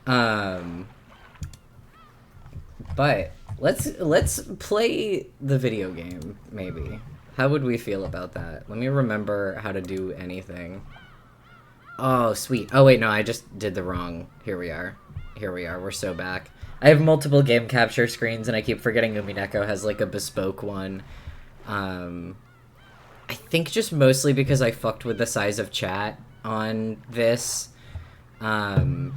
But let's play the video game, maybe. How would we feel about that? Let me remember how to do anything. Oh, sweet. Oh, wait, no, I just did the wrong. Here we are. We're so back. I have multiple game capture screens, and I keep forgetting Umineko has, like, a bespoke one. I think just mostly because I fucked with the size of chat on this, due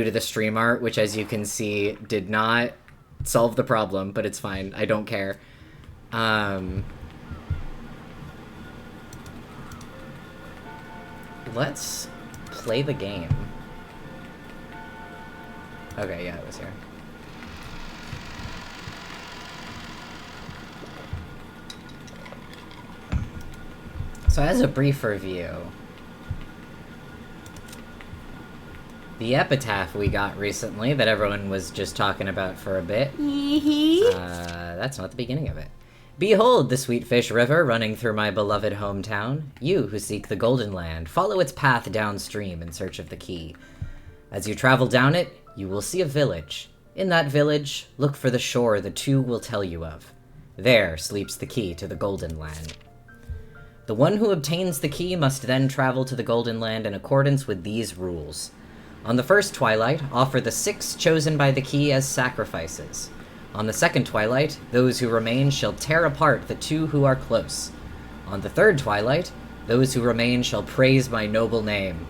to the stream art, which, as you can see, did not solve the problem, but it's fine. I don't care. Let's play the game. Okay, yeah, it was here. So as a brief review, the epitaph we got recently that everyone was just talking about for a bit, that's not the beginning of it. Behold the sweet fish river running through my beloved hometown. You who seek the golden land, follow its path downstream in search of the key. As you travel down it, you will see a village. In that village, look for the shore the two will tell you of. There sleeps the key to the golden land. The one who obtains the key must then travel to the golden land in accordance with these rules. On the first twilight, offer the 6 chosen by the key as sacrifices. On the second twilight, those who remain shall tear apart the 2 who are close. On the third twilight, those who remain shall praise my noble name.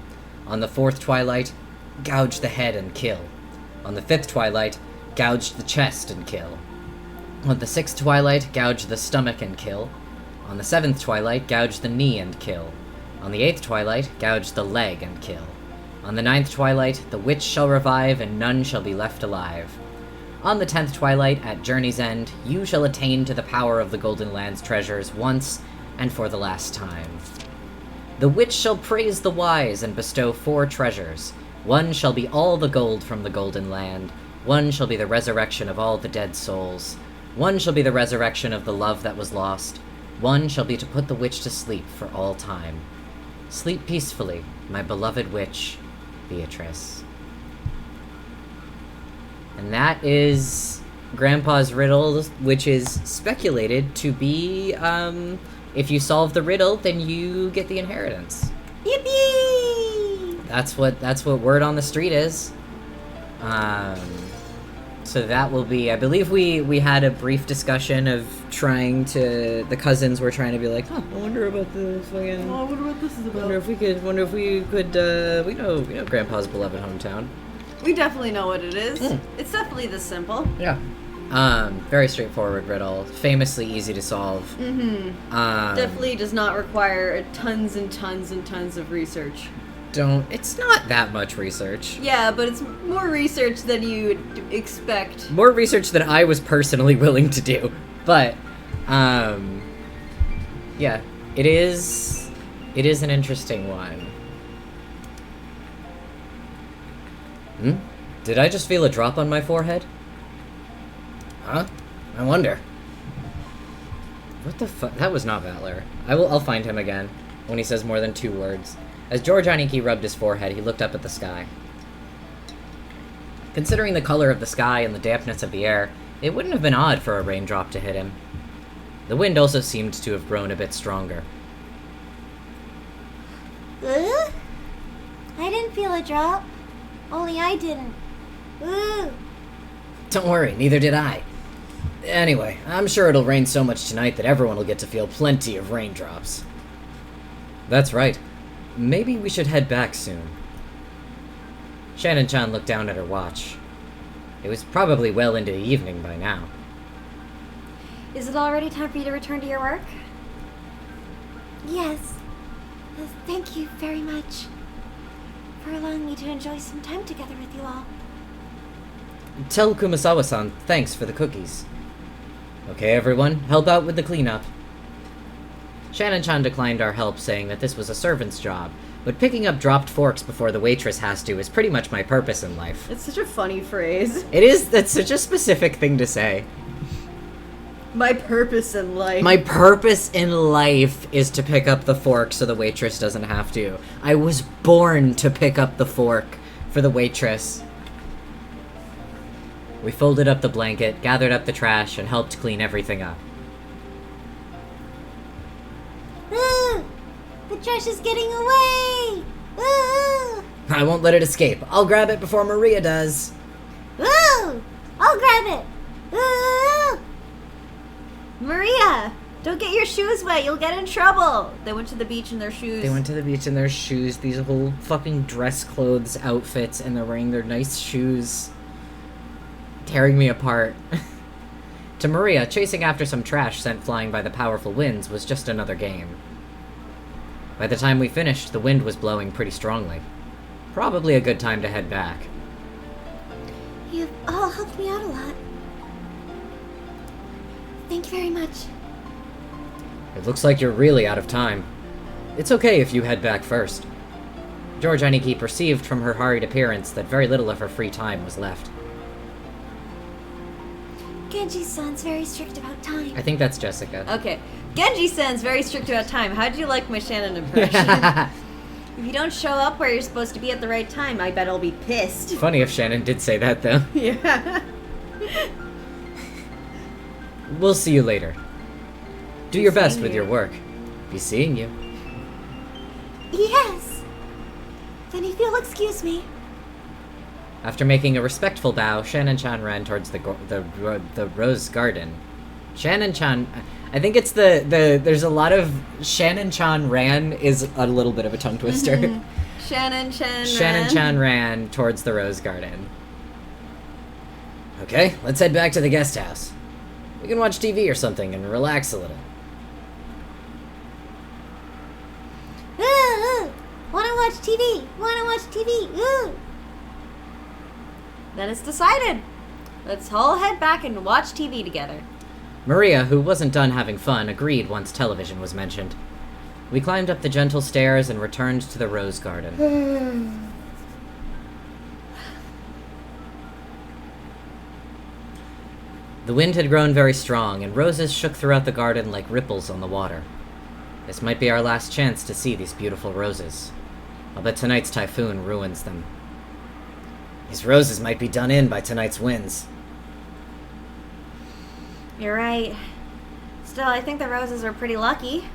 On the fourth twilight, gouge the head and kill. On the fifth twilight, gouge the chest and kill. On the sixth twilight, gouge the stomach and kill. On the seventh twilight, gouge the knee and kill. On the eighth twilight, gouge the leg and kill. On the ninth twilight, the witch shall revive and none shall be left alive. On the 10th twilight, at journey's end, you shall attain to the power of the Golden Land's treasures once and for the last time. The witch shall praise the wise and bestow 4 treasures. One shall be all the gold from the Golden Land. One shall be the resurrection of all the dead souls. One shall be the resurrection of the love that was lost. One shall be to put the witch to sleep for all time. Sleep peacefully, my beloved witch, Beatrice. And that is Grandpa's riddle, which is speculated to be, if you solve the riddle, then you get the inheritance. Yippee! That's what word on the street is. So that will be, I believe we had a brief discussion of the cousins were trying to be like, huh, I wonder about the fucking... Oh, I wonder what this is about. wonder if we could, we know Grandpa's beloved hometown. We definitely know what it is. It's definitely this simple. Yeah. Very straightforward riddle. Famously easy to solve. Definitely does not require tons and tons and tons of research. It's not that much research. Yeah, but it's more research than you'd expect. More research than I was personally willing to do. But, yeah, it is an interesting one. Did I just feel a drop on my forehead? Huh? I wonder. What the fuck? That was not Valor. I'll find him again when he says more than 2 words. As George Aniki rubbed his forehead, he looked up at the sky. Considering the color of the sky and the dampness of the air, it wouldn't have been odd for a raindrop to hit him. The wind also seemed to have grown a bit stronger. I didn't feel a drop. Only I didn't. Ooh. Don't worry, neither did I. Anyway, I'm sure it'll rain so much tonight that everyone will get to feel plenty of raindrops. That's right. Maybe we should head back soon. Shannon-chan looked down at her watch. It was probably well into the evening by now. Is it already time for you to return to your work? Yes. Thank you very much for allowing me to enjoy some time together with you all. Tell Kumasawa-san thanks for the cookies. Okay, everyone, help out with the cleanup. Shannon-chan declined our help, saying that this was a servant's job, but picking up dropped forks before the waitress has to is pretty much my purpose in life. It's such a funny phrase. It is, that's such a specific thing to say. My purpose in life. My purpose in life is to pick up the fork so the waitress doesn't have to. I was born to pick up the fork for the waitress. We folded up the blanket, gathered up the trash, and helped clean everything up. Ooh! The trash is getting away! Ooh! I won't let it escape. I'll grab it before Maria does. Ooh! I'll grab it! Ooh! Maria! Don't get your shoes wet, you'll get in trouble! They went to the beach in their shoes. They went to the beach in their shoes, these whole fucking dress clothes outfits, and they're wearing their nice shoes. Tearing me apart. To Maria, chasing after some trash sent flying by the powerful winds was just another game. By the time we finished, the wind was blowing pretty strongly. Probably a good time to head back. You've all helped me out a lot. Thank you very much. It looks like you're really out of time. It's okay if you head back first. George Aniki perceived from her hurried appearance that very little of her free time was left. Genji-san's very strict about time. I think that's Jessica. Okay. Genji-san's very strict about time. How'd you like my Shannon impression? If you don't show up where you're supposed to be at the right time, I bet I'll be pissed. Funny if Shannon did say that, though. Yeah. We'll see you later. Do your best with your work. Be seeing you. Yes! Then if you'll excuse me. After making a respectful bow, Shannon-chan ran towards the rose garden. Shannon-chan... I think it's there's a lot of Shannon-chan ran is a little bit of a tongue twister. Mm-hmm. Shannon-chan ran towards the rose garden. Okay, let's head back to the guest house. We can watch TV or something and relax a little. Ooh! Wanna watch TV? Wanna watch TV? Ooh! Then it's decided. Let's all head back and watch TV together. Maria, who wasn't done having fun, agreed once television was mentioned. We climbed up the gentle stairs and returned to the rose garden. The wind had grown very strong, and roses shook throughout the garden like ripples on the water. This might be our last chance to see these beautiful roses. I'll bet tonight's typhoon ruins them. These roses might be done in by tonight's winds. You're right. Still, I think the roses are pretty lucky.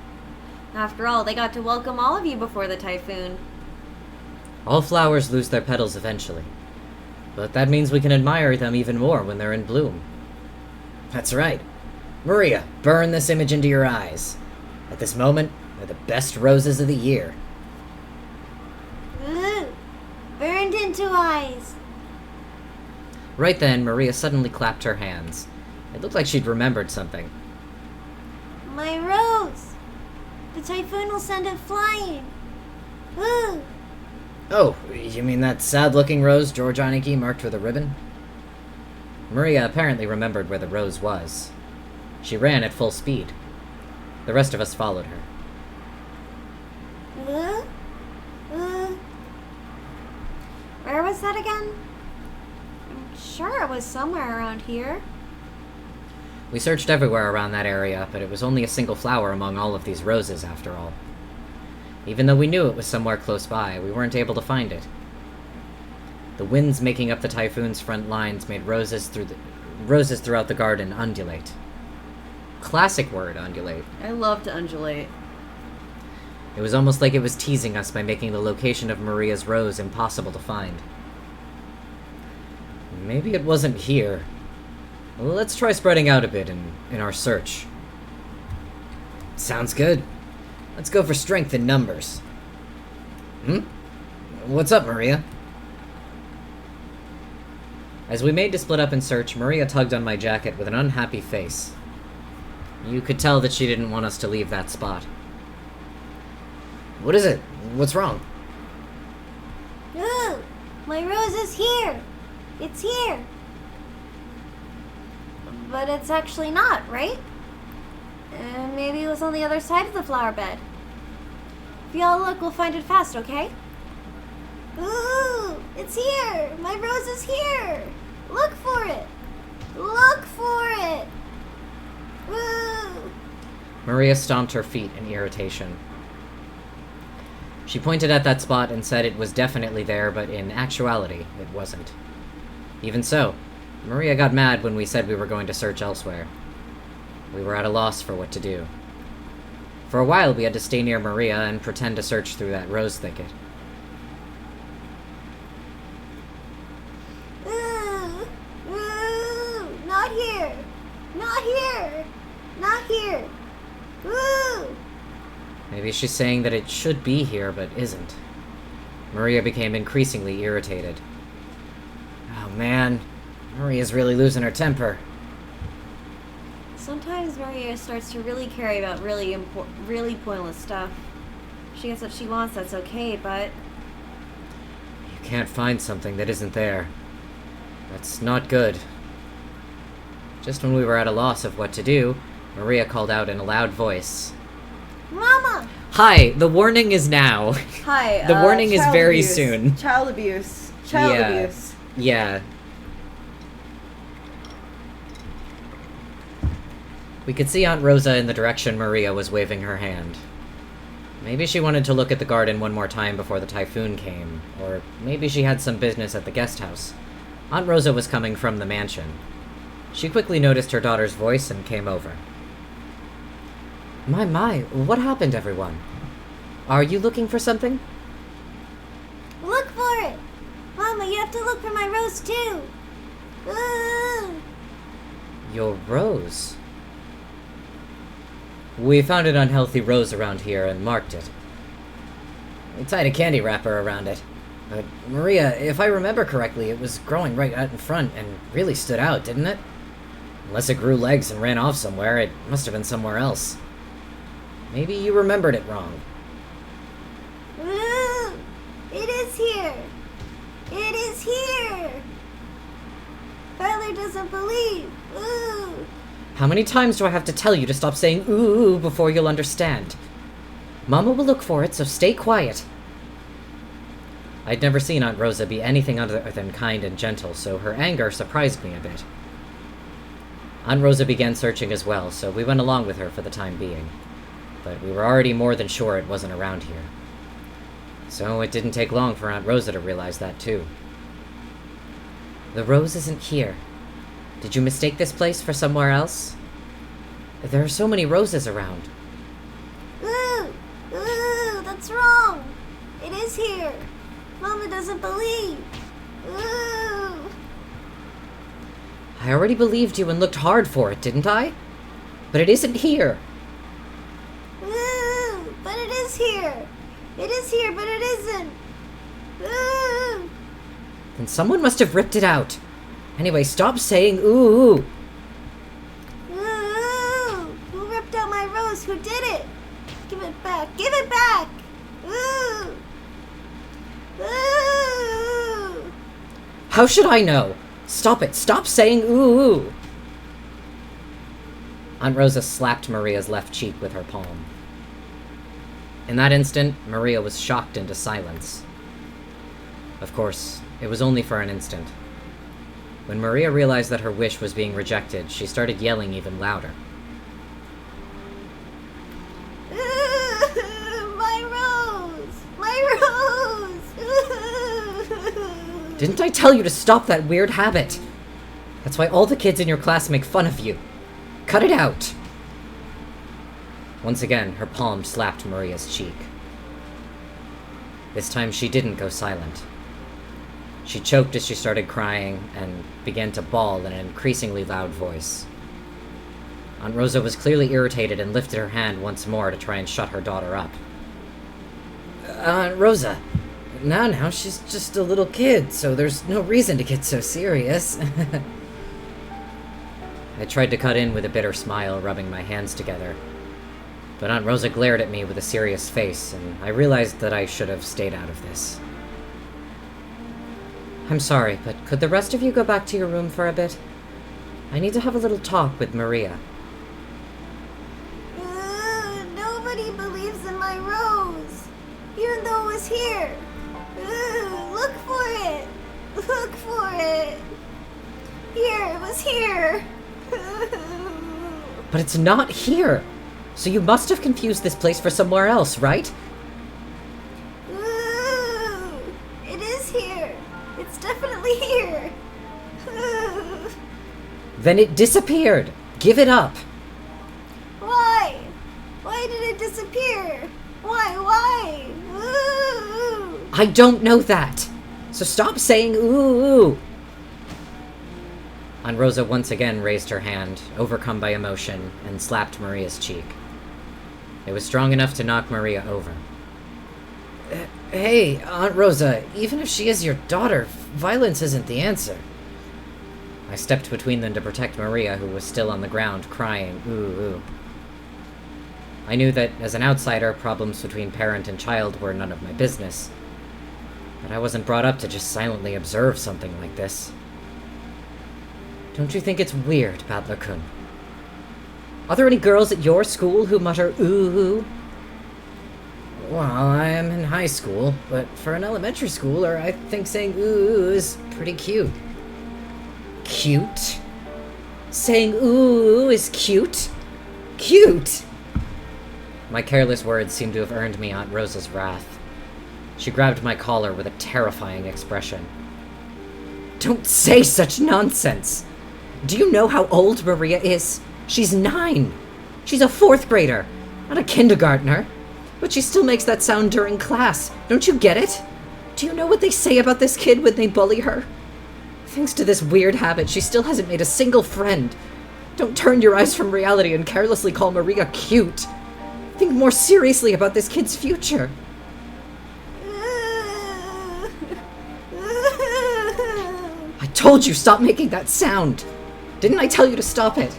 After all, they got to welcome all of you before the typhoon. All flowers lose their petals eventually. But that means we can admire them even more when they're in bloom. That's right. Maria, burn this image into your eyes. At this moment, they're the best roses of the year. Ooh! Burned into eyes. Right then, Maria suddenly clapped her hands. It looked like she'd remembered something. My rose! The typhoon will send it flying. Ooh! Oh, you mean that sad-looking rose George Aniki marked with a ribbon? Maria apparently remembered where the rose was. She ran at full speed. The rest of us followed her. Where was that again? I'm sure it was somewhere around here. We searched everywhere around that area, but it was only a single flower among all of these roses, after all. Even though we knew it was somewhere close by, we weren't able to find it. The winds making up the typhoon's front lines made roses throughout the garden undulate. Classic word, undulate. I love to undulate. It was almost like it was teasing us by making the location of Maria's rose impossible to find. Maybe it wasn't here. Well, let's try spreading out a bit in our search. Sounds good. Let's go for strength in numbers. What's up, Maria? As we made to split up and search, Maria tugged on my jacket with an unhappy face. You could tell that she didn't want us to leave that spot. What is it? What's wrong? Ooh! My rose is here! It's here! But it's actually not, right? Maybe it was on the other side of the flower bed. If y'all look, we'll find it fast, okay? Ooh! It's here! My rose is here! Look for it! Look for it! Ooh! Maria stomped her feet in irritation. She pointed at that spot and said it was definitely there, but in actuality, it wasn't. Even so, Maria got mad when we said we were going to search elsewhere. We were at a loss for what to do. For a while, we had to stay near Maria and pretend to search through that rose thicket. Not here! Not here! Not here! Ooh! Maybe she's saying that it should be here, but isn't. Maria became increasingly irritated. Oh man, Maria's really losing her temper. Sometimes Maria starts to really care about really pointless stuff. She gets what she wants, that's okay, but... You can't find something that isn't there. That's not good. Just when we were at a loss of what to do, Maria called out in a loud voice. Mama! Hi, the warning is now. Hi, The warning is child very abuse. soon. Child abuse. Child Yeah. abuse. Yeah. We could see Aunt Rosa in the direction Maria was waving her hand. Maybe she wanted to look at the garden one more time before the typhoon came, or maybe she had some business at the guest house. Aunt Rosa was coming from the mansion. She quickly noticed her daughter's voice and came over. My, what happened, everyone? Are you looking for something? Look for it! Mama, you have to look for my rose too! Ooh! Your rose? We found an unhealthy rose around here and marked it. We tied a candy wrapper around it. But, Maria, if I remember correctly, it was growing right out in front and really stood out, didn't it? Unless it grew legs and ran off somewhere, it must have been somewhere else. Maybe you remembered it wrong. Ooh! It is here! It is here! Father doesn't believe! Ooh! How many times do I have to tell you to stop saying ooh before you'll understand? Mama will look for it, so stay quiet. I'd never seen Aunt Rosa be anything other than kind and gentle, so her anger surprised me a bit. Aunt Rosa began searching as well, so we went along with her for the time being. But we were already more than sure it wasn't around here. So it didn't take long for Aunt Rosa to realize that too. The rose isn't here. Did you mistake this place for somewhere else? There are so many roses around. Ooh! Ooh! That's wrong! It is here! Mama doesn't believe! Ooh! I already believed you and looked hard for it, didn't I? But it isn't here. Ooh! But it is here! It is here, but it isn't! Ooh! Then someone must have ripped it out. Anyway, stop saying ooh. Ooh! Who ripped out my rose? Who did it? Give it back! Give it back! Ooh! Ooh! How should I know? Stop it. Stop saying ooh. Aunt Rosa slapped Maria's left cheek with her palm. In that instant, Maria was shocked into silence. Of course, it was only for an instant. When Maria realized that her wish was being rejected, she started yelling even louder. My rose! My rose! Didn't I tell you to stop that weird habit? That's why all the kids in your class make fun of you. Cut it out! Once again, her palm slapped Maria's cheek. This time she didn't go silent. She choked as she started crying and began to bawl in an increasingly loud voice. Aunt Rosa was clearly irritated and lifted her hand once more to try and shut her daughter up. Aunt Rosa, now, she's just a little kid, so there's no reason to get so serious. I tried to cut in with a bitter smile, rubbing my hands together. But Aunt Rosa glared at me with a serious face, and I realized that I should have stayed out of this. I'm sorry, but could the rest of you go back to your room for a bit? I need to have a little talk with Maria. Nobody believes in my rose, even though it was here. Look for it. Look for it. Here, it was here. But it's not here! So you must have confused this place for somewhere else, right? It is here. It's definitely here. Then it disappeared! Give it up! Why? Why did it disappear? Why? Ooh. I don't know that! So stop saying ooh! Aunt Rosa once again raised her hand, overcome by emotion, and slapped Maria's cheek. It was strong enough to knock Maria over. Hey, Aunt Rosa, even if she is your daughter, violence isn't the answer. I stepped between them to protect Maria, who was still on the ground, crying, ooh. I knew that, as an outsider, problems between parent and child were none of my business. But I wasn't brought up to just silently observe something like this. Don't you think it's weird, Badler-kun? Are there any girls at your school who mutter ooh? Well, I am in high school, but for an elementary schooler, I think saying ooh is pretty cute. Cute? Saying ooh is cute? Cute! My careless words seemed to have earned me Aunt Rosa's wrath. She grabbed my collar with a terrifying expression. Don't say such nonsense! Do you know how old Maria is? She's 9! She's a 4th grader, not a kindergartner. But she still makes that sound during class. Don't you get it? Do you know what they say about this kid when they bully her? Thanks to this weird habit, she still hasn't made a single friend. Don't turn your eyes from reality and carelessly call Maria cute. Think more seriously about this kid's future. I told you, stop making that sound! Didn't I tell you to stop it?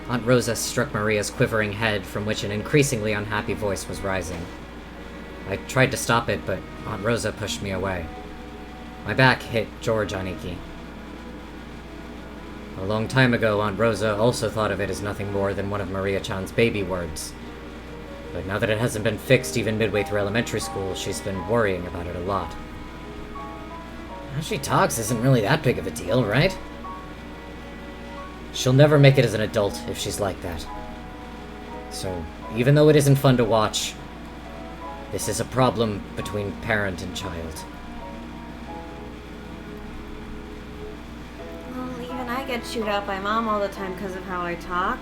Aunt Rosa struck Maria's quivering head, from which an increasingly unhappy voice was rising. I tried to stop it, but Aunt Rosa pushed me away. My back hit George Aniki. A long time ago, Aunt Rosa also thought of it as nothing more than one of Maria-chan's baby words. But now that it hasn't been fixed even midway through elementary school, she's been worrying about it a lot. How she talks isn't really that big of a deal, right? She'll never make it as an adult if she's like that. So, even though it isn't fun to watch, this is a problem between parent and child. Well, even I get chewed out by Mom all the time because of how I talk.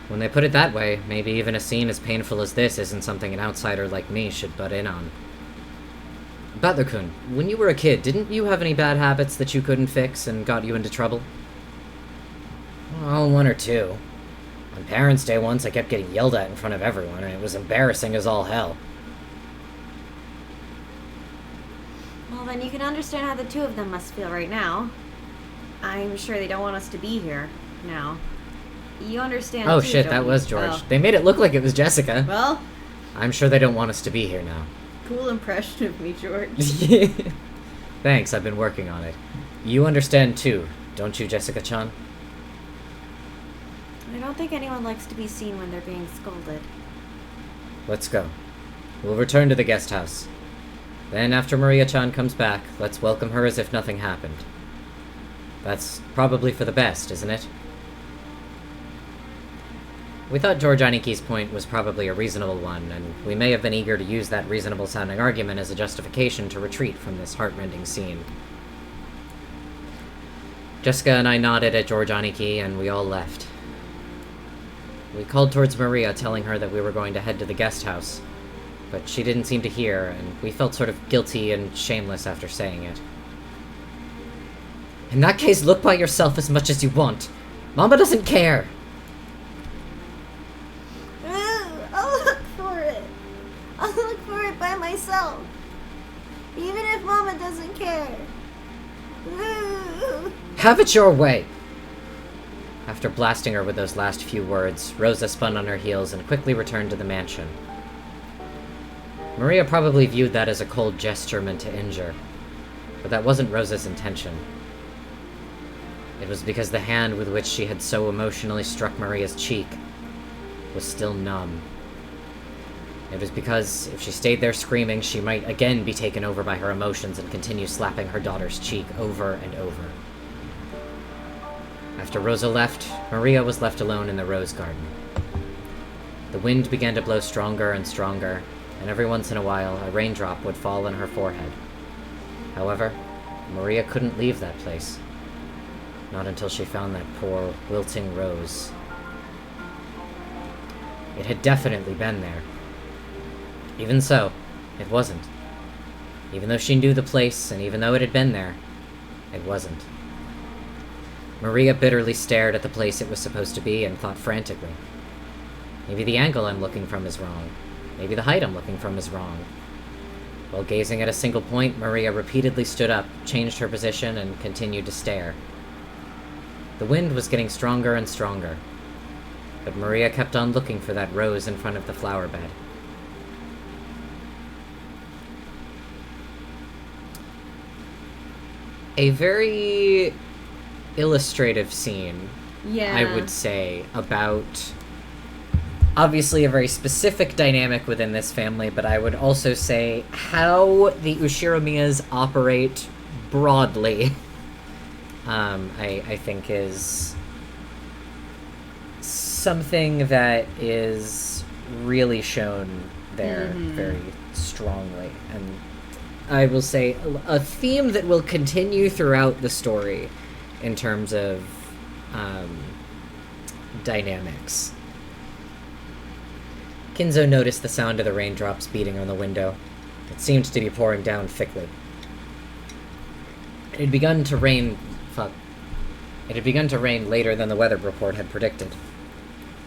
When they put it that way, maybe even a scene as painful as this isn't something an outsider like me should butt in on. Badler-kun, when you were a kid, didn't you have any bad habits that you couldn't fix and got you into trouble? Well, 1 or 2. On Parents' Day once, I kept getting yelled at in front of everyone, and it was embarrassing as all hell. Well, then you can understand how the two of them must feel right now. I'm sure they don't want us to be here now. You understand Oh too, shit, don't that you? was George. Oh. They made it look like it was Jessica. Well, I'm sure they don't want us to be here now. cool impression of me, George. Thanks, I've been working on it. You understand too, don't you, Jessica-chan? I don't think anyone likes to be seen when they're being scolded. Let's go. We'll return to the guest house. Then, after Maria-chan comes back, let's welcome her as if nothing happened. That's probably for the best, isn't it? We thought George Aniki's point was probably a reasonable one, and we may have been eager to use that reasonable-sounding argument as a justification to retreat from this heart-rending scene. Jessica and I nodded at George Aniki, and we all left. We called towards Maria, telling her that we were going to head to the guest house, but she didn't seem to hear, and we felt sort of guilty and shameless after saying it. In that case, look by yourself as much as you want. Mama doesn't care! I'll look for it. I'll look for it by myself. Even if Mama doesn't care. Ooh. Have it your way! After blasting her with those last few words, Rosa spun on her heels and quickly returned to the mansion. Maria probably viewed that as a cold gesture meant to injure, but that wasn't Rosa's intention. It was because the hand with which she had so emotionally struck Maria's cheek was still numb. It was because, if she stayed there screaming, she might again be taken over by her emotions and continue slapping her daughter's cheek over and over. After Rosa left, Maria was left alone in the rose garden. The wind began to blow stronger and stronger, and every once in a while a raindrop would fall on her forehead. However, Maria couldn't leave that place. Not until she found that poor, wilting rose. It had definitely been there. Even so, it wasn't. Even though she knew the place, and even though it had been there, it wasn't. Maria bitterly stared at the place it was supposed to be and thought frantically. Maybe the angle I'm looking from is wrong. Maybe the height I'm looking from is wrong. While gazing at a single point, Maria repeatedly stood up, changed her position, and continued to stare. The wind was getting stronger and stronger, but Maria kept on looking for that rose in front of the flower bed. A very illustrative scene, Yeah. I would say, about obviously a very specific dynamic within this family, but I would also say how the Ushiramiyas operate broadly, I think is something that is really shown there very strongly. And I will say a theme that will continue throughout the story in terms of dynamics. Kinzo noticed the sound of the raindrops beating on the window. It seemed to be pouring down thickly. It had begun to rain later than the weather report had predicted.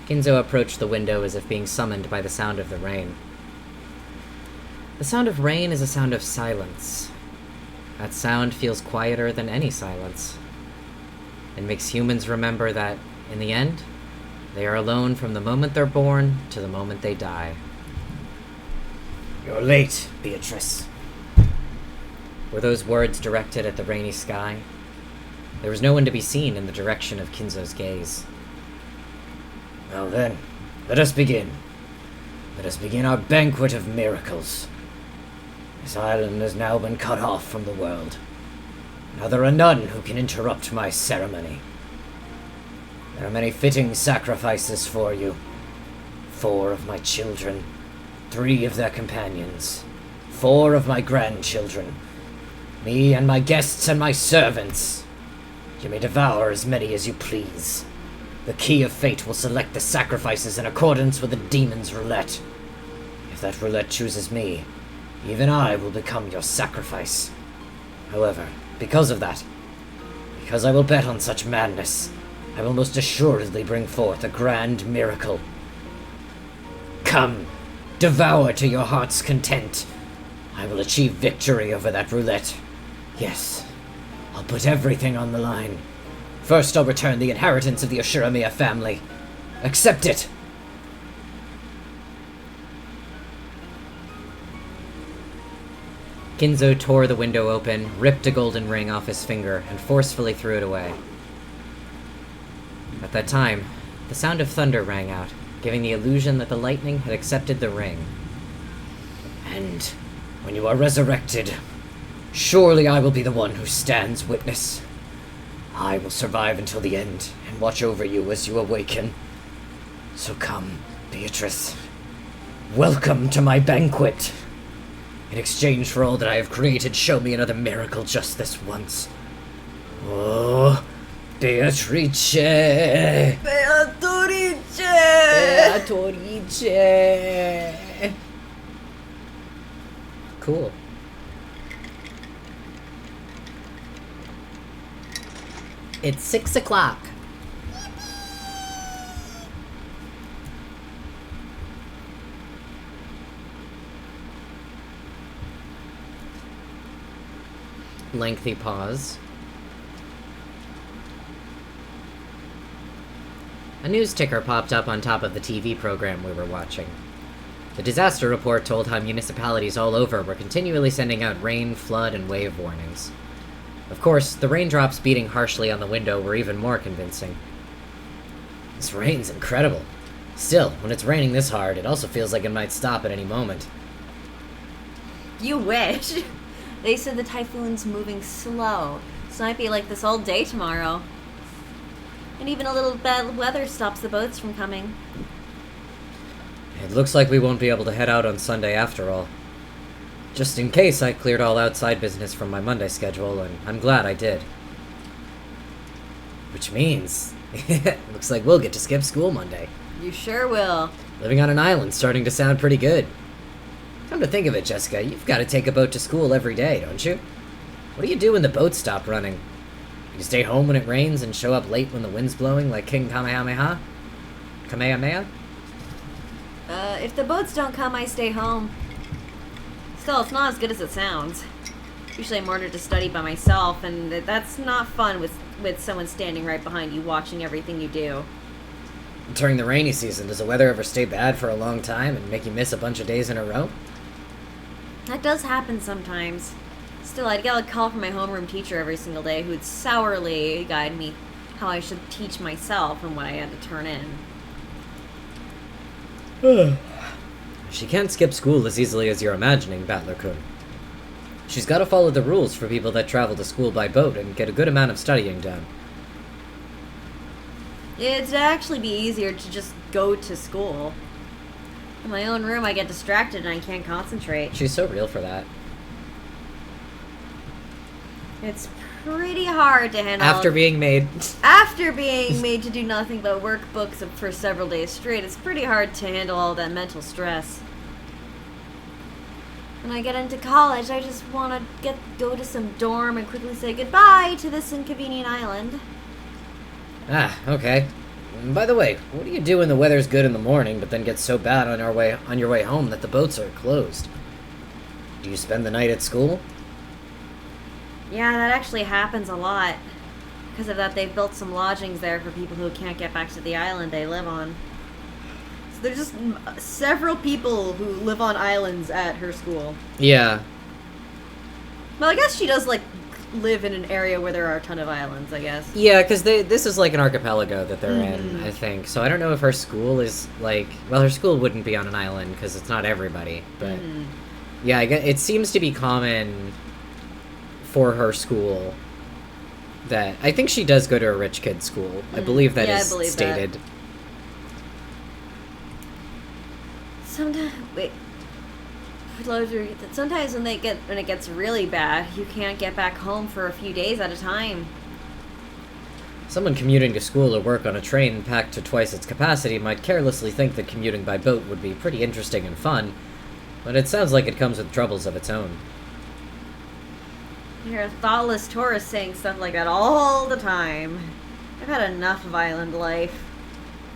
Kinzo approached the window as if being summoned by the sound of the rain. The sound of rain is a sound of silence. That sound feels quieter than any silence. It makes humans remember that, in the end, they are alone from the moment they're born to the moment they die. "You're late, Beatrice." Were those words directed at the rainy sky? There was no one to be seen in the direction of Kinzo's gaze. "Well then, let us begin. Let us begin our banquet of miracles. This island has now been cut off from the world. Now there are none who can interrupt my ceremony. There are many fitting sacrifices for you. 4 of my children, 3 of their companions, 4 of my grandchildren, me and my guests and my servants. You may devour as many as you please. The key of fate will select the sacrifices in accordance with the demon's roulette. If that roulette chooses me, even I will become your sacrifice. However, because of that, because I will bet on such madness, I will most assuredly bring forth a grand miracle. Come, devour to your heart's content. I will achieve victory over that roulette. Yes, I'll put everything on the line. First, I'll return the inheritance of the Ushiramiya family. Accept it! Kinzo tore the window open, ripped a golden ring off his finger, and forcefully threw it away. At that time, the sound of thunder rang out, giving the illusion that the lightning had accepted the ring. And when you are resurrected, surely I will be the one who stands witness. I will survive until the end and watch over you as you awaken. So come, Beatrice. Welcome to my banquet. In exchange for all that I have created, show me another miracle just this once. Oh, Beatrice! Beatrice! Beatrice! Cool. It's 6 o'clock. Lengthy pause. A news ticker popped up on top of the TV program we were watching. The disaster report told how municipalities all over were continually sending out rain, flood, and wave warnings. Of course, the raindrops beating harshly on the window were even more convincing. This rain's incredible. Still, when it's raining this hard, it also feels like it might stop at any moment. You wish. They said the typhoon's moving slow, so it might be like this all day tomorrow. And even a little bad weather stops the boats from coming. It looks like we won't be able to head out on Sunday after all. Just in case, I cleared all outside business from my Monday schedule, and I'm glad I did. Which means, looks like we'll get to skip school Monday. You sure will. Living on an island's starting to sound pretty good. Come to think of it, Jessica, you've got to take a boat to school every day, don't you? What do you do when the boats stop running? You stay home when it rains and show up late when the wind's blowing like King Kamehameha? Kamehameha? If the boats don't come, I stay home. Still, it's not as good as it sounds. Usually I'm ordered to study by myself, and that's not fun with someone standing right behind you watching everything you do. During the rainy season, does the weather ever stay bad for a long time and make you miss a bunch of days in a row? That does happen sometimes. Still, I'd get a call from my homeroom teacher every single day who would sourly guide me how I should teach myself and what I had to turn in. She can't skip school as easily as you're imagining, Battler-kun. She's got to follow the rules for people that travel to school by boat and get a good amount of studying done. It'd actually be easier to just go to school. In my own room, I get distracted and I can't concentrate. She's so real for that. It's pretty hard to handle. After being made to do nothing but workbooks for several days straight, it's pretty hard to handle all that mental stress. When I get into college, I just want to go to some dorm and quickly say goodbye to this inconvenient island. Ah, okay. By the way, what do you do when the weather's good in the morning, but then gets so bad on your way home that the boats are closed? Do you spend the night at school? Yeah, that actually happens a lot. Because of that, they've built some lodgings there for people who can't get back to the island they live on. So there's just several people who live on islands at her school. Yeah. Well, I guess she does, live in an area where there are a ton of islands, I guess. Yeah, because this is like an archipelago that they're in, I think. So I don't know if her school is well, her school wouldn't be on an island because it's not everybody. But yeah, I guess it seems to be common for her school that I think she does go to a rich kid's school. I believe that is stated. That. Sometimes when it gets really bad, you can't get back home for a few days at a time. Someone commuting to school or work on a train packed to twice its capacity might carelessly think that commuting by boat would be pretty interesting and fun, but it sounds like it comes with troubles of its own. You're a thoughtless tourist saying stuff like that all the time. I've had enough of island life.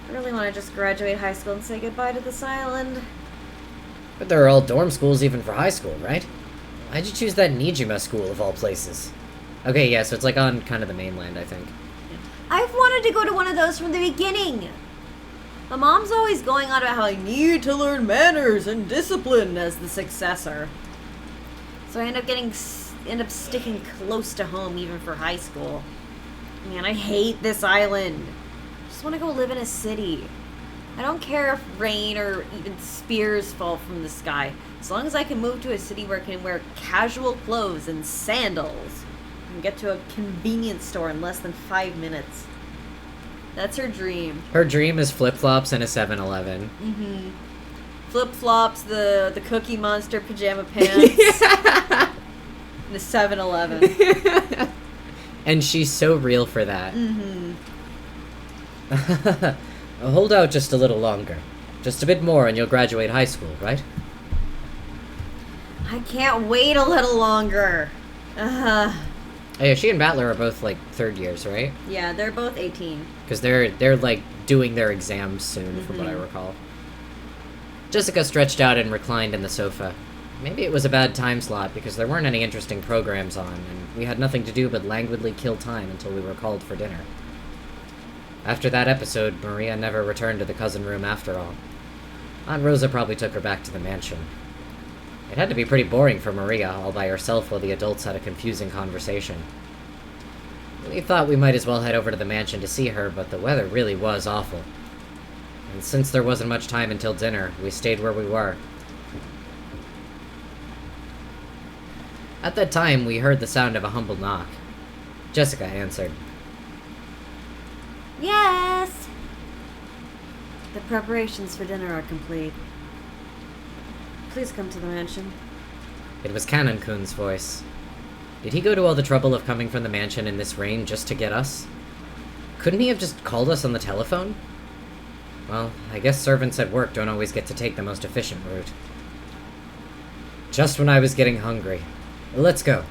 I really want to just graduate high school and say goodbye to this island. But there are all dorm schools even for high school, right? Why'd you choose that Nijima school of all places? Okay, yeah, so it's on kind of the mainland, I think. I've wanted to go to one of those from the beginning. My mom's always going on about how I need to learn manners and discipline as the successor. So I end up sticking close to home even for high school. Man, I hate this island. I just want to go live in a city. I don't care if rain or even spears fall from the sky. As long as I can move to a city where I can wear casual clothes and sandals and get to a convenience store in less than 5 minutes. That's her dream. Her dream is flip-flops and a 7-Eleven. Mm-hmm. Flip-flops, the Cookie Monster pajama pants, and a 7-Eleven. And she's so real for that. Mm-hmm. Hold out just a little longer. Just a bit more and you'll graduate high school, right? I can't wait a little longer. Hey, she and Battler are both, third years, right? Yeah, they're both 18. Because they're doing their exams soon, from what I recall. Jessica stretched out and reclined in the sofa. Maybe it was a bad time slot because there weren't any interesting programs on, and we had nothing to do but languidly kill time until we were called for dinner. After that episode, Maria never returned to the cousin room after all. Aunt Rosa probably took her back to the mansion. It had to be pretty boring for Maria all by herself while the adults had a confusing conversation. We thought we might as well head over to the mansion to see her, but the weather really was awful. And since there wasn't much time until dinner, we stayed where we were. At that time, we heard the sound of a humble knock. Jessica answered. Yes. The preparations for dinner are complete. Please come to the mansion. It was Canon-kun's voice. Did he go to all the trouble of coming from the mansion in this rain just to get us? Couldn't he have just called us on the telephone? Well, I guess servants at work don't always get to take the most efficient route. Just when I was getting hungry. Let's go.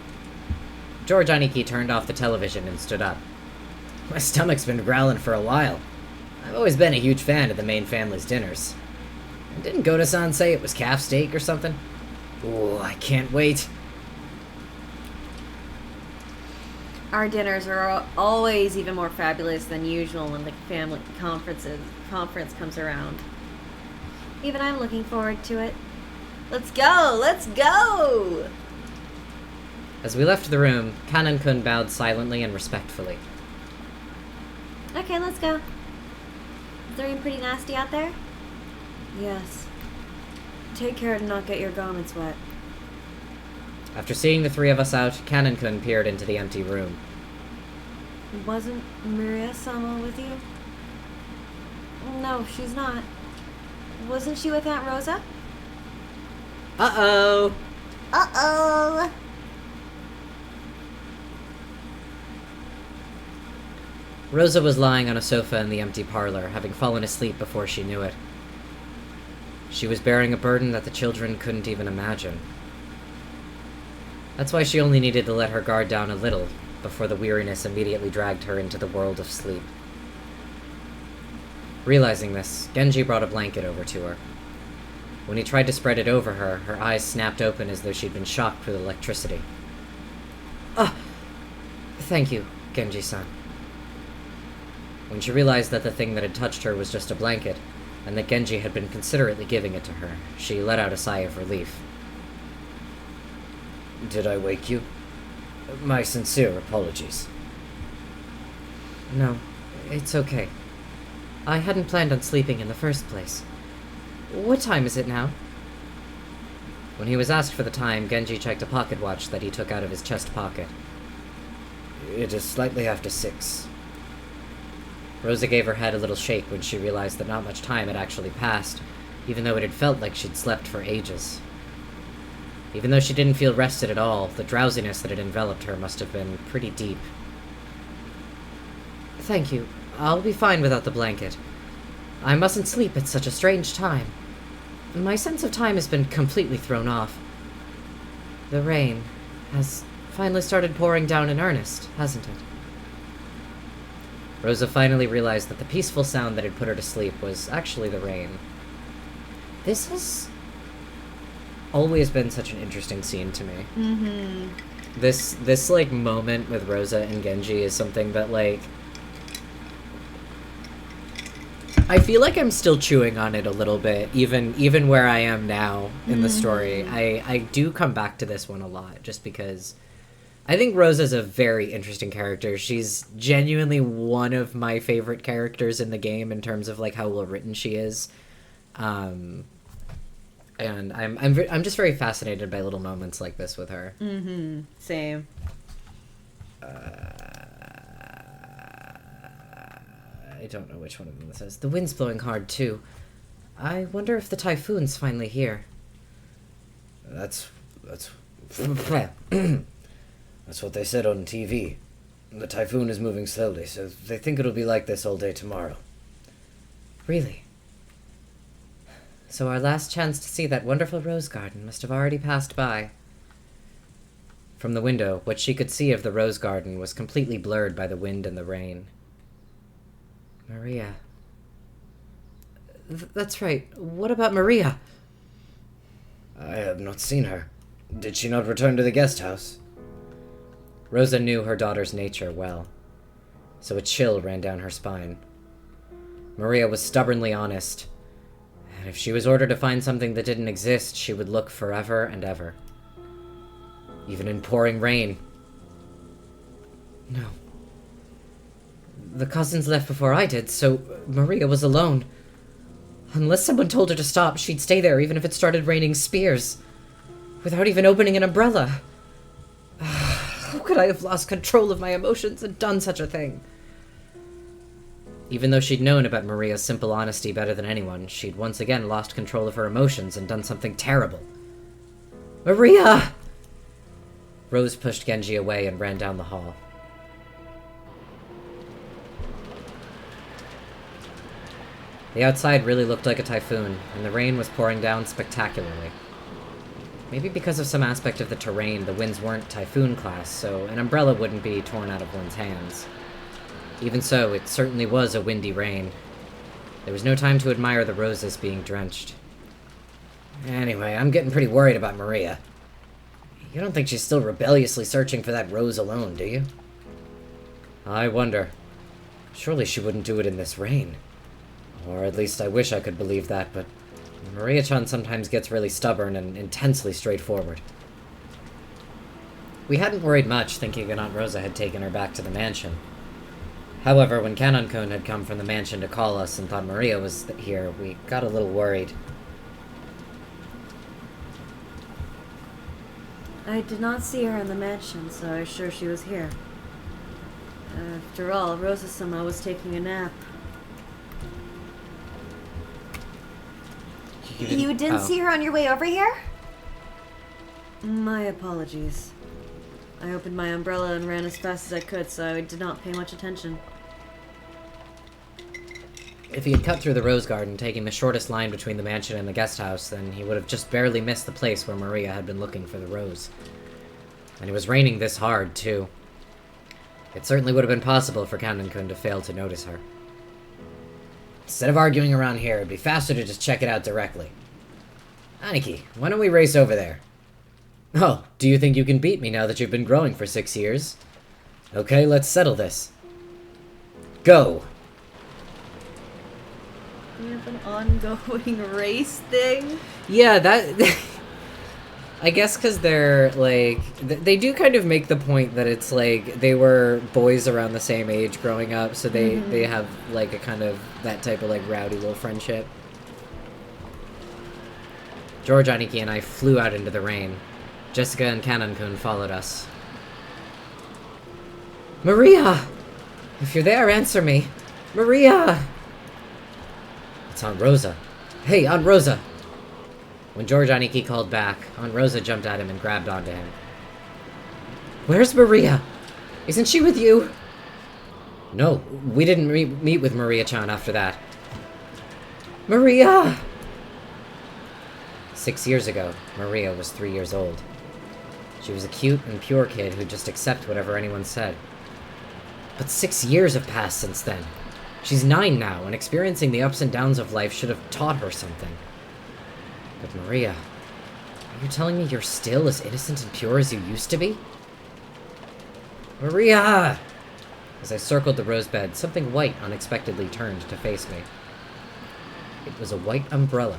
George Aniki turned off the television and stood up. My stomach's been growling for a while. I've always been a huge fan of the main family's dinners. Didn't Goda-san say it was calf steak or something? Ooh, I can't wait. Our dinners are always even more fabulous than usual when the family conference comes around. Even I'm looking forward to it. Let's go! Let's go! As we left the room, Kanan-kun bowed silently and respectfully. Okay, let's go. Is the rain pretty nasty out there? Yes. Take care to not get your garments wet. After seeing the three of us out, Kanan-kun peered into the empty room. Wasn't Maria-sama with you? No, she's not. Wasn't she with Aunt Rosa? Uh-oh! Uh-oh. Rosa was lying on a sofa in the empty parlor, having fallen asleep before she knew it. She was bearing a burden that the children couldn't even imagine. That's why she only needed to let her guard down a little, before the weariness immediately dragged her into the world of sleep. Realizing this, Genji brought a blanket over to her. When he tried to spread it over her, her eyes snapped open as though she'd been shocked with electricity. Ah! Thank you, Genji-san. When she realized that the thing that had touched her was just a blanket, and that Genji had been considerately giving it to her, she let out a sigh of relief. Did I wake you? My sincere apologies. No, it's okay. I hadn't planned on sleeping in the first place. What time is it now? When he was asked for the time, Genji checked a pocket watch that he took out of his chest pocket. It is slightly after 6. Rosa gave her head a little shake when she realized that not much time had actually passed, even though it had felt like she'd slept for ages. Even though she didn't feel rested at all, the drowsiness that had enveloped her must have been pretty deep. Thank you. I'll be fine without the blanket. I mustn't sleep at such a strange time. My sense of time has been completely thrown off. The rain has finally started pouring down in earnest, hasn't it? Rosa finally realized that the peaceful sound that had put her to sleep was actually the rain. This has always been such an interesting scene to me. Mm-hmm. This like moment with Rosa and Genji is something that like I feel like I'm still chewing on it a little bit, even where I am now in the story. I do come back to this one a lot just because I think Rosa's a very interesting character. She's genuinely one of my favorite characters in the game in terms of like how well written she is. And I'm just very fascinated by little moments like this with her. Mm-hmm. Same. I don't know which one of them this is. The wind's blowing hard too. I wonder if the typhoon's finally here. That's that's what they said on TV. The typhoon is moving slowly, so they think it'll be like this all day tomorrow. Really? So our last chance to see that wonderful rose garden must have already passed by. From the window, what she could see of the rose garden was completely blurred by the wind and the rain. Maria. That's right. What about Maria? I have not seen her. Did she not return to the guest house? Rosa knew her daughter's nature well, so a chill ran down her spine. Maria was stubbornly honest, and if she was ordered to find something that didn't exist, she would look forever and ever. Even in pouring rain. No. The cousins left before I did, so Maria was alone. Unless someone told her to stop, she'd stay there even if it started raining spears. Without even opening an umbrella. How could I have lost control of my emotions and done such a thing? Even though she'd known about Maria's simple honesty better than anyone, she'd once again lost control of her emotions and done something terrible. Maria! Rose pushed Genji away and ran down the hall. The outside really looked like a typhoon, and the rain was pouring down spectacularly. Maybe because of some aspect of the terrain, the winds weren't typhoon class, so an umbrella wouldn't be torn out of one's hands. Even so, it certainly was a windy rain. There was no time to admire the roses being drenched. Anyway, I'm getting pretty worried about Maria. You don't think she's still rebelliously searching for that rose alone, do you? I wonder. Surely she wouldn't do it in this rain. Or at least I wish I could believe that, but Maria-chan sometimes gets really stubborn and intensely straightforward. We hadn't worried much, thinking that Aunt Rosa had taken her back to the mansion. However, when Kanon-kun had come from the mansion to call us and thought Maria was here, we got a little worried. I did not see her in the mansion, so I was sure she was here. After all, Rosa-sama was taking a nap. You didn't see her on your way over here? My apologies. I opened my umbrella and ran as fast as I could, so I did not pay much attention. If he had cut through the rose garden, taking the shortest line between the mansion and the guest house, then he would have just barely missed the place where Maria had been looking for the rose. And it was raining this hard, too. It certainly would have been possible for Kanon-kun to fail to notice her. Instead of arguing around here, it'd be faster to just check it out directly. Aniki, why don't we race over there? Oh, do you think you can beat me now that you've been growing for 6 years? Okay, let's settle this. Go! We have an ongoing race thing? Yeah, that... I guess because they're, like... They do kind of make the point that it's, like, they were boys around the same age growing up, so they have, like, a kind of... that type of, like, rowdy little friendship. George, Aniki, and I flew out into the rain. Jessica and Kanon-kun followed us. Maria! If you're there, answer me. Maria! It's Aunt Rosa. Hey, Aunt Rosa! When George Aniki called back, Aunt Rosa jumped at him and grabbed onto him. Where's Maria? Isn't she with you? No, we didn't meet with Maria-chan after that. Maria! 6 years ago, Maria was 3 years old. She was a cute and pure kid who'd just accept whatever anyone said. But 6 years have passed since then. She's 9 now, and experiencing the ups and downs of life should have taught her something. But Maria, are you telling me you're still as innocent and pure as you used to be? Maria! As I circled the rosebed, something white unexpectedly turned to face me. It was a white umbrella.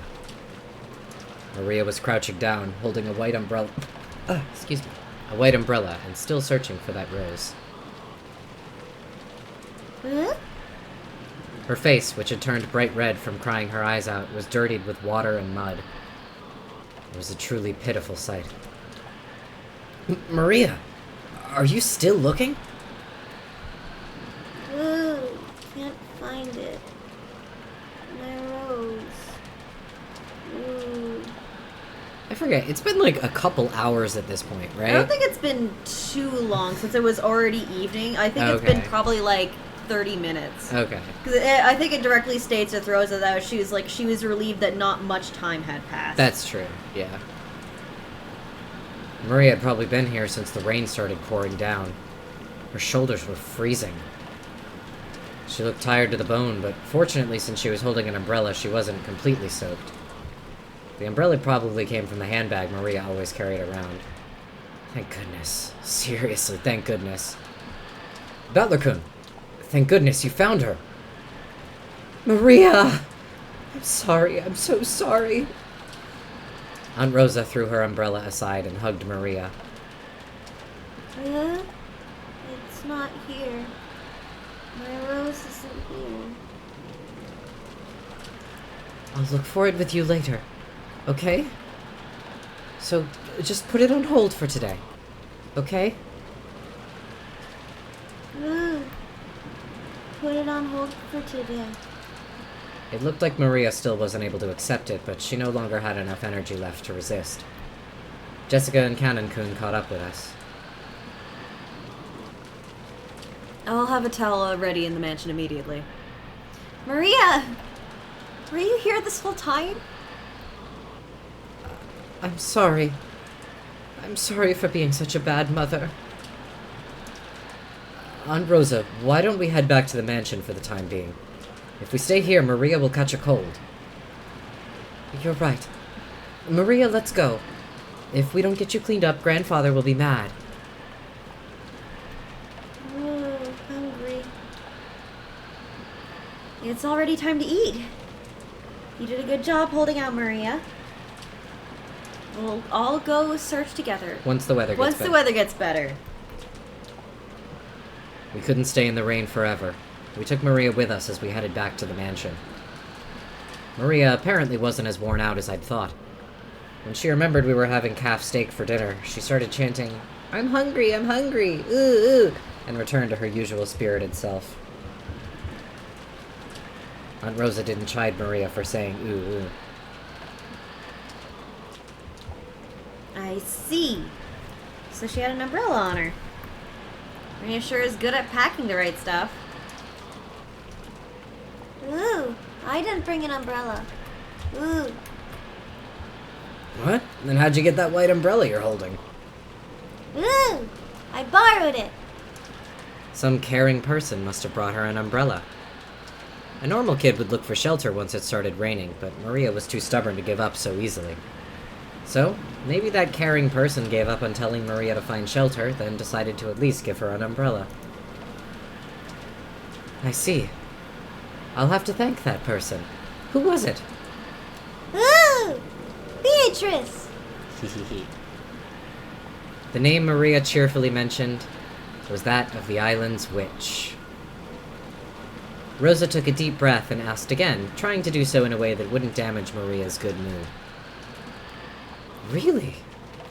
Maria was crouching down, holding a white umbrella... excuse me. A white umbrella, and still searching for that rose. Huh? Her face, which had turned bright red from crying her eyes out, was dirtied with water and mud. It was a truly pitiful sight. Maria! Are you still looking? Ooh, can't find it. My rose. Ooh. I forget, it's been like a couple hours at this point, right? I don't think it's been too long since it was already evening. I think it's been probably like 30 minutes. Okay. Because I think it directly states with Rosa that she was relieved that not much time had passed. That's true, yeah. Maria had probably been here since the rain started pouring down. Her shoulders were freezing. She looked tired to the bone, but fortunately, since she was holding an umbrella, she wasn't completely soaked. The umbrella probably came from the handbag Maria always carried around. Thank goodness. Seriously, thank goodness. Butler-kun! Thank goodness you found her! Maria! I'm sorry, I'm so sorry. Aunt Rosa threw her umbrella aside and hugged Maria. It's not here. My rose isn't here. I'll look for it with you later, okay? So, just put it on hold for today, okay? Put it on hold for today. It looked like Maria still wasn't able to accept it, but she no longer had enough energy left to resist. Jessica and Kanon-kun caught up with us. I'll have a towel ready in the mansion immediately. Maria! Were you here this whole time? I'm sorry. I'm sorry for being such a bad mother. Aunt Rosa, why don't we head back to the mansion for the time being? If we stay here, Maria will catch a cold. You're right. Maria, let's go. If we don't get you cleaned up, Grandfather will be mad. Oh, hungry. It's already time to eat. You did a good job holding out, Maria. We'll all go search together. Once the weather gets better. We couldn't stay in the rain forever. We took Maria with us as we headed back to the mansion. Maria apparently wasn't as worn out as I'd thought. When she remembered we were having calf steak for dinner, she started chanting, I'm hungry, ooh, ooh, and returned to her usual spirited self. Aunt Rosa didn't chide Maria for saying ooh, ooh. I see. So she had an umbrella on her. Maria sure is good at packing the right stuff. Ooh, I didn't bring an umbrella. Ooh. What? Then how'd you get that white umbrella you're holding? Ooh, I borrowed it. Some caring person must have brought her an umbrella. A normal kid would look for shelter once it started raining, but Maria was too stubborn to give up so easily. So, maybe that caring person gave up on telling Maria to find shelter, then decided to at least give her an umbrella. I see. I'll have to thank that person. Who was it? Ooh, Beatrice. The name Maria cheerfully mentioned was that of the island's witch. Rosa took a deep breath and asked again, trying to do so in a way that wouldn't damage Maria's good mood. Really?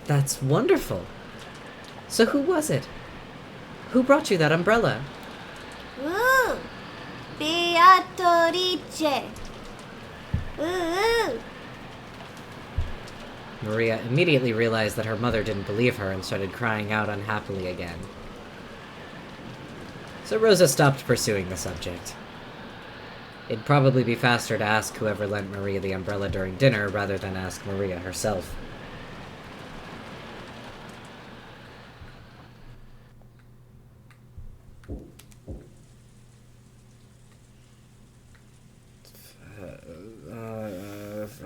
That's wonderful. So who was it? Who brought you that umbrella? Ooh, Beatrice. Ooh. Maria immediately realized that her mother didn't believe her and started crying out unhappily again. So Rosa stopped pursuing the subject. It'd probably be faster to ask whoever lent Maria the umbrella during dinner rather than ask Maria herself.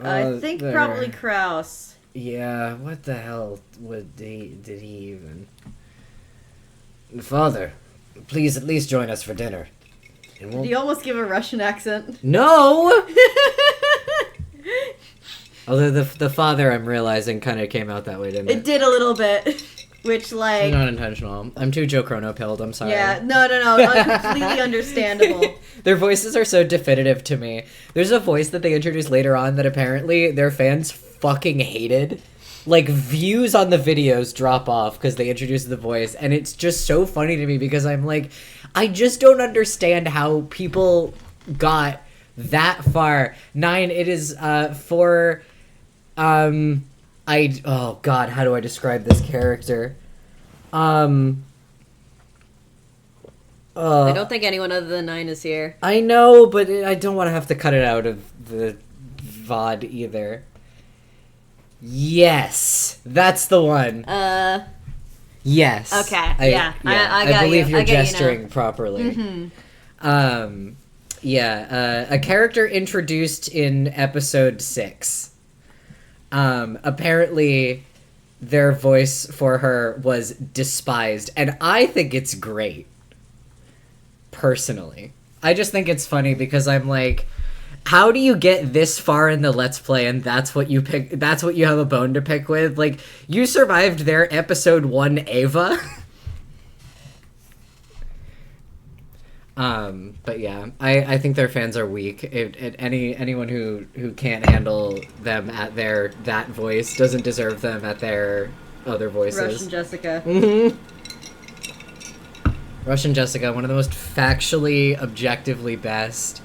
I think there. probably Kraus. Yeah, what the hell did he even... Father, please at least join us for dinner. And Did you almost give a Russian accent? No! Although the father, I'm realizing, kind of came out that way, didn't it? It did a little bit. Which, like... Not intentional. I'm too Joe Chrono-pilled, I'm sorry. Yeah, no. Completely understandable. Their voices are so definitive to me. There's a voice that they introduced later on that apparently their fans fucking hated. Like, views on the videos drop off because they introduced the voice, and it's just so funny to me because I'm like, I just don't understand how people got that far. 9, it is, for, oh god, how do I describe this character? I don't think anyone other than 9 is here. I know, but I don't want to have to cut it out of the VOD either. Yes, that's the one. Yes. Okay. I got I believe you. you're I get gesturing you now. properly. Mm-hmm. A character introduced in episode 6. Apparently their voice for her was despised, and I think it's great. Personally. I just think it's funny because I'm like, how do you get this far in the Let's Play and that's what you pick, that's what you have a bone to pick with? Like, you survived their episode 1 Ava. But yeah, I think their fans are weak. Anyone who can't handle them at that voice doesn't deserve them at their other voices. Russian Jessica. Mm-hmm. Russian Jessica, one of the most factually, objectively best.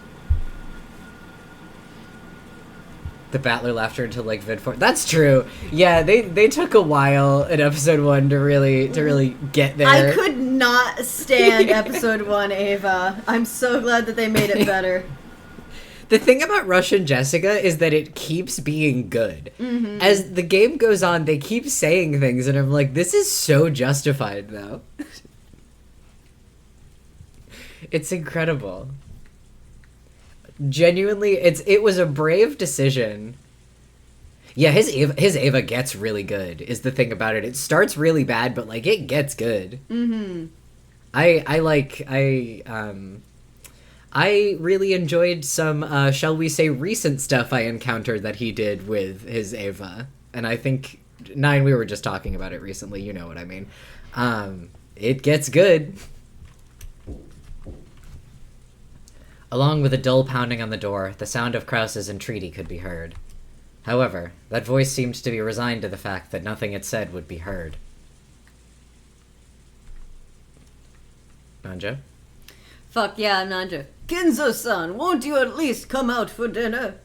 The Battler left her until like vid4. That's true. Yeah, they took a while in episode 1 to really get there. I could not stand episode 1 Ava. I'm so glad that they made it better. The thing about Russian Jessica is that it keeps being good. Mm-hmm. As the game goes on, they keep saying things, and I'm like, this is so justified, though. It's incredible. Genuinely, it was a brave decision. Yeah, his Ava gets really good, is the thing about it. It starts really bad, but, like, it gets good. Mm-hmm. I really enjoyed some, shall we say, recent stuff I encountered that he did with his Ava. And I think, Nine, we were just talking about it recently, you know what I mean. It gets good. Along with a dull pounding on the door, the sound of Krause's entreaty could be heard. However, that voice seemed to be resigned to the fact that nothing it said would be heard. Nanjo? Fuck yeah, I'm Nanjo. Kinzo-san, won't you at least come out for dinner?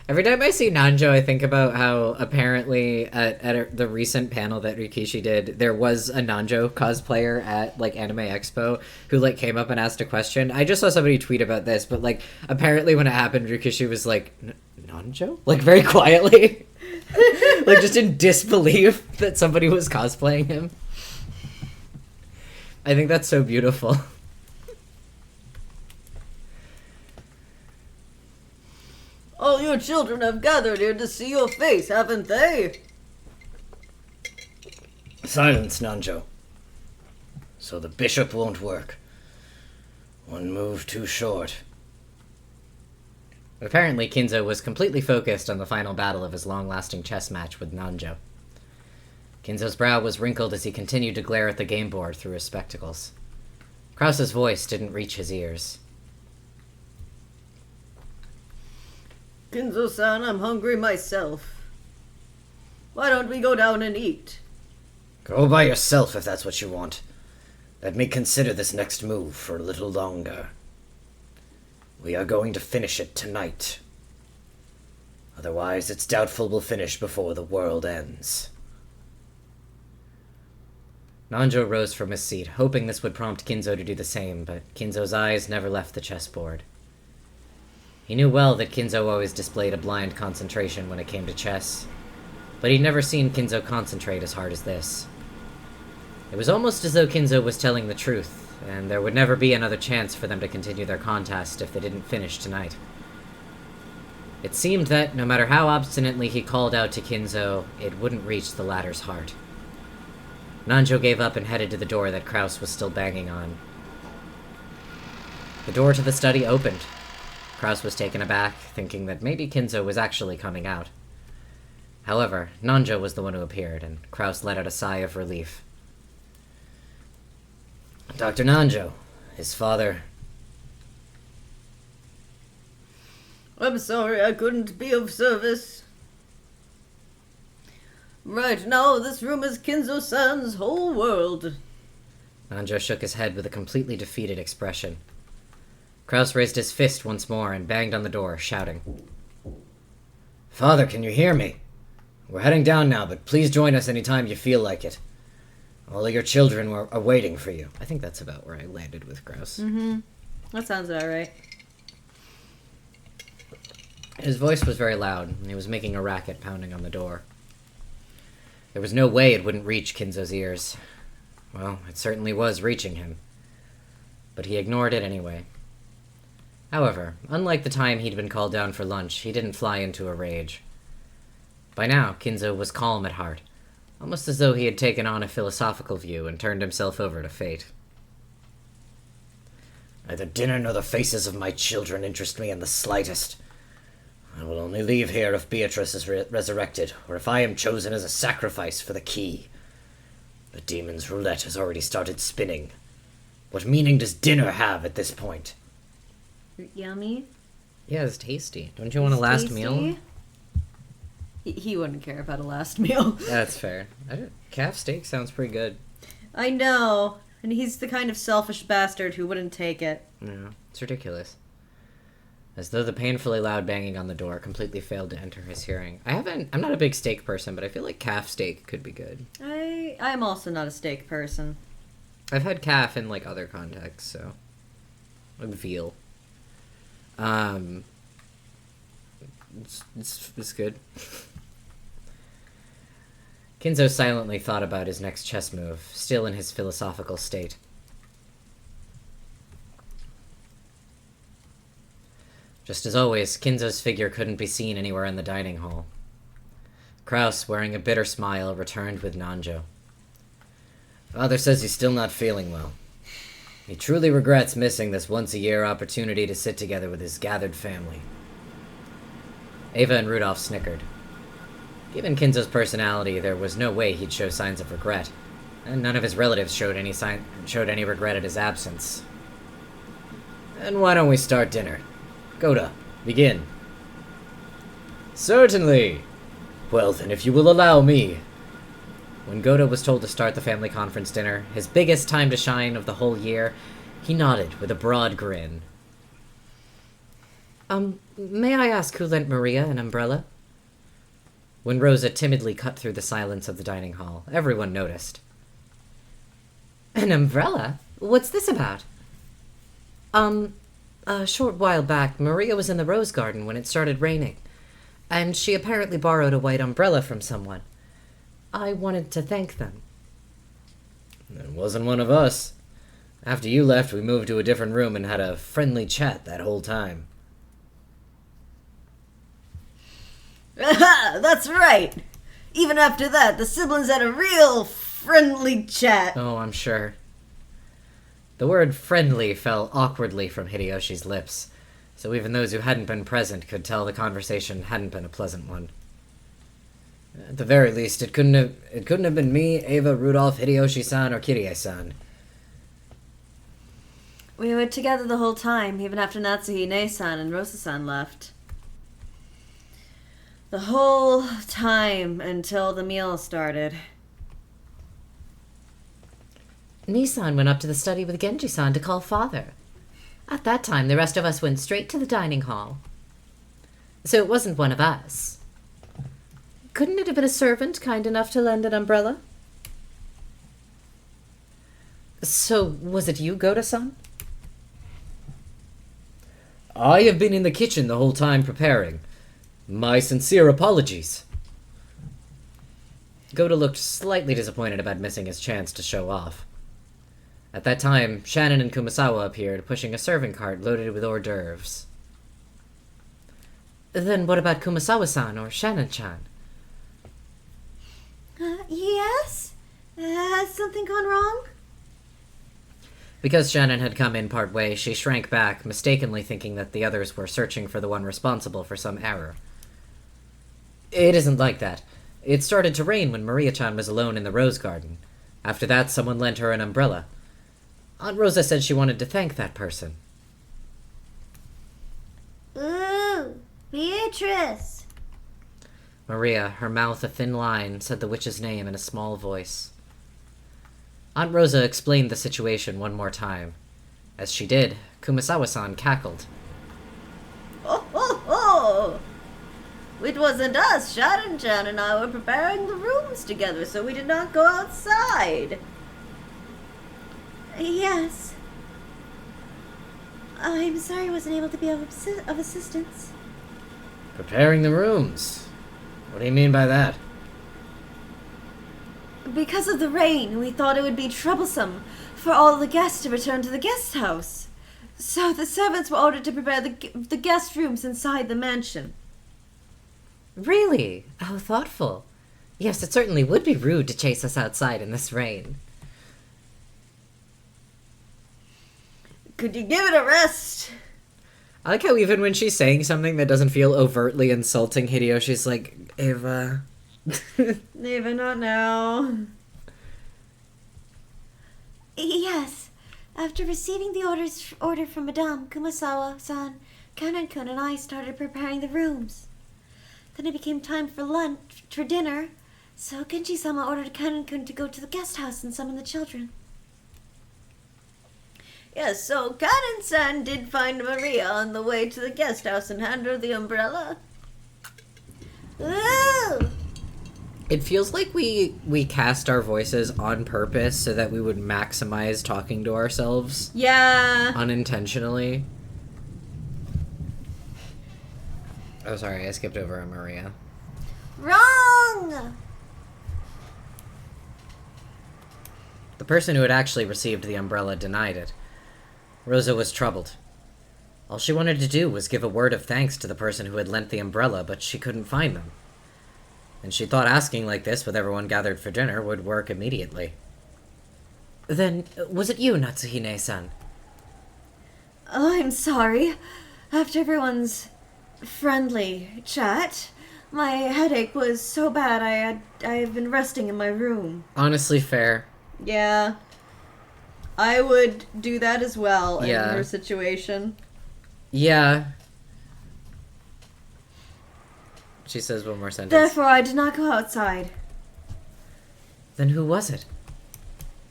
Every time I see Nanjo, I think about how apparently at the recent panel that Rikishi did, there was a Nanjo cosplayer at, like, Anime Expo who, like, came up and asked a question. I just saw somebody tweet about this, but, like, apparently when it happened, Rikishi was like, Nanjo? Like, very quietly. Like, just in disbelief that somebody was cosplaying him. I think that's so beautiful. All your children have gathered here to see your face, haven't they? Silence, Nanjo. So the bishop won't work. One move too short. Apparently, Kinzo was completely focused on the final battle of his long-lasting chess match with Nanjo. Kinzo's brow was wrinkled as he continued to glare at the game board through his spectacles. Krause's voice didn't reach his ears. Kinzo-san, I'm hungry myself. Why don't we go down and eat? Go by yourself if that's what you want. Let me consider this next move for a little longer. We are going to finish it tonight. Otherwise, it's doubtful we'll finish before the world ends. Nanjo rose from his seat, hoping this would prompt Kinzo to do the same, but Kinzo's eyes never left the chessboard. He knew well that Kinzo always displayed a blind concentration when it came to chess, but he'd never seen Kinzo concentrate as hard as this. It was almost as though Kinzo was telling the truth, and there would never be another chance for them to continue their contest if they didn't finish tonight. It seemed that, no matter how obstinately he called out to Kinzo, it wouldn't reach the latter's heart. Nanjo gave up and headed to the door that Krause was still banging on. The door to the study opened. Krause was taken aback, thinking that maybe Kinzo was actually coming out. However, Nanjo was the one who appeared, and Krause let out a sigh of relief. Dr. Nanjo, his father... I'm sorry I couldn't be of service. Right now, this room is Kinzo-san's whole world. Nanjo shook his head with a completely defeated expression. Krause raised his fist once more and banged on the door, shouting. Father, can you hear me? We're heading down now, but please join us any time you feel like it. All of your children are waiting for you. I think that's about where I landed with Krause. Mm-hmm. That sounds about right. His voice was very loud, and he was making a racket pounding on the door. There was no way it wouldn't reach Kinzo's ears. Well, it certainly was reaching him. But he ignored it anyway. However, unlike the time he'd been called down for lunch, he didn't fly into a rage. By now, Kinzo was calm at heart, almost as though he had taken on a philosophical view and turned himself over to fate. Neither dinner nor the faces of my children interest me in the slightest. I will only leave here if Beatrice is resurrected, or if I am chosen as a sacrifice for the key. The demon's roulette has already started spinning. What meaning does dinner have at this point? Yummy. Yeah, it's tasty. Don't you want a last meal? He wouldn't care about a last meal. That's fair. Calf steak sounds pretty good. I know. And he's the kind of selfish bastard who wouldn't take it. Yeah, it's ridiculous. As though the painfully loud banging on the door completely failed to enter his hearing. I'm not a big steak person, but I feel like calf steak could be good. I'm also not a steak person. I've had calf in, like, other contexts, so... like veal. It's good. Kinzo silently thought about his next chess move, still in his philosophical state. Just as always, Kinzo's figure couldn't be seen anywhere in the dining hall. Kraus, wearing a bitter smile, returned with Nanjo. Father says he's still not feeling well. He truly regrets missing this once-a-year opportunity to sit together with his gathered family. Ava and Rudolph snickered. Given Kinzo's personality, there was no way he'd show signs of regret, and none of his relatives showed any regret at his absence. And why don't we start dinner? Goda, begin. Certainly! Well then, if you will allow me. When Goda was told to start the family conference dinner, his biggest time to shine of the whole year, he nodded with a broad grin. May I ask who lent Maria an umbrella? When Rosa timidly cut through the silence of the dining hall, everyone noticed. An umbrella? What's this about? A short while back, Maria was in the rose garden when it started raining, and she apparently borrowed a white umbrella from someone. I wanted to thank them. It wasn't one of us. After you left, we moved to a different room and had a friendly chat that whole time. That's right! Even after that, the siblings had a real friendly chat. Oh, I'm sure. The word friendly fell awkwardly from Hideyoshi's lips, so even those who hadn't been present could tell the conversation hadn't been a pleasant one. At the very least, it couldn't have been me, Ava, Rudolph, Hideyoshi-san, or Kirie-san. We were together the whole time, even after Natsuhine-san and Rosa-san left. The whole time until the meal started. Nissan went up to the study with Genji-san to call father. At that time, the rest of us went straight to the dining hall. So it wasn't one of us. Couldn't it have been a servant kind enough to lend an umbrella? So, was it you, Goda-san? I have been in the kitchen the whole time preparing. My sincere apologies. Goda looked slightly disappointed about missing his chance to show off. At that time, Shannon and Kumasawa appeared, pushing a serving cart loaded with hors d'oeuvres. Then what about Kumasawa-san or Shannon-chan? Yes? Has something gone wrong? Because Shannon had come in part way, she shrank back, mistakenly thinking that the others were searching for the one responsible for some error. It isn't like that. It started to rain when Maria-chan was alone in the rose garden. After that, someone lent her an umbrella. Aunt Rosa said she wanted to thank that person. Ooh, Beatrice. Maria, her mouth a thin line, said the witch's name in a small voice. Aunt Rosa explained the situation one more time. As she did, Kumasawa-san cackled. Oh, ho, ho! It wasn't us. Sharon-chan and I were preparing the rooms together, so we did not go outside. Yes. I'm sorry I wasn't able to be of assistance. Preparing the rooms? What do you mean by that? Because of the rain, we thought it would be troublesome for all the guests to return to the guest house. So the servants were ordered to prepare the guest rooms inside the mansion. Really? How thoughtful. Yes, it certainly would be rude to chase us outside in this rain. Could you give it a rest? I like how even when she's saying something that doesn't feel overtly insulting, Hideyoshi's like, Ava... Ava, not now. Yes. After receiving the order from Madame Kumasawa-san, Kanan-kun and I started preparing the rooms. Then it became time for lunch, for dinner, so Genji-sama ordered Kanan-kun to go to the guest house and summon the children. Yes, so Kanan-san did find Maria on the way to the guest house and hand her the umbrella. Ooh! It feels like we cast our voices on purpose so that we would maximize talking to ourselves. Yeah. Unintentionally. Oh, sorry, I skipped over a Maria. Wrong! The person who had actually received the umbrella denied it. Rosa was troubled. All she wanted to do was give a word of thanks to the person who had lent the umbrella, but she couldn't find them. And she thought asking like this with everyone gathered for dinner would work immediately. Then, was it you, Natsuhine-san? Oh, I'm sorry. After everyone's friendly chat, my headache was so bad I've been resting in my room. Honestly, fair. Yeah. I would do that as well in Yeah. her situation. Yeah. She says one more sentence. Therefore, I did not go outside. Then who was it?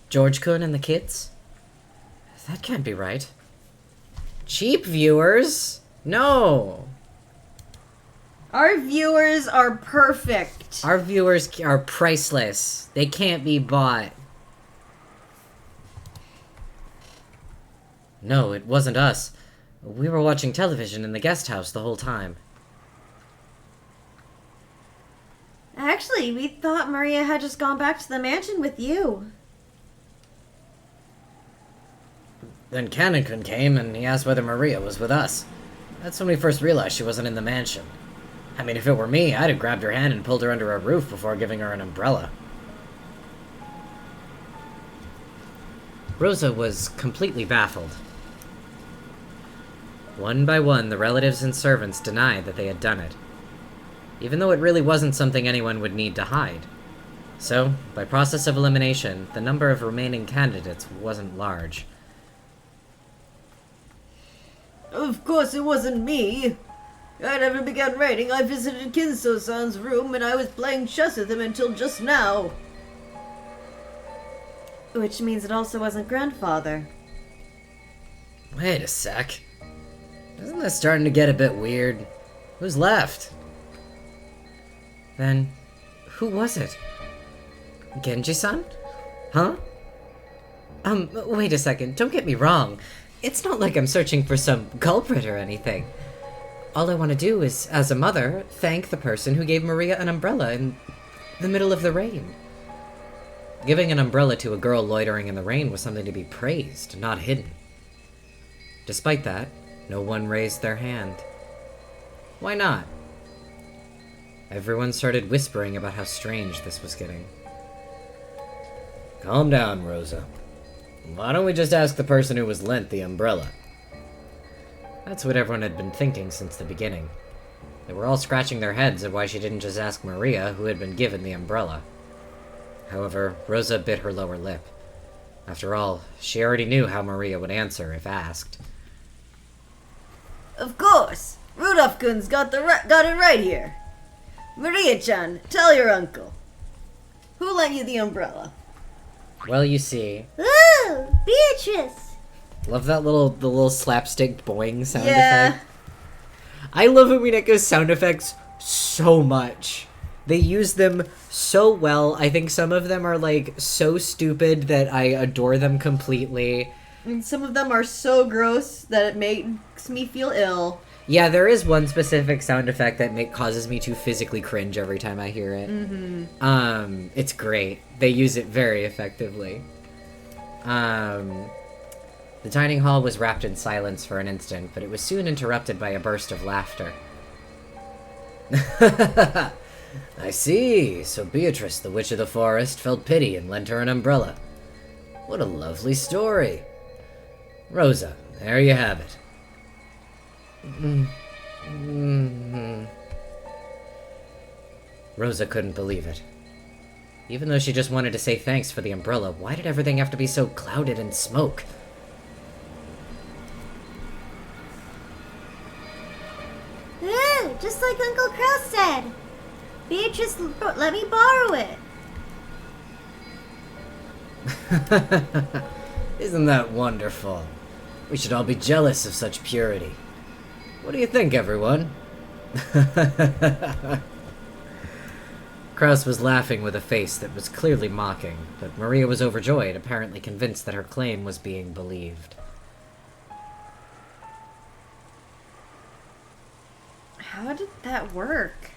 George-kun and the kids? That can't be right. Cheap viewers? No! Our viewers are perfect. Our viewers are priceless. They can't be bought. No, it wasn't us. We were watching television in the guest house the whole time. Actually, we thought Maria had just gone back to the mansion with you. Then Canon-kun came and he asked whether Maria was with us. That's when we first realized she wasn't in the mansion. I mean, if it were me, I'd have grabbed her hand and pulled her under a roof before giving her an umbrella. Rosa was completely baffled. One by one, the relatives and servants denied that they had done it, even though it really wasn't something anyone would need to hide. So, by process of elimination, the number of remaining candidates wasn't large. Of course it wasn't me. I never began writing. I visited Kinso-san's room and I was playing chess with him until just now. Which means it also wasn't grandfather. Wait a sec. Isn't this starting to get a bit weird? Who's left? Then, who was it? Genji-san? Huh? Wait a second, don't get me wrong. It's not like I'm searching for some culprit or anything. All I want to do is, as a mother, thank the person who gave Maria an umbrella in the middle of the rain. Giving an umbrella to a girl loitering in the rain was something to be praised, not hidden. Despite that, no one raised their hand. Why not? Everyone started whispering about how strange this was getting. Calm down, Rosa. Why don't we just ask the person who was lent the umbrella? That's what everyone had been thinking since the beginning. They were all scratching their heads at why she didn't just ask Maria, who had been given the umbrella. However, Rosa bit her lower lip. After all, she already knew how Maria would answer if asked. Of course! Rudolph-kun's got it right here. Maria-chan, tell your uncle. Who lent you the umbrella? Well, you see, Ooh, Beatrice! love that the little slapstick boing sound Yeah. effect. I love Umineko's sound effects so much. They use them so well. I think some of them are like so stupid that I adore them completely. And some of them are so gross that it makes me feel ill. Yeah, there is one specific sound effect that causes me to physically cringe every time I hear it. Mm-hmm. It's great. They use it very effectively. The dining hall was wrapped in silence for an instant, but it was soon interrupted by a burst of laughter. I see. So Beatrice, the Witch of the Forest, felt pity and lent her an umbrella. What a lovely story. Rosa, there you have it. Rosa couldn't believe it. Even though she just wanted to say thanks for the umbrella, why did everything have to be so clouded in smoke? Ooh, just like Uncle Kraus said. Beatrice let me borrow it. Isn't that wonderful? We should all be jealous of such purity. What do you think, everyone? Kraus was laughing with a face that was clearly mocking, but Maria was overjoyed, apparently convinced that her claim was being believed. How did that work?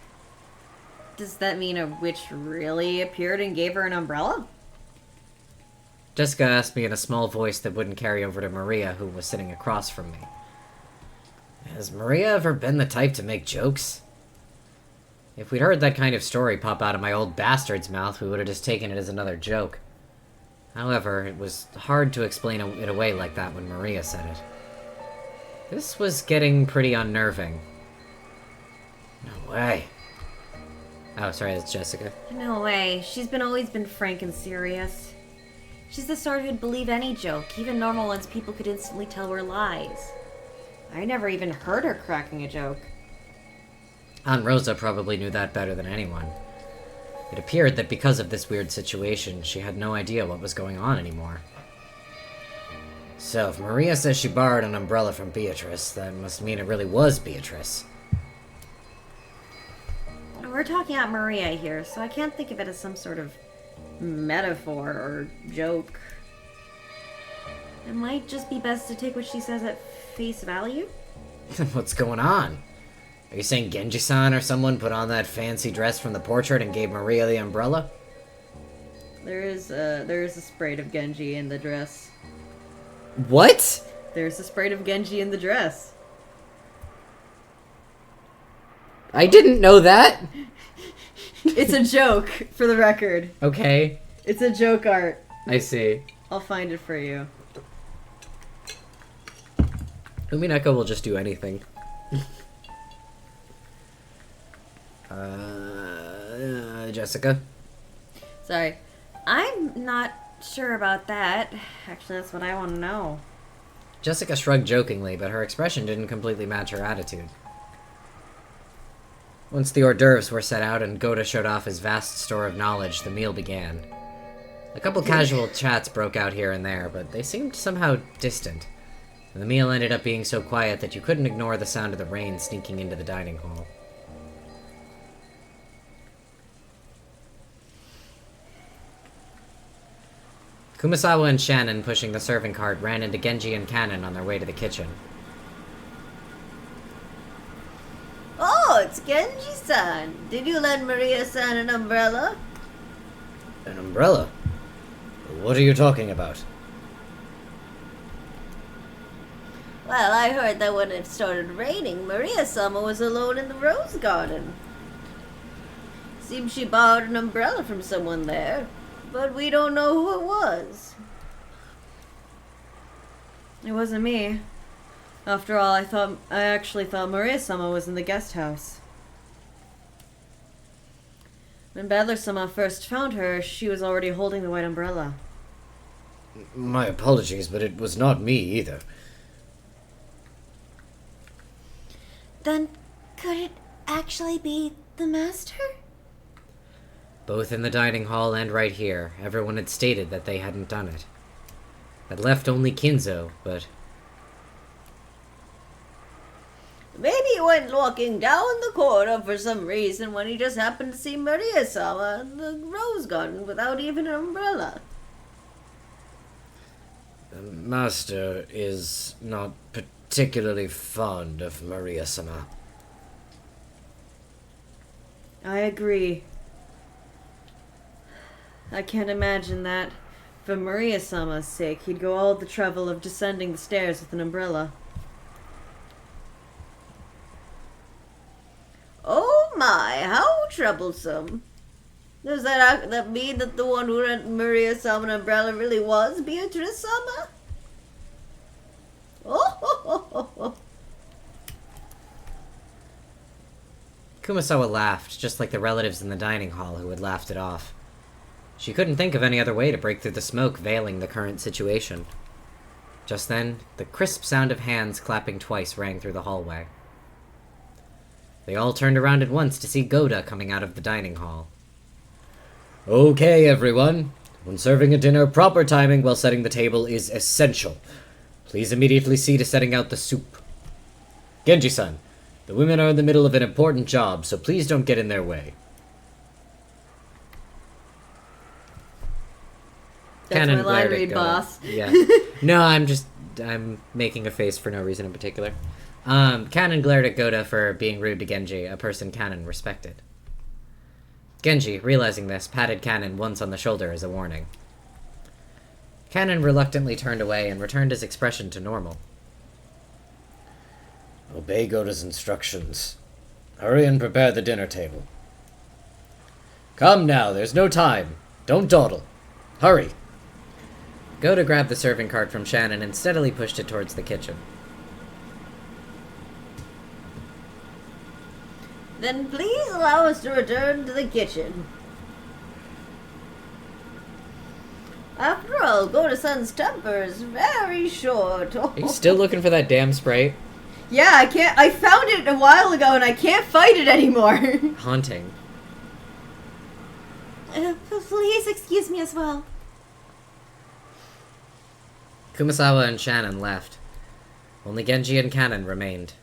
Does that mean a witch really appeared and gave her an umbrella? Jessica asked me in a small voice that wouldn't carry over to Maria, who was sitting across from me. Has Maria ever been the type to make jokes? If we'd heard that kind of story pop out of my old bastard's mouth, we would have just taken it as another joke. However, it was hard to explain it away like that when Maria said it. This was getting pretty unnerving. No way. Oh, sorry, that's Jessica. No way. She's always been frank and serious. She's the sort who'd believe any joke, even normal ones people could instantly tell were lies. I never even heard her cracking a joke. Aunt Rosa probably knew that better than anyone. It appeared that because of this weird situation, she had no idea what was going on anymore. So, if Maria says she borrowed an umbrella from Beatrice, that must mean it really was Beatrice. We're talking about Maria here, so I can't think of it as some sort of metaphor or joke. It might just be best to take what she says at face value. What's going on? Are you saying Genji-san or someone put on that fancy dress from the portrait and gave Maria the umbrella? There is a sprite of Genji in the dress. What? There's a sprite of Genji in the dress. I didn't know that! It's a joke, for the record. Okay. It's a joke art. I see. I'll find it for you. Umineko will just do anything. Jessica? Sorry. I'm not sure about that. Actually, that's what I want to know. Jessica shrugged jokingly, but her expression didn't completely match her attitude. Once the hors d'oeuvres were set out and Goda showed off his vast store of knowledge, the meal began. A couple casual chats broke out here and there, but they seemed somehow distant. And the meal ended up being so quiet that you couldn't ignore the sound of the rain sneaking into the dining hall. Kumasawa and Shannon, pushing the serving cart, ran into Genji and Cannon on their way to the kitchen. Oh, it's Genji-san. Did you lend Maria-san an umbrella? An umbrella? What are you talking about? Well, I heard that when it started raining, Maria-sama was alone in the rose garden. Seems she borrowed an umbrella from someone there, but we don't know who it was. It wasn't me. After all, I actually thought Maria-sama was in the guest house. When Badler-sama first found her, she was already holding the white umbrella. My apologies, but it was not me either. Then could it actually be the master? Both in the dining hall and right here, everyone had stated that they hadn't done it. That left only Kinzo, but... Maybe he went walking down the corridor for some reason when he just happened to see Maria-sama in the rose garden without even an umbrella. The master is not particularly fond of Maria-sama. I agree. I can't imagine that, for Maria-sama's sake, he'd go all the trouble of descending the stairs with an umbrella. Oh my, how troublesome. Does that mean that the one who lent Maria-sama an umbrella really was Beatrice-sama? Oh, Kumasawa laughed, just like the relatives in the dining hall who had laughed it off. She couldn't think of any other way to break through the smoke veiling the current situation. Just then, the crisp sound of hands clapping twice rang through the hallway. They all turned around at once to see Goda coming out of the dining hall. Okay, everyone. When serving a dinner, proper timing while setting the table is essential. Please immediately see to setting out the soup. Genji-san, the women are in the middle of an important job, so please don't get in their way. That's Cannon my line glared at read, Goda. boss. Yeah. No, I'm just I'm making a face for no reason in particular. Kanon glared at Goda for being rude to Genji, a person Kanon respected. Genji, realizing this, patted Kanon once on the shoulder as a warning. Kanon reluctantly turned away and returned his expression to normal. Obey Goda's instructions. Hurry and prepare the dinner table. Come now, there's no time. Don't dawdle. Hurry. Goda grabbed the serving cart from Shannon and steadily pushed it towards the kitchen. Then please allow us to return to the kitchen. After all, Goda-san's temper is very short. Are you still looking for that damn Sprite? Yeah, I can't. I found it a while ago and I can't fight it anymore. Haunting. Please excuse me as well. Kumasawa and Shannon left. Only Genji and Kanon remained.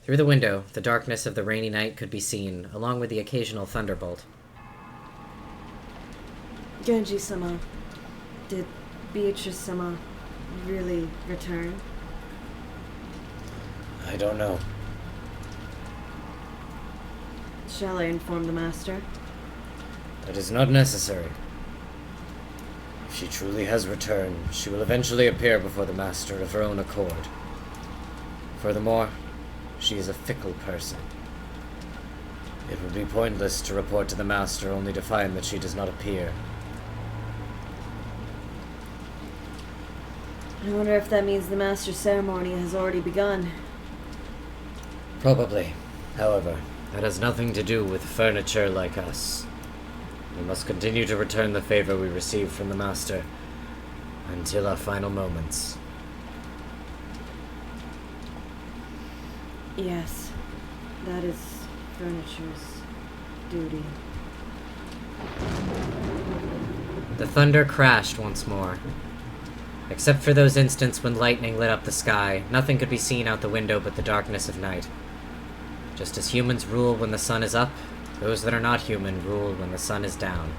Through the window, the darkness of the rainy night could be seen, along with the occasional thunderbolt. Genji-sama, did Beatrice-sama really return? I don't know. Shall I inform the master? That is not necessary. If she truly has returned, she will eventually appear before the master of her own accord. Furthermore, she is a fickle person. It would be pointless to report to the master only to find that she does not appear. I wonder if that means the master's ceremony has already begun. Probably. However, that has nothing to do with furniture like us. We must continue to return the favor we received from the master until our final moments. Yes, that is furniture's duty. The thunder crashed once more. Except for those instants when lightning lit up the sky, nothing could be seen out the window but the darkness of night. Just as humans rule when the sun is up, those that are not human rule when the sun is down.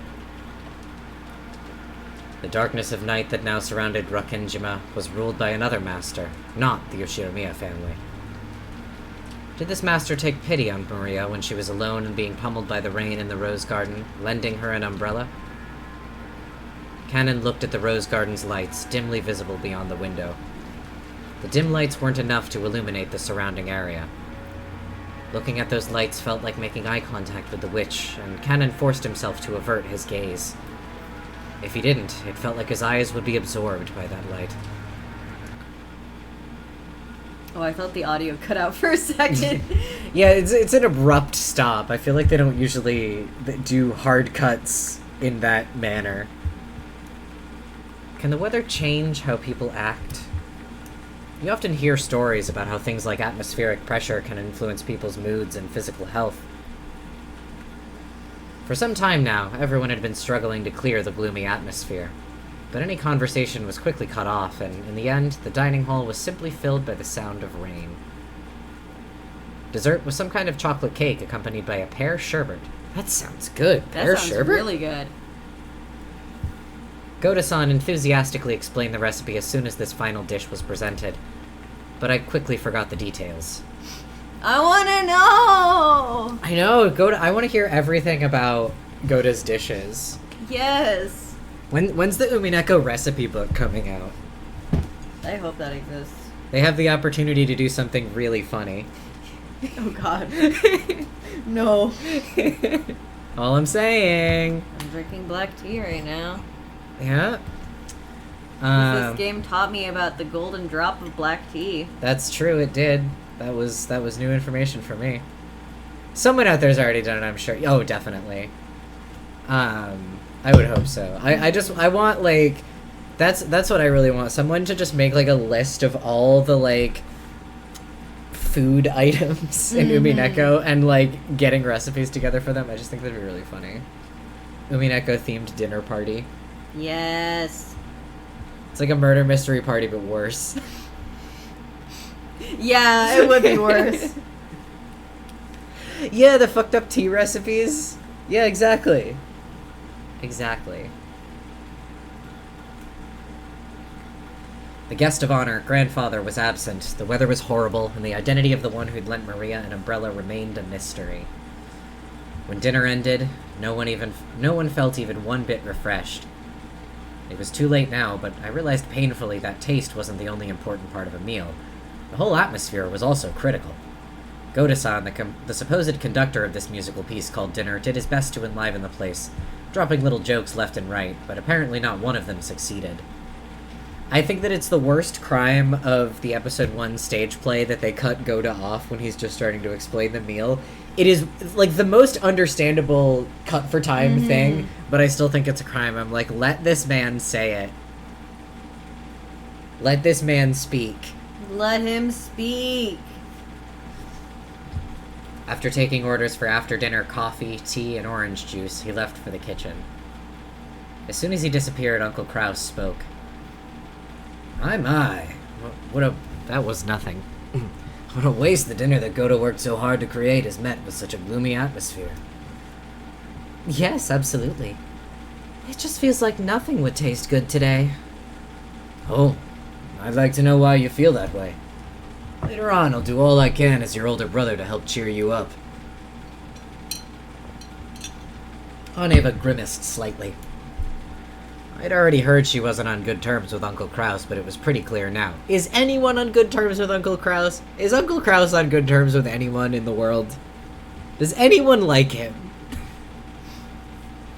The darkness of night that now surrounded Rakenjima was ruled by another master, not the Yoshiromiya family. Did this master take pity on Maria when she was alone and being pummeled by the rain in the rose garden, lending her an umbrella? Kanon looked at the rose garden's lights, dimly visible beyond the window. The dim lights weren't enough to illuminate the surrounding area. Looking at those lights felt like making eye contact with the witch, and Kanon forced himself to avert his gaze. If he didn't, it felt like his eyes would be absorbed by that light. Oh, I thought the audio cut out for a second. Yeah, it's an abrupt stop. I feel like they don't usually do hard cuts in that manner. Can the weather change how people act? You often hear stories about how things like atmospheric pressure can influence people's moods and physical health. For some time now, everyone had been struggling to clear the gloomy atmosphere. But any conversation was quickly cut off, and in the end, the dining hall was simply filled by the sound of rain. Dessert was some kind of chocolate cake accompanied by a pear sherbet. That sounds good. That Pear sounds sherbet? really good. Goda-san enthusiastically explained the recipe as soon as this final dish was presented, but I quickly forgot the details. I want to know! I know, Goda. I want to hear everything about Goda's dishes. Yes. When's the Umineko recipe book coming out? I hope that exists. They have the opportunity to do something really funny. Oh god. No. All I'm saying. I'm drinking black tea right now. Yeah. This game taught me about the golden drop of black tea. That's true, it did. That was new information for me. Someone out there's already done it, I'm sure. Oh, definitely. I would hope so. I want, like, that's what I really want. Someone to just make, like, a list of all the, like, food items in Umineko and, like, getting recipes together for them. I just think that'd be really funny. Umineko themed dinner party. Yes. It's like a murder mystery party, but worse. Yeah, it would be worse. Yeah, the fucked up tea recipes. Yeah, exactly. Exactly. The guest of honor, grandfather, was absent, the weather was horrible, and the identity of the one who'd lent Maria an umbrella remained a mystery. When dinner ended, no one felt even one bit refreshed. It was too late now, but I realized painfully that taste wasn't the only important part of a meal. The whole atmosphere was also critical. Goda-san, the supposed conductor of this musical piece called Dinner, did his best to enliven the place, dropping little jokes left and right, but apparently not one of them succeeded. I think that it's the worst crime of the episode 1 stage play that they cut Goda off when he's just starting to explain the meal. It is, like, the most understandable cut-for-time thing, but I still think it's a crime. I'm like, let this man say it. Let this man speak. Let him speak. After taking orders for after-dinner coffee, tea, and orange juice, he left for the kitchen. As soon as he disappeared, Uncle Kraus spoke. My. That was nothing. What a waste the dinner that Goda worked so hard to create is met with such a gloomy atmosphere. Yes, absolutely. It just feels like nothing would taste good today. Oh, I'd like to know why you feel that way. Later on, I'll do all I can as your older brother to help cheer you up. Aneva grimaced slightly. I'd already heard she wasn't on good terms with Uncle Kraus, but it was pretty clear now. Is anyone on good terms with Uncle Kraus? Is Uncle Kraus on good terms with anyone in the world? Does anyone like him?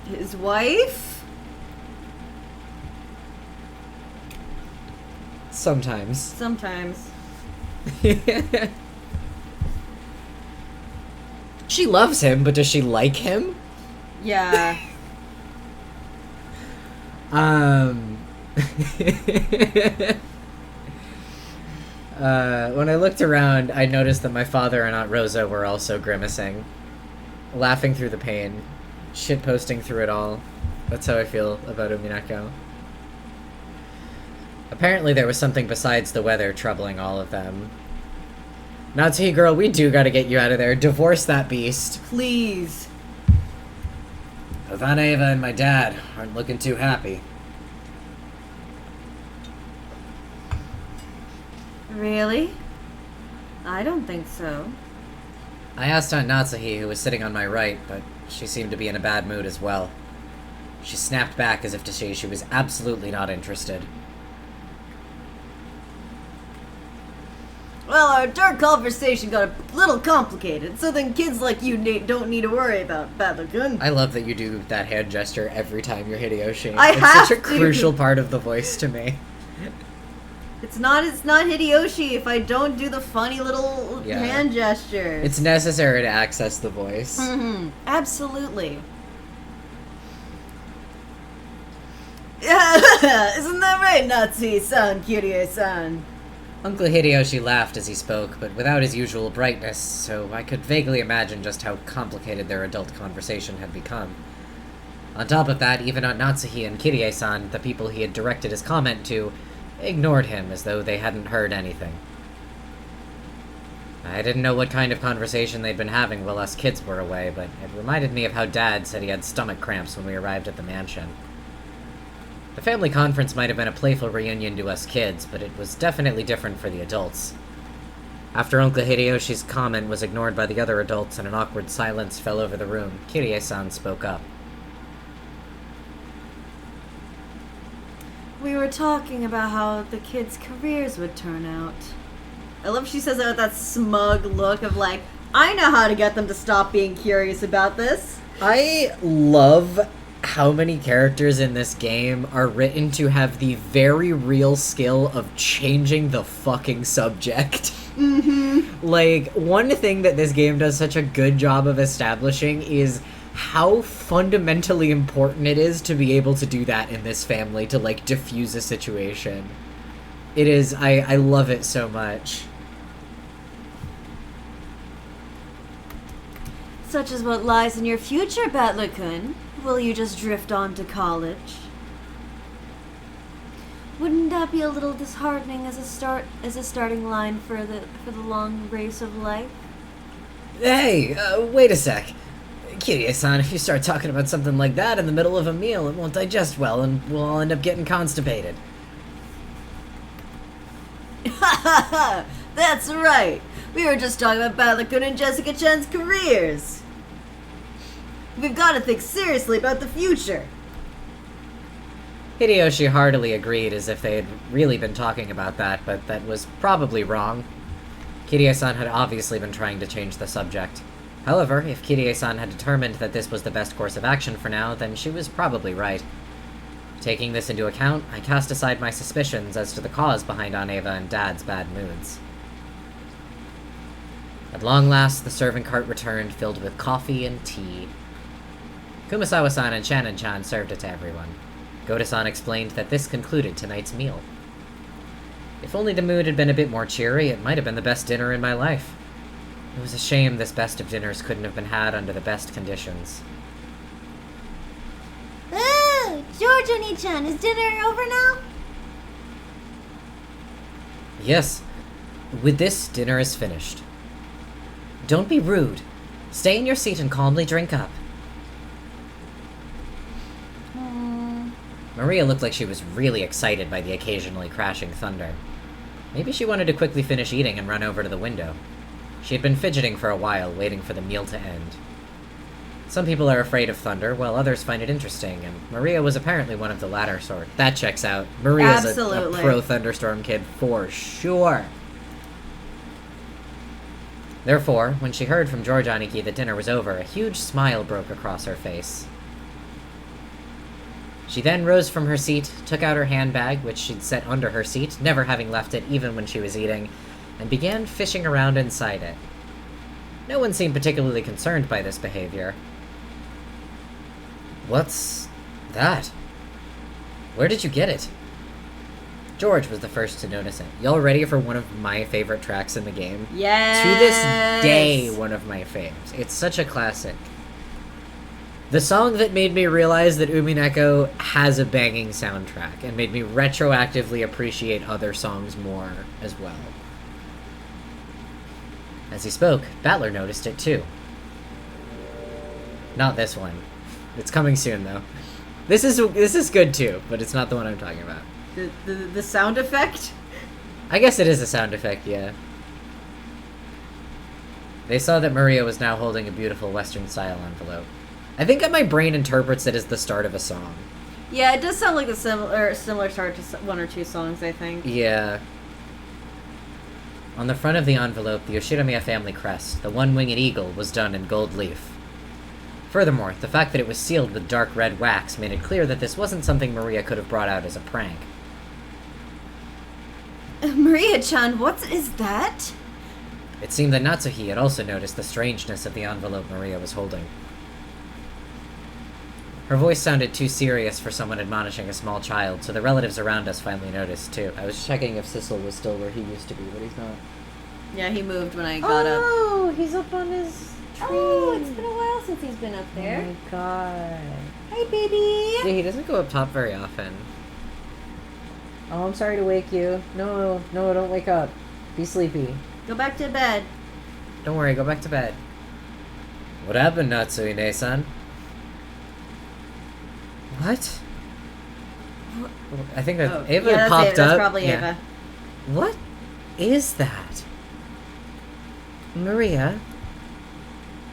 His wife? Sometimes. Sometimes. She loves him, but does she like him? Yeah. When I looked around, I noticed that my father and Aunt Rosa were also grimacing, laughing through the pain, shitposting through it all. That's how I feel about Umineko. Apparently there was something besides the weather troubling all of them. Natsuhi girl, we do gotta get you out of there. Divorce that beast. Please. Ivaneva and my dad aren't looking too happy. Really? I don't think so. I asked Aunt Natsuhi, who was sitting on my right, but she seemed to be in a bad mood as well. She snapped back as if to say she was absolutely not interested. Well, our dark conversation got a little complicated, so then kids like you don't need to worry about Badlagun. I love that you do that hand gesture every time you're Hideyoshi. It's such a crucial part of the voice to me. It's not Hideyoshi if I don't do the funny little hand gestures. It's necessary to access the voice. Mm-hmm. Absolutely. Isn't that right, Natsuhi-san, Kirie-san? Uncle Hideyoshi laughed as he spoke, but without his usual brightness, so I could vaguely imagine just how complicated their adult conversation had become. On top of that, even Aunt Natsuhi and Kirie-san, the people he had directed his comment to, ignored him as though they hadn't heard anything. I didn't know what kind of conversation they'd been having while us kids were away, but it reminded me of how Dad said he had stomach cramps when we arrived at the mansion. The family conference might have been a playful reunion to us kids, but it was definitely different for the adults. After Uncle Hideyoshi's comment was ignored by the other adults and an awkward silence fell over the room, Kirie-san spoke up. We were talking about how the kids' careers would turn out. I love she says that with that smug look of like, I know how to get them to stop being curious about this. I love how many characters in this game are written to have the very real skill of changing the fucking subject. Mm-hmm. Like, one thing that this game does such a good job of establishing is how fundamentally important it is to be able to do that in this family, to, like, diffuse a situation. It is, I love it so much. Such is what lies in your future, Battler-kun. Will you just drift on to college? Wouldn't that be a little disheartening as a starting line for the long race of life? Hey, wait a sec. Kirie-san, if you start talking about something like that in the middle of a meal, it won't digest well and we'll all end up getting constipated. Ha ha ha! That's right! We were just talking about Balakun and Jessica-chan's careers! We've got to think seriously about the future! Hideyoshi heartily agreed as if they had really been talking about that, but that was probably wrong. Kirie-san had obviously been trying to change the subject. However, if Kirie-san had determined that this was the best course of action for now, then she was probably right. Taking this into account, I cast aside my suspicions as to the cause behind Aneva and Dad's bad moods. At long last, the serving cart returned, filled with coffee and tea. Kumasawa-san and Shannon-chan served it to everyone. Goda-san explained that this concluded tonight's meal. If only the mood had been a bit more cheery, it might have been the best dinner in my life. It was a shame this best of dinners couldn't have been had under the best conditions. Ooh, George Oni-chan, is dinner over now? Yes. With this, dinner is finished. Don't be rude. Stay in your seat and calmly drink up. Maria looked like she was really excited by the occasionally crashing thunder. Maybe she wanted to quickly finish eating and run over to the window. She had been fidgeting for a while, waiting for the meal to end. Some people are afraid of thunder, while others find it interesting, and Maria was apparently one of the latter sort. That checks out. Maria's a pro-thunderstorm kid for sure. Therefore, when she heard from George Aniki that dinner was over, a huge smile broke across her face. She then rose from her seat, took out her handbag, which she'd set under her seat, never having left it even when she was eating, and began fishing around inside it. No one seemed particularly concerned by this behavior. What's that? Where did you get it? George was the first to notice it. Y'all ready for one of my favorite tracks in the game? Yes! To this day, one of my faves. It's such a classic. The song that made me realize that Umineko has a banging soundtrack, and made me retroactively appreciate other songs more as well. As he spoke, Battler noticed it too. Not this one. It's coming soon, though. This is good too, but it's not the one I'm talking about. The sound effect? I guess it is a sound effect, yeah. They saw that Maria was now holding a beautiful Western-style envelope. I think my brain interprets it as the start of a song. Yeah, it does sound like a similar start to one or two songs, I think. Yeah. On the front of the envelope, the Yoshiramiya family crest, the one-winged eagle, was done in gold leaf. Furthermore, the fact that it was sealed with dark red wax made it clear that this wasn't something Maria could have brought out as a prank. Maria-chan, what is that? It seemed that Natsuhi had also noticed the strangeness of the envelope Maria was holding. Her voice sounded too serious for someone admonishing a small child, so the relatives around us finally noticed, too. I was checking if Sissel was still where he used to be, but he's not. Yeah, he moved when I got up. Oh, he's up on his tree. Oh, it's been a while since he's been up there. Oh my god. Hey, baby. Yeah, he doesn't go up top very often. Oh, I'm sorry to wake you. No, don't wake up. Be sleepy. Go back to bed. Don't worry, go back to bed. What happened, Natsui-ne-san? What? I think that Ava yeah, popped Ava. That's up. probably Yeah. Ava. What is that? Maria?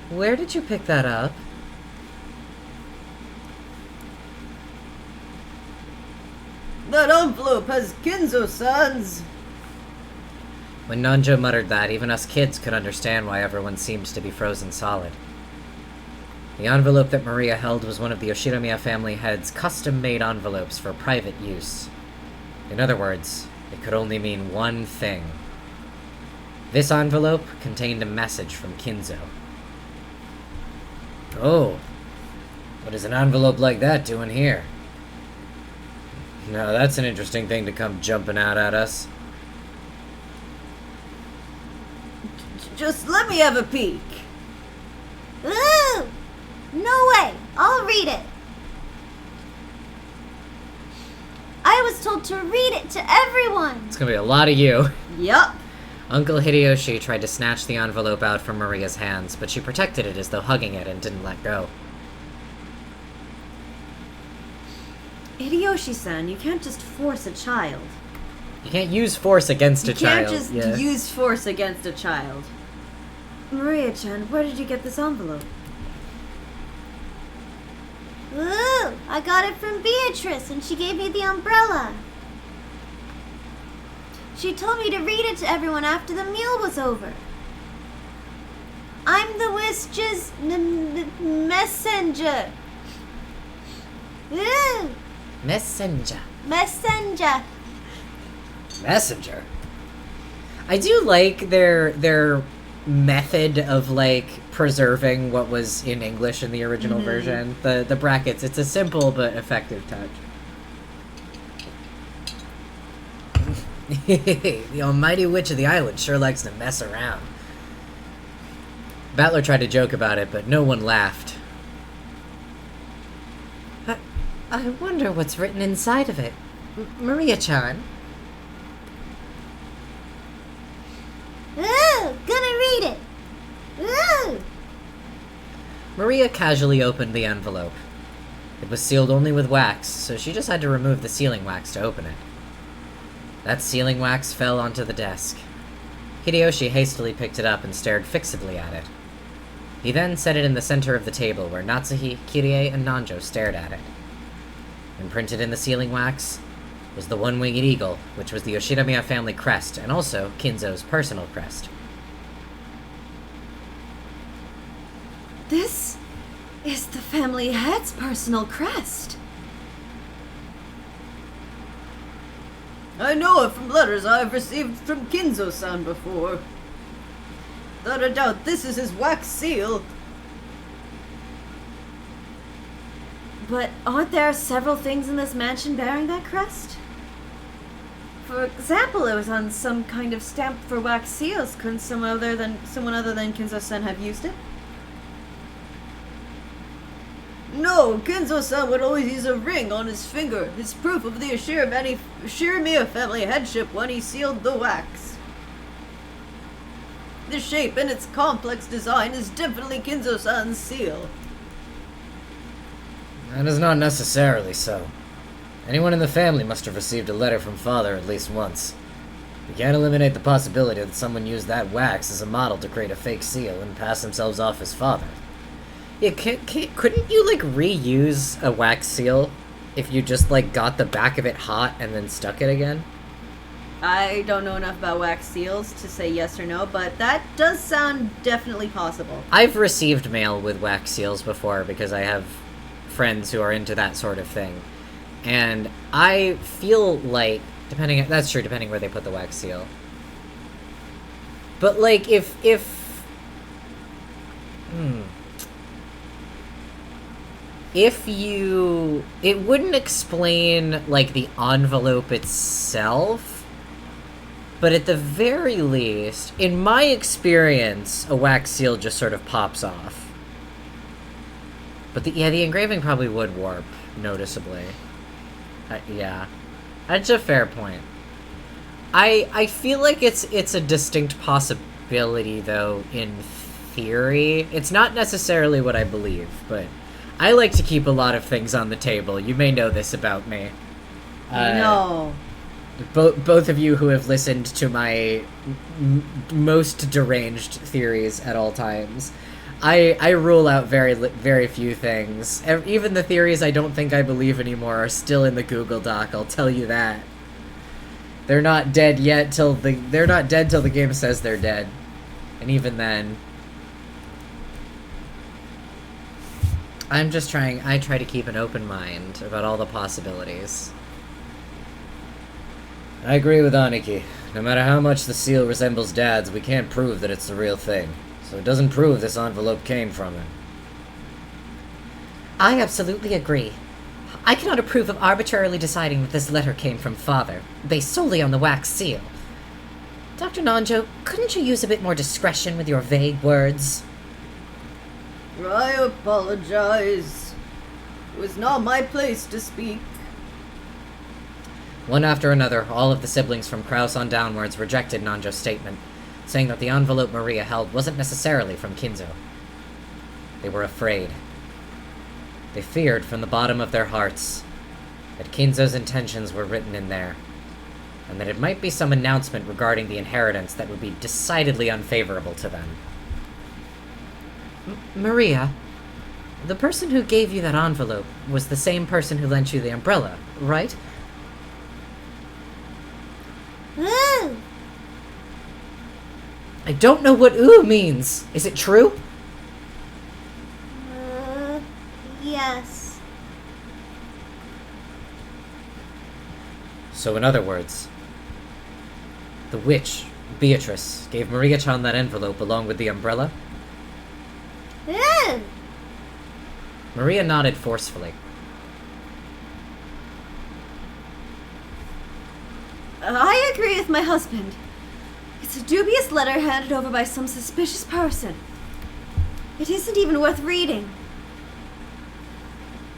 Where did you pick that up? That envelope has Kinzo-san's. When Nanjo muttered that, even us kids could understand why everyone seemed to be frozen solid. The envelope that Maria held was one of the Yoshiramiya family head's custom-made envelopes for private use. In other words, it could only mean one thing. This envelope contained a message from Kinzo. Oh, what is an envelope like that doing here? Now that's an interesting thing to come jumping out at us. Just let me have a peek. Ooh! No way! I'll read it. I was told to read it to everyone. It's gonna be a lot of you. Yup. Uncle Hideyoshi tried to snatch the envelope out from Maria's hands, but she protected it as though hugging it and didn't let go. Hideyoshi-san, you can't just force a child. You can't use force against a child. You can't just use force against a child. Maria-chan, where did you get this envelope? Ooh, I got it from Beatrice, and she gave me the umbrella. She told me to read it to everyone after the meal was over. I'm the Witch's messenger. Ooh, Messenger. messenger. Messenger? I do like their method of, like, preserving what was in English in the original version. The brackets. It's a simple but effective touch. The almighty witch of the island sure likes to mess around. Battler tried to joke about it, but no one laughed. I wonder what's written inside of it. Maria-chan? Ooh, gonna read it. Ooh. Maria casually opened the envelope. It was sealed only with wax, so she just had to remove the sealing wax to open it. That sealing wax fell onto the desk. Hideyoshi hastily picked it up and stared fixedly at it. He then set it in the center of the table where Natsuhi, Kirie, and Nanjo stared at it. Imprinted in the sealing wax was the one-winged eagle, which was the Yoshiramiya family crest, and also Kinzo's personal crest. This is the family head's personal crest. I know it from letters I've received from Kinzo-san before. Without a doubt, this is his wax seal. But aren't there several things in this mansion bearing that crest? For example, it was on some kind of stamp for wax seals. Couldn't someone other than Kinzo-san have used it? No, Kinzo-san would always use a ring on his finger. It's proof of the Yoshiramiya family headship when he sealed the wax. The shape and its complex design is definitely Kinzo-san's seal. That is not necessarily so. Anyone in the family must have received a letter from father at least once. We can't eliminate the possibility that someone used that wax as a model to create a fake seal and pass themselves off as father. Yeah, couldn't you, like, reuse a wax seal if you just, like, got the back of it hot and then stuck it again? I don't know enough about wax seals to say yes or no, but that does sound definitely possible. I've received mail with wax seals before because I have friends who are into that sort of thing. And I feel like, that's true, depending where they put the wax seal. But, like, it wouldn't explain, like, the envelope itself, but at the very least, in my experience, a wax seal just sort of pops off. But the engraving probably would warp noticeably. Yeah, that's a fair point. I feel like it's a distinct possibility, though, in theory. It's not necessarily what I believe, but I like to keep a lot of things on the table. You may know this about me. No. Both of you who have listened to my most deranged theories at all times, I rule out very few things. Even the theories I don't think I believe anymore are still in the Google Doc. I'll tell you that. They're not dead yet till the game says they're dead, and even then, I try to keep an open mind about all the possibilities. I agree with Aniki. No matter how much the seal resembles Dad's, we can't prove that it's the real thing. So it doesn't prove this envelope came from him. I absolutely agree. I cannot approve of arbitrarily deciding that this letter came from Father, based solely on the wax seal. Dr. Nanjo, couldn't you use a bit more discretion with your vague words? I apologize. It was not my place to speak. One after another, all of the siblings from Kraus on downwards rejected Nanjo's statement, saying that the envelope Maria held wasn't necessarily from Kinzo. They were afraid. They feared from the bottom of their hearts that Kinzo's intentions were written in there. and that it might be some announcement regarding the inheritance that would be decidedly unfavorable to them. Maria, the person who gave you that envelope was the same person who lent you the umbrella, right? Ooh! I don't know what ooh means. Is it true? Yes. So in other words, the witch, Beatrice, gave Maria-chan that envelope along with the umbrella? Ooh! Maria nodded forcefully. I agree with my husband. It's a dubious letter handed over by some suspicious person. It isn't even worth reading.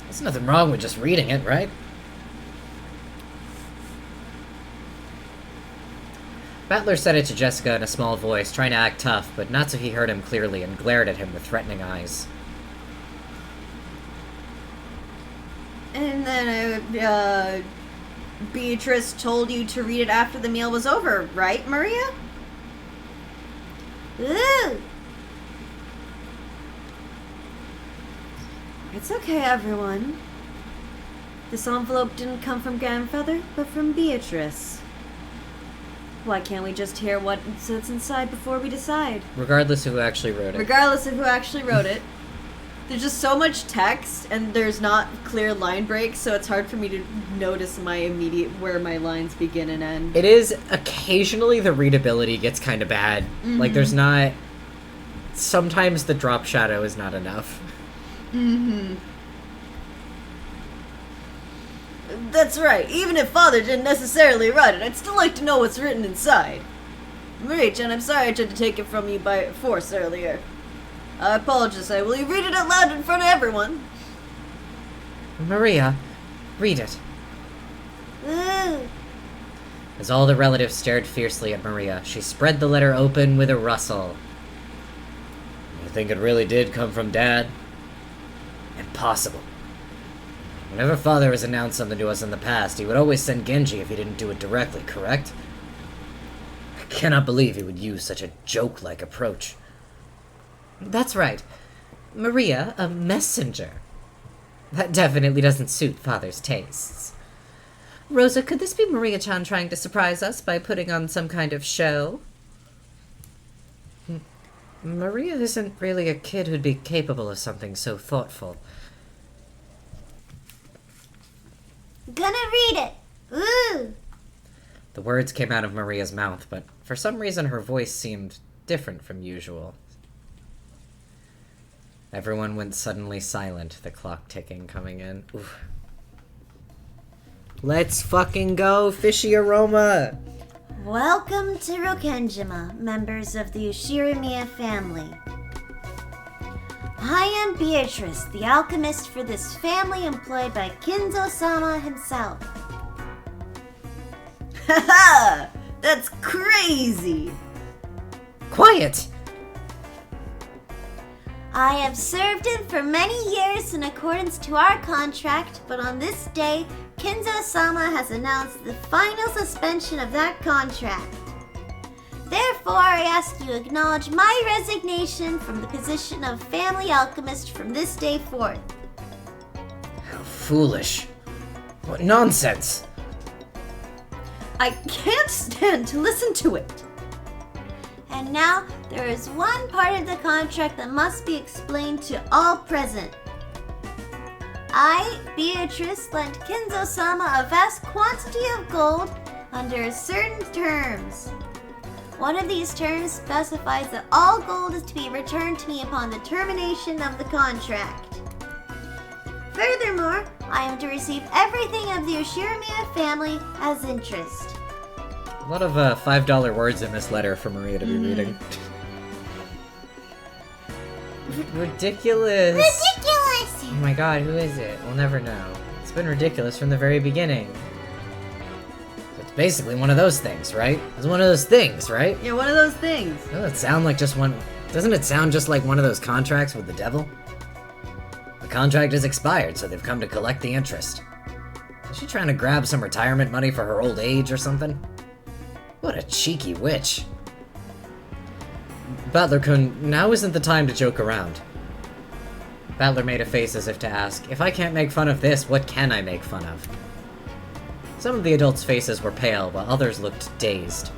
There's nothing wrong with just reading it, right? Battler said it to Jessica in a small voice, trying to act tough, but Natsuki heard him clearly and glared at him with threatening eyes. And then, Beatrice told you to read it after the meal was over, right, Maria? Ooh! It's okay, everyone. This envelope didn't come from Grandfather, but from Beatrice. Why can't we just hear what sits inside before we decide? Regardless of who actually wrote it. Regardless of who actually wrote it. There's just so much text, and there's not clear line breaks, so it's hard for me to notice where my lines begin and end. It is occasionally the readability gets kind of bad. Mm-hmm. Like there's not. Sometimes the drop shadow is not enough. Mm-hmm. That's right. Even if Father didn't necessarily write it, I'd still like to know what's written inside. Marie-chan, I'm sorry I tried to take it from you by force earlier. I apologize. Will you read it out loud in front of everyone? Maria, read it. Ooh! As all the relatives stared fiercely at Maria, she spread the letter open with a rustle. You think it really did come from Dad? Impossible. Whenever Father has announced something to us in the past, he would always send Genji if he didn't do it directly, correct? I cannot believe he would use such a joke-like approach. That's right. Maria, a messenger. That definitely doesn't suit Father's tastes. Rosa, could this be Maria-chan trying to surprise us by putting on some kind of show? Maria isn't really a kid who'd be capable of something so thoughtful. Gonna read it! Ooh! The words came out of Maria's mouth, but for some reason her voice seemed different from usual. Everyone went suddenly silent, the clock ticking coming in. Oof. Let's fucking go, fishy aroma! Welcome to Rokenjima, members of the Ushirimiya family. I am Beatrice, the alchemist for this family employed by Kinzo-sama himself. Haha! That's crazy! Quiet! I have served him for many years in accordance to our contract, but on this day, Kinzo-sama has announced the final suspension of that contract. Therefore, I ask you to acknowledge my resignation from the position of family alchemist from this day forth. How foolish. What nonsense! I can't stand to listen to it. And now, there is one part of the contract that must be explained to all present. I, Beatrice, lent Kinzo-sama a vast quantity of gold under certain terms. One of these terms specifies that all gold is to be returned to me upon the termination of the contract. Furthermore, I am to receive everything of the Ushirimiya family as interest. A lot of $5 words in this letter for Maria to be reading. Ridiculous! Ridiculous! Oh my god, who is it? We'll never know. It's been ridiculous from the very beginning. So it's basically one of those things, right? It's one of those things, right? Yeah, one of those things. Doesn't it sound like just one... Doesn't it sound just like one of those contracts with the devil? The contract is expired, so they've come to collect the interest. Is she trying to grab some retirement money for her old age or something? What a cheeky witch. Battler-kun, now isn't the time to joke around. Battler made a face as if to ask, if I can't make fun of this, what can I make fun of? Some of the adults' faces were pale, while others looked dazed.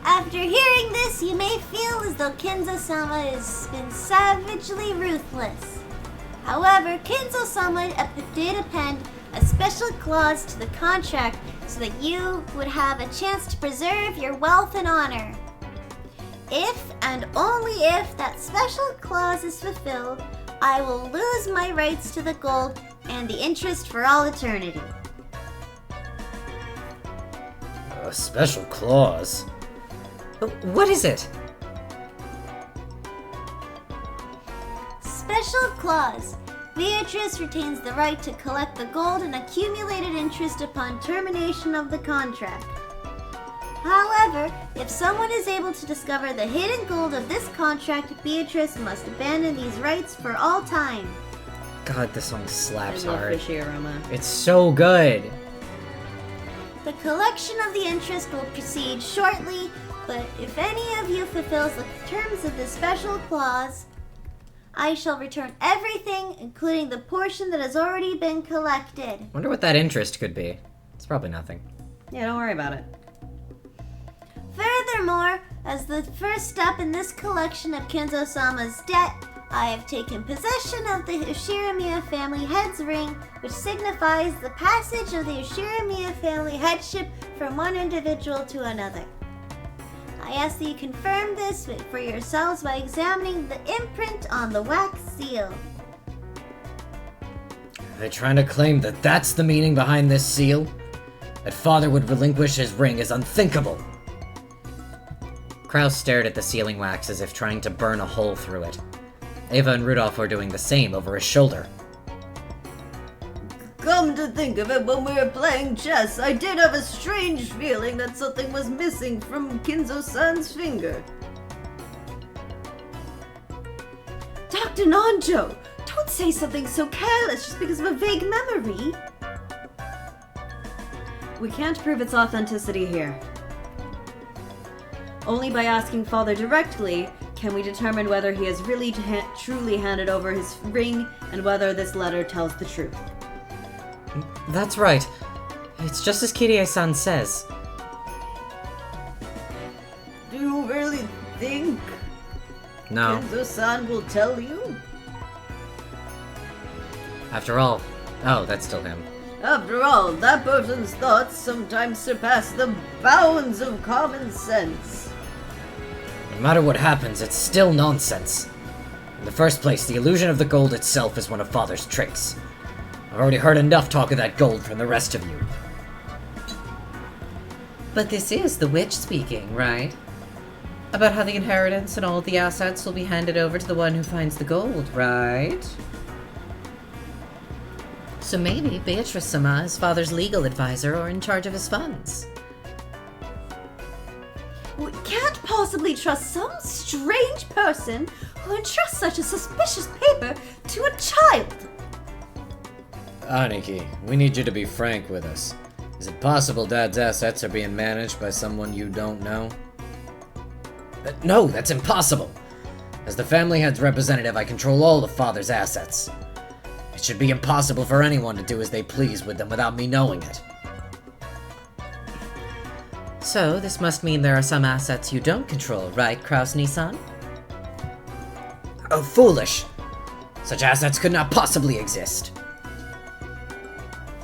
After hearing this, you may feel as though Kinzo-sama has been savagely ruthless. However, Kinzo-sama did append a special clause to the contract so that you would have a chance to preserve your wealth and honor. If and only if that special clause is fulfilled, I will lose my rights to the gold and the interest for all eternity. A special clause? What is it? Special clause. Beatrice retains the right to collect the gold and accumulated interest upon termination of the contract. However, if someone is able to discover the hidden gold of this contract, Beatrice must abandon these rights for all time. God, this song slaps There's no hard. fishy aroma. It's so good. The collection of the interest will proceed shortly, but if any of you fulfills the terms of this special clause, I shall return everything, including the portion that has already been collected. Wonder what that interest could be. It's probably nothing. Yeah, don't worry about it. Furthermore, as the first step in this collection of Kinzo-sama's debt, I have taken possession of the Ushiramiya family head's ring, which signifies the passage of the Ushiramiya family headship from one individual to another. I ask that you confirm this for yourselves by examining the imprint on the wax seal. Are they trying to claim that that's the meaning behind this seal? That father would relinquish his ring is unthinkable. Kraus stared at the sealing wax as if trying to burn a hole through it. Ava and Rudolph were doing the same over his shoulder. Come to think of it, when we were playing chess, I did have a strange feeling that something was missing from Kinzo-san's finger. Dr. Nanjo, don't say something so careless just because of a vague memory. We can't prove its authenticity here. Only by asking Father directly can we determine whether he has really truly handed over his ring and whether this letter tells the truth. That's right. It's just as Kirie-san says. Do you really think No. Kinzo-san will tell you? After all... Oh, that's still him. After all, that person's thoughts sometimes surpass the bounds of common sense. No matter what happens, it's still nonsense. In the first place, the illusion of the gold itself is one of Father's tricks. I've already heard enough talk of that gold from the rest of you. But this is the witch speaking, right? About how the inheritance and all the assets will be handed over to the one who finds the gold, right? So maybe Beatrice-sama is Father's legal advisor or in charge of his funds. We can't possibly trust some strange person who entrusts such a suspicious paper to a child. Aniki, we need you to be frank with us. Is it possible Dad's assets are being managed by someone you don't know? No, that's impossible! As the family head's representative, I control all of Father's assets. It should be impossible for anyone to do as they please with them without me knowing it. So, this must mean there are some assets you don't control, right, Kraus-Nissan? Oh, foolish! Such assets could not possibly exist.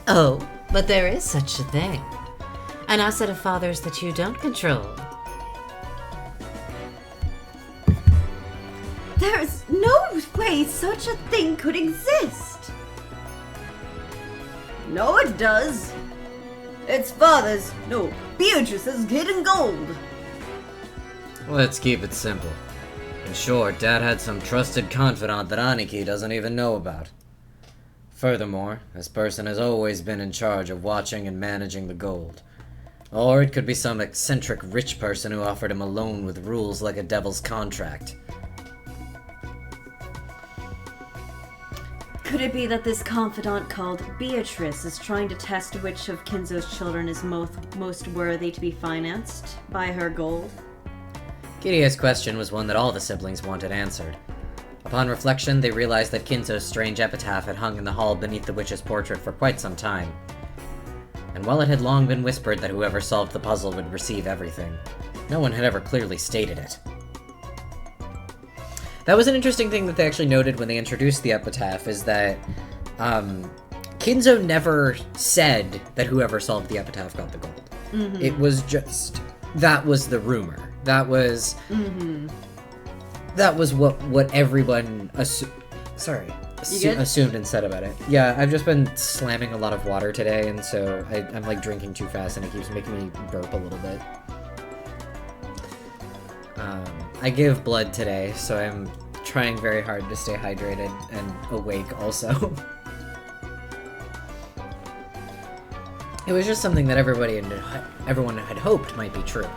Oh, but there is such a thing. An asset of Father's that you don't control. There's no way such a thing could exist. No, it does. It's Father's, no, Beatrice's hidden gold. Let's keep it simple. In short, Dad had some trusted confidant that Aniki doesn't even know about. Furthermore, this person has always been in charge of watching and managing the gold. Or it could be some eccentric rich person who offered him a loan with rules like a devil's contract. Could it be that this confidant called Beatrice is trying to test which of Kinzo's children is most worthy to be financed by her gold? Kiria's question was one that all the siblings wanted answered. Upon reflection, they realized that Kinzo's strange epitaph had hung in the hall beneath the witch's portrait for quite some time. And while it had long been whispered that whoever solved the puzzle would receive everything, no one had ever clearly stated it. That was an interesting thing that they actually noted when they introduced the epitaph, is that Kinzo never said that whoever solved the epitaph got the gold. Mm-hmm. It was just, that was the rumor. That was what everyone assumed and said about it. Yeah, I've just been slamming a lot of water today, and so I'm like drinking too fast, and it keeps making me burp a little bit. I give blood today, so I'm trying very hard to stay hydrated and awake also. It was just something that everyone had hoped might be true.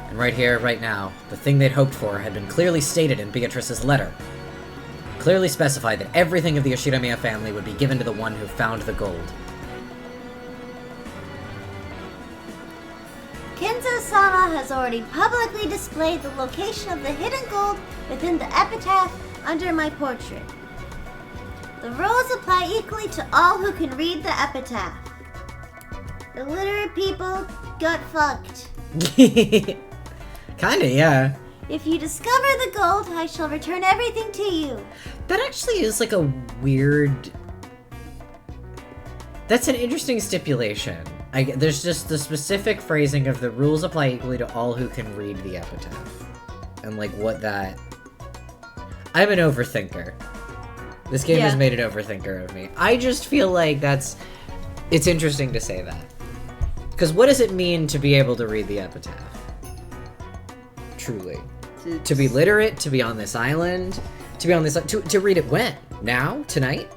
And right here, right now, the thing they'd hoped for had been clearly stated in Beatrice's letter. Clearly specified that everything of the Yoshiramiya family would be given to the one who found the gold. Kinzo-sama has already publicly displayed the location of the hidden gold within the epitaph under my portrait. The rules apply equally to all who can read the epitaph. Illiterate people got fucked. Kinda, yeah. If you discover the gold, I shall return everything to you. That actually is like a weird... That's an interesting stipulation. There's just the specific phrasing of the rules apply equally to all who can read the epitaph. And like what that... I'm an overthinker. This game has made an overthinker of me. I just feel like it's interesting to say that. Because what does it mean to be able to read the epitaph? Truly. To be literate, to be on this island, to read it when? Now? Tonight?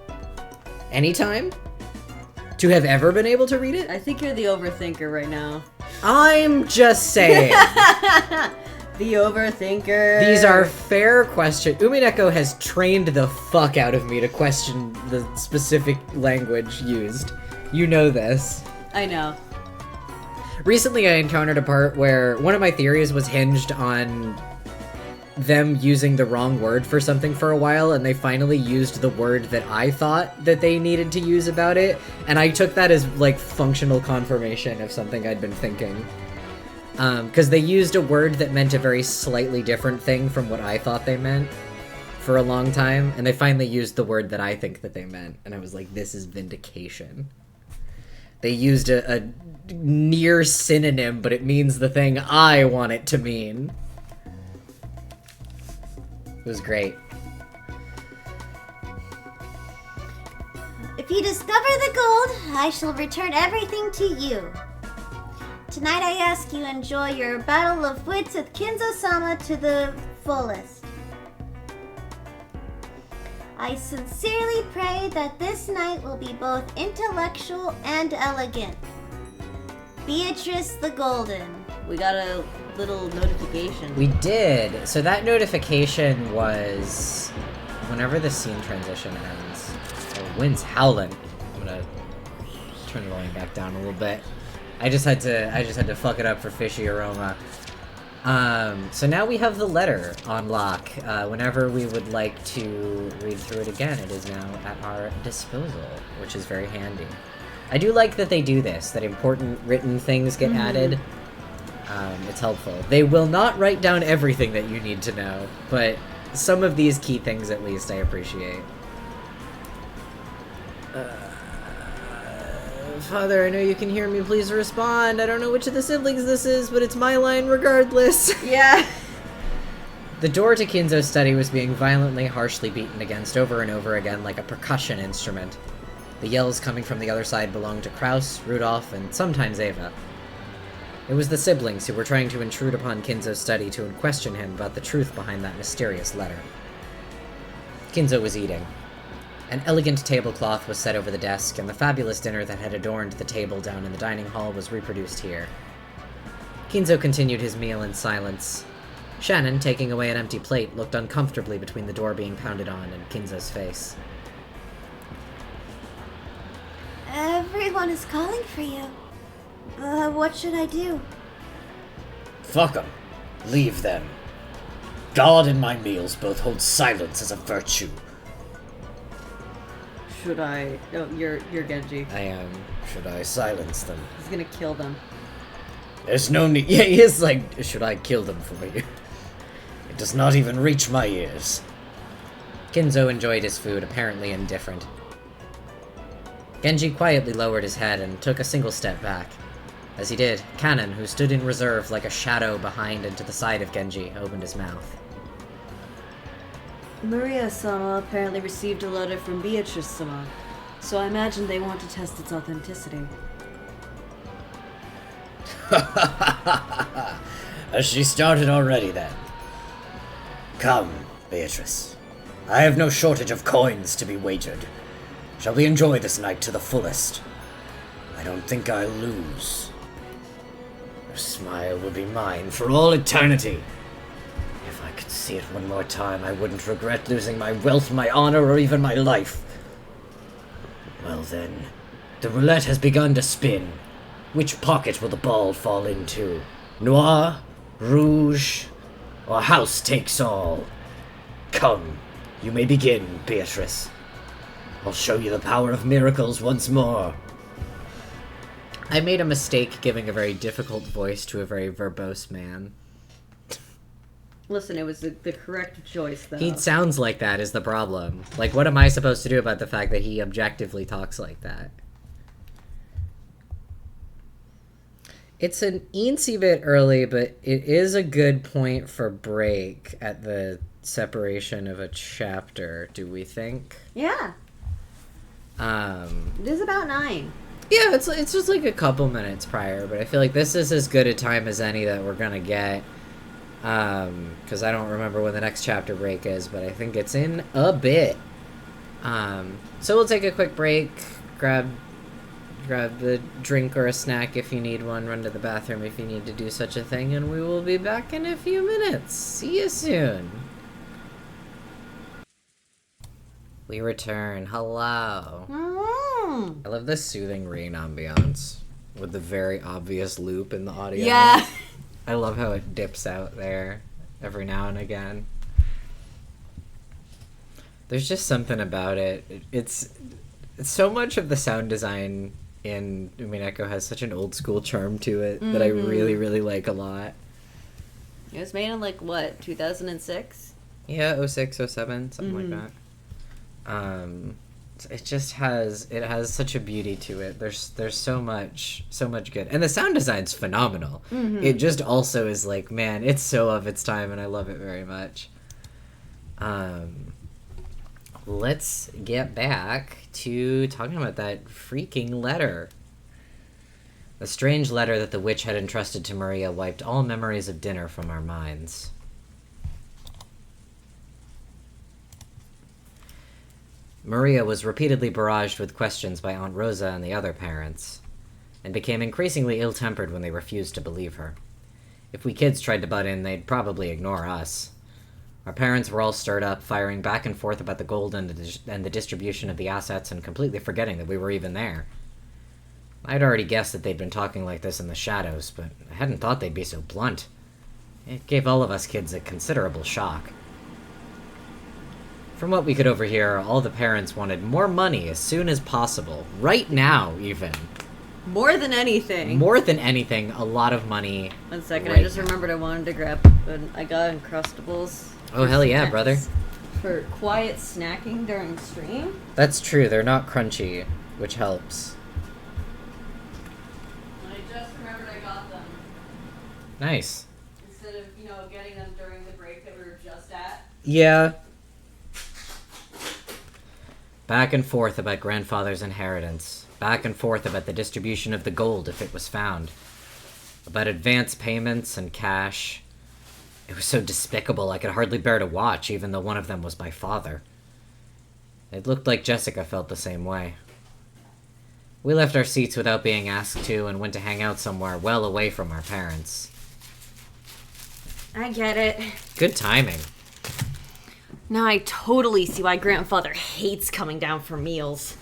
Anytime? To have ever been able to read it? I think you're the overthinker right now. I'm just saying. The overthinker. These are fair questions. Umineko has trained the fuck out of me to question the specific language used. You know this. I know. Recently I encountered a part where one of my theories was hinged on them using the wrong word for something for a while, and they finally used the word that I thought that they needed to use about it, and I took that as, like, functional confirmation of something I'd been thinking. Because they used a word that meant a very slightly different thing from what I thought they meant for a long time, and they finally used the word that I think that they meant, and I was like, this is vindication. They used a near synonym, but it means the thing I want it to mean. It was great. If you discover the gold, I shall return everything to you. Tonight I ask you enjoy your battle of wits with Kinzo-sama to the fullest. I sincerely pray that this night will be both intellectual and elegant. Beatrice the Golden. We got a little notification. We did. So that notification was whenever the scene transition ends. Oh, wind's howling. I'm gonna turn the volume back down a little bit. I just had to fuck it up for Fishy Aroma. So now we have the letter on lock. Whenever we would like to read through it again, it is now at our disposal, which is very handy. I do like that they do this, that important written things get added. It's helpful. They will not write down everything that you need to know, but some of these key things at least I appreciate. Father, I know you can hear me. Please respond. I don't know which of the siblings this is, but it's my line regardless. Yeah. The door to Kinzo's study was being violently, harshly beaten against over and over again like a percussion instrument. The yells coming from the other side belonged to Kraus, Rudolph, and sometimes Eva. It was the siblings who were trying to intrude upon Kinzo's study to question him about the truth behind that mysterious letter. Kinzo was eating. An elegant tablecloth was set over the desk, and the fabulous dinner that had adorned the table down in the dining hall was reproduced here. Kinzo continued his meal in silence. Shannon, taking away an empty plate, looked uncomfortably between the door being pounded on and Kinzo's face. Everyone is calling for you. What should I do? Fuck 'em. Leave them. God and my meals both hold silence as a virtue. Should I? No, you're Genji. I am. Should I silence them? He's gonna kill them. There's no need. Yeah, he is like, should I kill them for you? It does not even reach my ears. Kinzo enjoyed his food, apparently indifferent. Genji quietly lowered his head and took a single step back. As he did, Kanon, who stood in reserve like a shadow behind and to the side of Genji, opened his mouth. Maria-sama apparently received a letter from Beatrice-sama, so I imagine they want to test its authenticity. Has she started already then? Come, Beatrice. I have no shortage of coins to be wagered. Shall we enjoy this night to the fullest? I don't think I'll lose. Your smile will be mine for all eternity. If I could see it one more time, I wouldn't regret losing my wealth, my honor, or even my life. Well then, the roulette has begun to spin. Which pocket will the ball fall into? Noir, Rouge, or House takes all? Come, you may begin, Beatrice. I'll show you the power of miracles once more. I made a mistake giving a very difficult voice to a very verbose man. Listen, it was the correct choice, though. He sounds like that is the problem. Like, what am I supposed to do about the fact that he objectively talks like that? It's an eensy bit early, but it is a good point for break at the separation of a chapter, do we think? Yeah. It is about 9. Yeah, it's just like a couple minutes prior, but I feel like this is as good a time as any that we're gonna get. Because I don't remember when the next chapter break is, but I think it's in a bit. So we'll take a quick break, grab a drink or a snack if you need one, run to the bathroom if you need to do such a thing, and we will be back in a few minutes. See you soon. We return. Hello. I love the soothing rain ambiance with the very obvious loop in the audio. Yeah. I love how it dips out there every now and again. There's just something about it. It's so much of the sound design in Umineko has such an old school charm to it that I really, really like a lot. It was made in, like, what, 2006? Yeah, 06, 07, something like that. It just has such a beauty to it. There's so much good, and the sound design's phenomenal. It just also is like, man, it's so of its time, and I love it very much. Let's get back to talking about that freaking letter. The strange letter that the witch had entrusted to Maria wiped all memories of dinner from our minds. Maria was repeatedly barraged with questions by Aunt Rosa and the other parents, and became increasingly ill-tempered when they refused to believe her. If we kids tried to butt in, they'd probably ignore us. Our parents were all stirred up, firing back and forth about the gold and the distribution of the assets, and completely forgetting that we were even there. I'd already guessed that they'd been talking like this in the shadows, but I hadn't thought they'd be so blunt. It gave all of us kids a considerable shock. From what we could overhear, all the parents wanted more money as soon as possible. Right now, even. More than anything. More than anything, a lot of money. 1 second, right I just now. remembered I wanted to grab... I got Uncrustables. Oh, hell yeah, brother. For quiet snacking during stream. That's true, they're not crunchy, which helps. I just remembered I got them. Nice. Instead of, getting them during the break that we were just at. Yeah. Back and forth about grandfather's inheritance. Back and forth about the distribution of the gold if it was found. About advance payments and cash. It was so despicable I could hardly bear to watch, even though one of them was my father. It looked like Jessica felt the same way. We left our seats without being asked to and went to hang out somewhere well away from our parents. I get it. Good timing. Now I totally see why grandfather hates coming down for meals.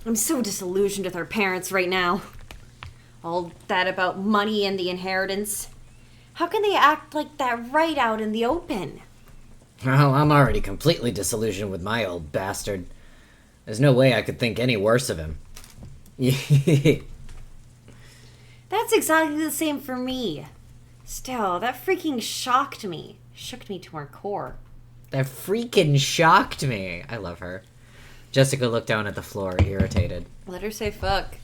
I'm so disillusioned with our parents right now. All that about money and the inheritance. How can they act like that right out in the open? Well, I'm already completely disillusioned with my old bastard. There's no way I could think any worse of him. That's exactly the same for me. Still, that freaking shocked me. Shook me to my core. That freaking shocked me. I love her. Jessica looked down at the floor, irritated. Let her say fuck.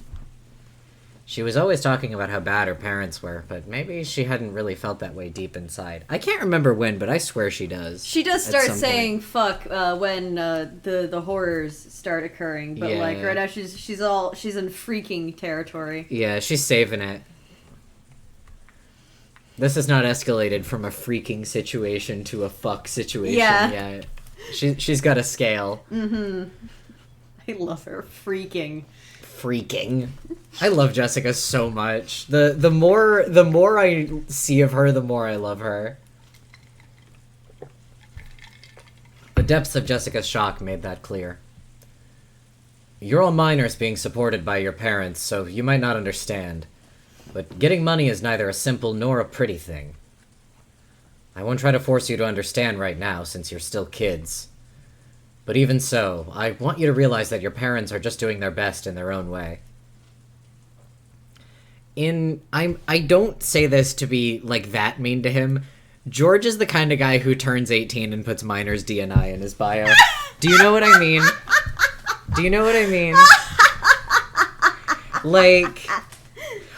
She was always talking about how bad her parents were, but maybe she hadn't really felt that way deep inside. I can't remember when, but I swear she does. She does start saying fuck when the horrors start occurring, but like right now she's in freaking territory. Yeah, she's saving it. This has not escalated from a freaking situation to a fuck situation yet. She's got a scale. Mm-hmm. I love her. Freaking. I love Jessica so much. The more I see of her, the more I love her. The depths of Jessica's shock made that clear. You're all minors being supported by your parents, so you might not understand. But getting money is neither a simple nor a pretty thing. I won't try to force you to understand right now, since you're still kids. But even so, I want you to realize that your parents are just doing their best in their own way. I don't say this to be, like, that mean to him. George is the kind of guy who turns 18 and puts minor's DNI in his bio. Do you know what I mean? Like,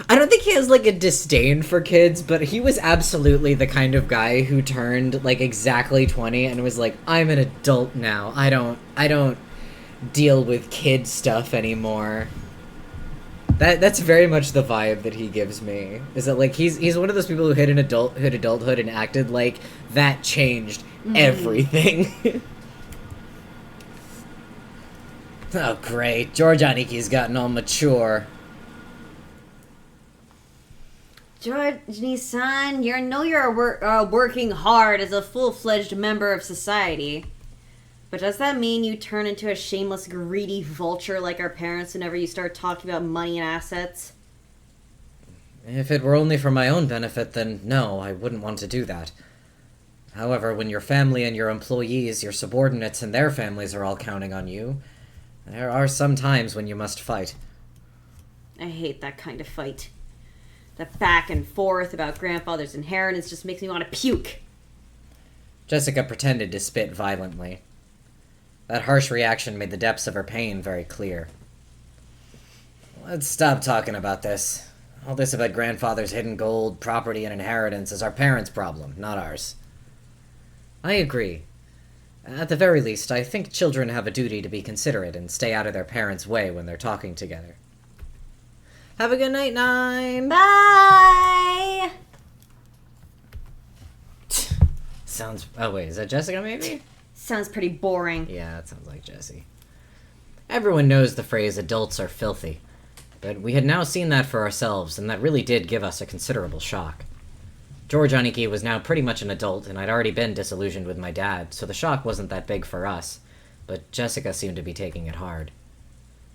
I don't think he has, like, a disdain for kids, but he was absolutely the kind of guy who turned, like, exactly 20 and was like, I'm an adult now. I don't deal with kid stuff anymore. That's very much the vibe that he gives me. Is that, like, he's one of those people who hit adulthood and acted like that changed everything. Oh, great. George Aniki's gotten all mature. George-san, you're working hard as a full-fledged member of society. But does that mean you turn into a shameless, greedy vulture like our parents whenever you start talking about money and assets? If it were only for my own benefit, then no, I wouldn't want to do that. However, when your family and your employees, your subordinates and their families are all counting on you, there are some times when you must fight. I hate that kind of fight. That back and forth about grandfather's inheritance just makes me want to puke. Jessica pretended to spit violently. That harsh reaction made the depths of her pain very clear. Let's stop talking about this. All this about grandfather's hidden gold, property, and inheritance is our parents' problem, not ours. I agree. At the very least, I think children have a duty to be considerate and stay out of their parents' way when they're talking together. Have a good night, Nine! Bye! Sounds... Oh, wait, is that Jessica, maybe? Sounds pretty boring. Yeah, that sounds like Jessie. Everyone knows the phrase, adults are filthy. But we had now seen that for ourselves, and that really did give us a considerable shock. George Aniki was now pretty much an adult, and I'd already been disillusioned with my dad, so the shock wasn't that big for us. But Jessica seemed to be taking it hard.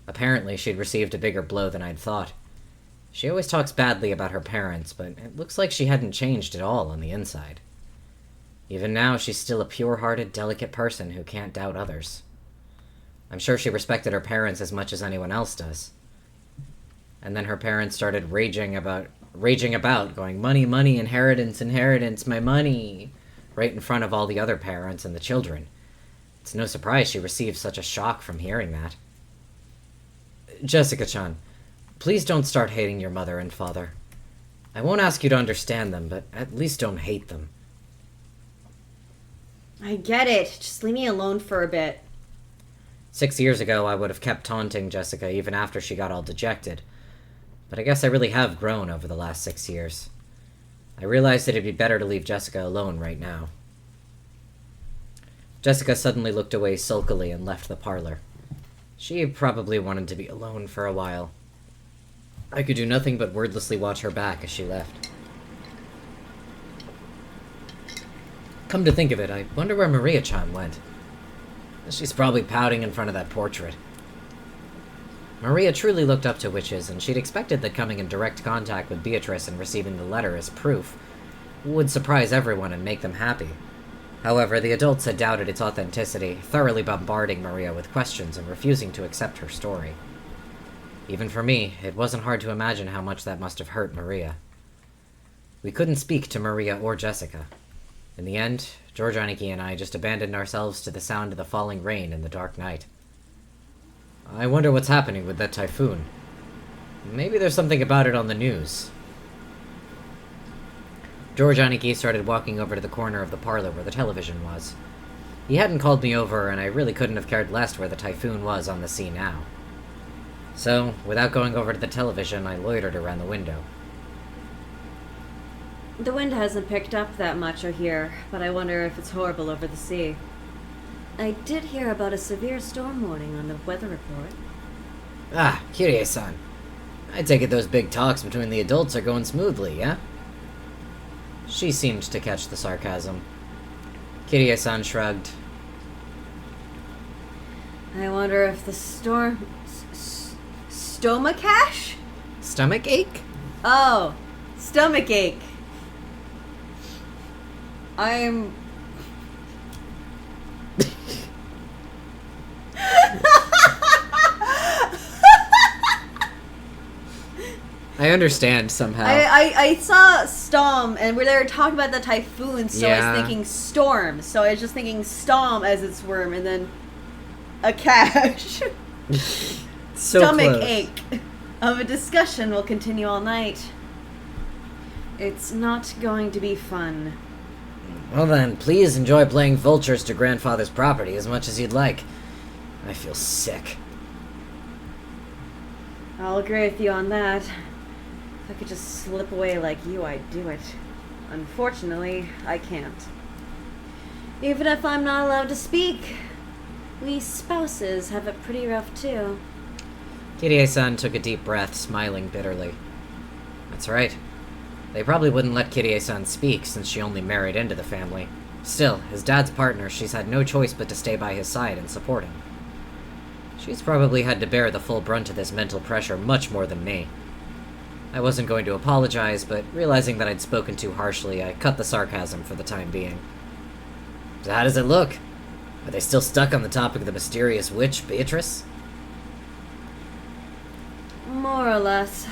Apparently, she'd received a bigger blow than I'd thought. She always talks badly about her parents, but it looks like she hadn't changed at all on the inside. Even now, she's still a pure-hearted, delicate person who can't doubt others. I'm sure she respected her parents as much as anyone else does. And then her parents started raging about, going, money, money, inheritance, inheritance, my money, right in front of all the other parents and the children. It's no surprise she received such a shock from hearing that. Jessica-chan, please don't start hating your mother and father. I won't ask you to understand them, but at least don't hate them. I get it. Just leave me alone for a bit. 6 years ago, I would have kept taunting Jessica even after she got all dejected. But I guess I really have grown over the last 6 years. I realized it'd be better to leave Jessica alone right now. Jessica suddenly looked away sulkily and left the parlor. She probably wanted to be alone for a while. I could do nothing but wordlessly watch her back as she left. Come to think of it, I wonder where Maria-chan went. She's probably pouting in front of that portrait. Maria truly looked up to witches, and she'd expected that coming in direct contact with Beatrice and receiving the letter as proof would surprise everyone and make them happy. However, the adults had doubted its authenticity, thoroughly bombarding Maria with questions and refusing to accept her story. Even for me, it wasn't hard to imagine how much that must have hurt Maria. We couldn't speak to Maria or Jessica. In the end, George Aniki and I just abandoned ourselves to the sound of the falling rain in the dark night. I wonder what's happening with that typhoon. Maybe there's something about it on the news. George Aniki started walking over to the corner of the parlor where the television was. He hadn't called me over, and I really couldn't have cared less where the typhoon was on the sea now. So, without going over to the television, I loitered around the window. The wind hasn't picked up that much here, but I wonder if it's horrible over the sea. I did hear about a severe storm warning on the weather report. Ah, Kirie-san. I take it those big talks between the adults are going smoothly, yeah? She seemed to catch the sarcasm. Kirie-san shrugged. I wonder if the storm... Stomachache? Stomach ache? Oh, stomach ache. I'm... I understand somehow. I saw Storm, and they were talking about the typhoon, so I Yeah. was thinking storm. So I was just thinking Storm as its worm, and then a cache. So Stomach close. ache of a discussion will continue all night. It's not going to be fun. Well then, please enjoy playing vultures to grandfather's property as much as you'd like. I feel sick. I'll agree with you on that. If I could just slip away like you, I'd do it. Unfortunately, I can't. Even if I'm not allowed to speak, we spouses have it pretty rough too. Kirie-san took a deep breath, smiling bitterly. That's right. They probably wouldn't let Kirie-san speak since she only married into the family. Still, as dad's partner, she's had no choice but to stay by his side and support him. She's probably had to bear the full brunt of this mental pressure much more than me. I wasn't going to apologize, but realizing that I'd spoken too harshly, I cut the sarcasm for the time being. So how does it look? Are they still stuck on the topic of the mysterious witch, Beatrice? More or less.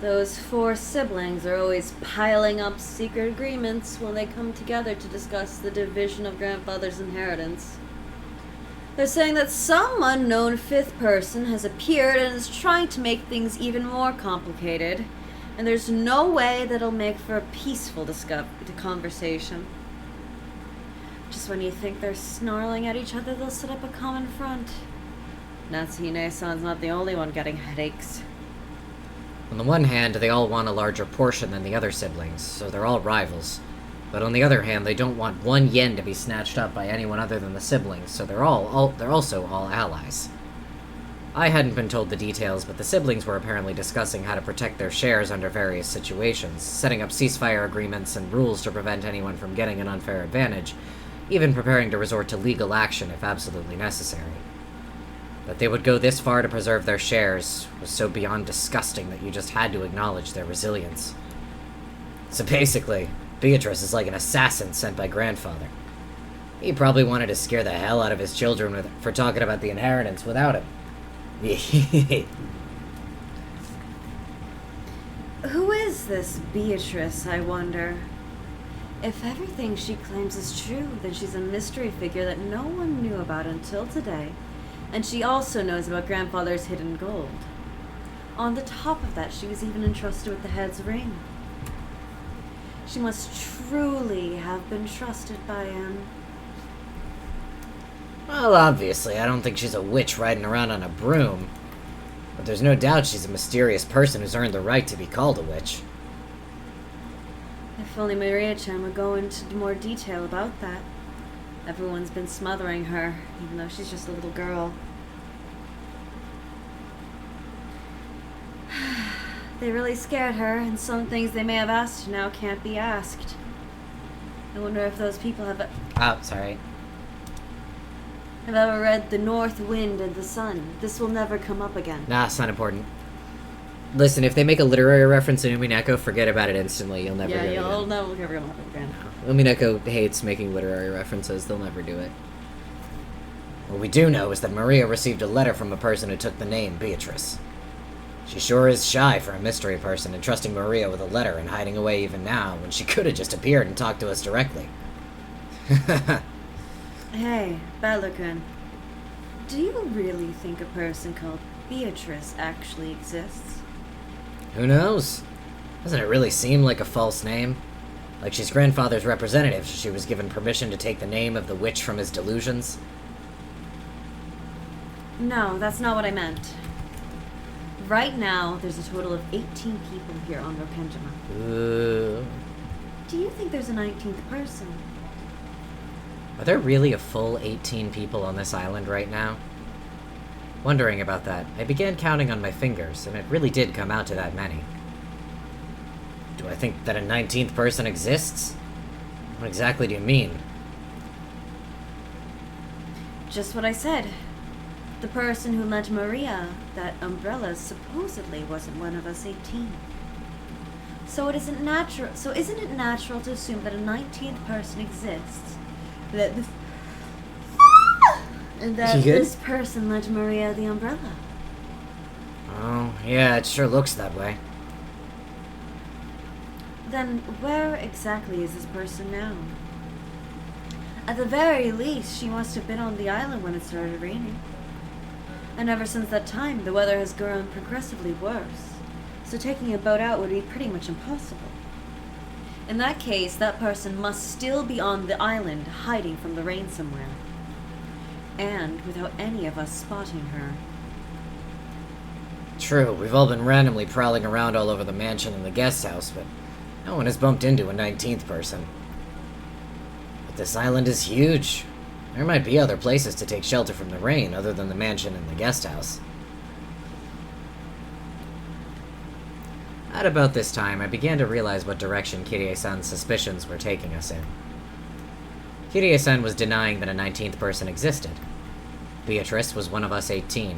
Those 4 siblings are always piling up secret agreements when they come together to discuss the division of grandfather's inheritance. They're saying that some unknown 5th person has appeared and is trying to make things even more complicated, and there's no way that'll make for a peaceful conversation. Just when you think they're snarling at each other, they'll set up a common front. Natsuhine-san's not the only one getting headaches. On the one hand, they all want a larger portion than the other siblings, so they're all rivals. But on the other hand, they don't want 1 yen to be snatched up by anyone other than the siblings, so they're also all allies. I hadn't been told the details, but the siblings were apparently discussing how to protect their shares under various situations, setting up ceasefire agreements and rules to prevent anyone from getting an unfair advantage, even preparing to resort to legal action if absolutely necessary. That they would go this far to preserve their shares was so beyond disgusting that you just had to acknowledge their resilience. So basically, Beatrice is like an assassin sent by grandfather. He probably wanted to scare the hell out of his children for talking about the inheritance without him. Who is this Beatrice, I wonder? If everything she claims is true, then she's a mystery figure that no one knew about until today. And she also knows about grandfather's hidden gold. On the top of that, she was even entrusted with the head's ring. She must truly have been trusted by him. Well, obviously, I don't think she's a witch riding around on a broom. But there's no doubt she's a mysterious person who's earned the right to be called a witch. If only Maria-chan would go into more detail about that. Everyone's been smothering her, even though she's just a little girl. They really scared her, and some things they may have asked now can't be asked. I wonder if those people have Oh, sorry. I've ever read The North Wind and the Sun. This will never come up again. Nah, it's not important. Listen, if they make a literary reference in Umineko, forget about it instantly. You'll never Yeah, do it you'll again. never come up again. Umineko hates making literary references. They'll never do it. What we do know is that Maria received a letter from a person who took the name Beatrice. She sure is shy for a mystery person, entrusting Maria with a letter and hiding away even now, when she could have just appeared and talked to us directly. Hey, Balakun. Do you really think a person called Beatrice actually exists? Who knows? Doesn't it really seem like a false name? Like she's grandfather's representative, so she was given permission to take the name of the witch from his delusions? No, that's not what I meant. Right now, there's a total of 18 people here on Rokenjima. Ooh. Do you think there's a 19th person? Are there really a full 18 people on this island right now? Wondering about that, I began counting on my fingers, and it really did come out to that many. Do I think that a 19th person exists? What exactly do you mean? Just what I said. The person who lent Maria that umbrella supposedly wasn't one of us 18. So isn't it natural to assume that a 19th person exists? That this and that You good? this person lent Maria the umbrella. Oh, yeah, it sure looks that way. Then where exactly is this person now? At the very least, she must have been on the island when it started raining. And ever since that time, the weather has grown progressively worse. So taking a boat out would be pretty much impossible. In that case, that person must still be on the island, hiding from the rain somewhere. And without any of us spotting her. True, we've all been randomly prowling around all over the mansion and the guest house, but no one has bumped into a 19th person. But this island is huge. There might be other places to take shelter from the rain other than the mansion and the guest house. At about this time, I began to realize what direction Kirie-san's suspicions were taking us in. Kirie-san was denying that a 19th person existed. Beatrice was one of us 18.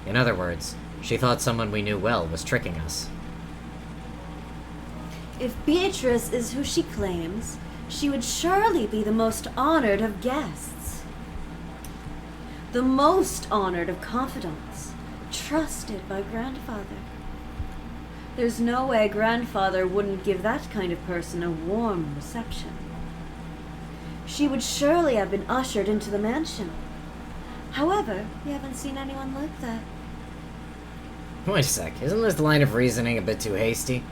In other words, she thought someone we knew well was tricking us. If Beatrice is who she claims, she would surely be the most honored of guests. The most honored of confidants, trusted by grandfather. There's no way grandfather wouldn't give that kind of person a warm reception. She would surely have been ushered into the mansion. However, we haven't seen anyone like that. Wait a sec, isn't this line of reasoning a bit too hasty?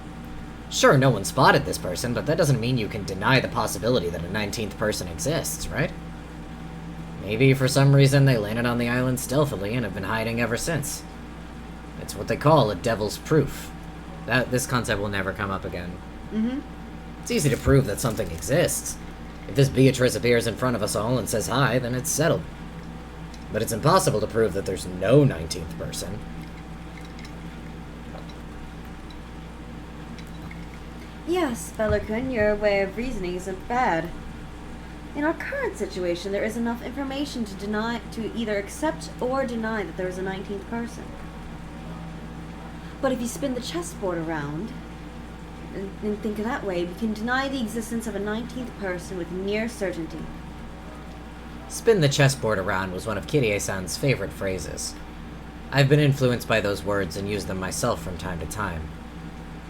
Sure, no one spotted this person, but that doesn't mean you can deny the possibility that a 19th person exists, right? Maybe for some reason they landed on the island stealthily and have been hiding ever since. It's what they call a devil's proof. This concept will never come up again. Mm-hmm. It's easy to prove that something exists. If this Beatrice appears in front of us all and says hi, then it's settled. But it's impossible to prove that there's no 19th person. Yes, Bellarkun, your way of reasoning isn't bad. In our current situation, there is enough information to either accept or deny that there is a 19th person. But if you spin the chessboard around and think of that way, we can deny the existence of a 19th person with near certainty. Spin the chessboard around was one of Kirie-san's favorite phrases. I've been influenced by those words and use them myself from time to time.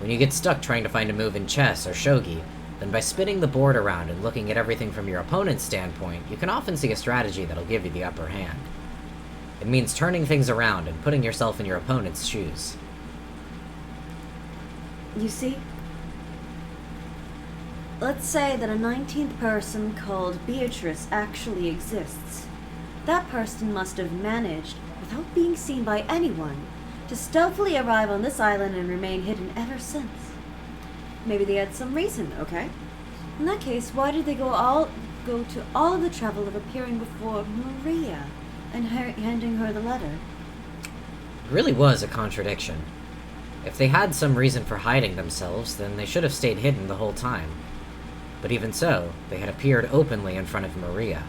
When you get stuck trying to find a move in chess or shogi, then by spinning the board around and looking at everything from your opponent's standpoint, you can often see a strategy that'll give you the upper hand. It means turning things around and putting yourself in your opponent's shoes. You see? Let's say that a 19th person called Beatrice actually exists. That person must have managed, without being seen by anyone, to stealthily arrive on this island and remain hidden ever since. Maybe they had some reason, okay? In that case, why did they go to all of the trouble of appearing before Maria and handing her the letter? It really was a contradiction. If they had some reason for hiding themselves, then they should have stayed hidden the whole time. But even so, they had appeared openly in front of Maria.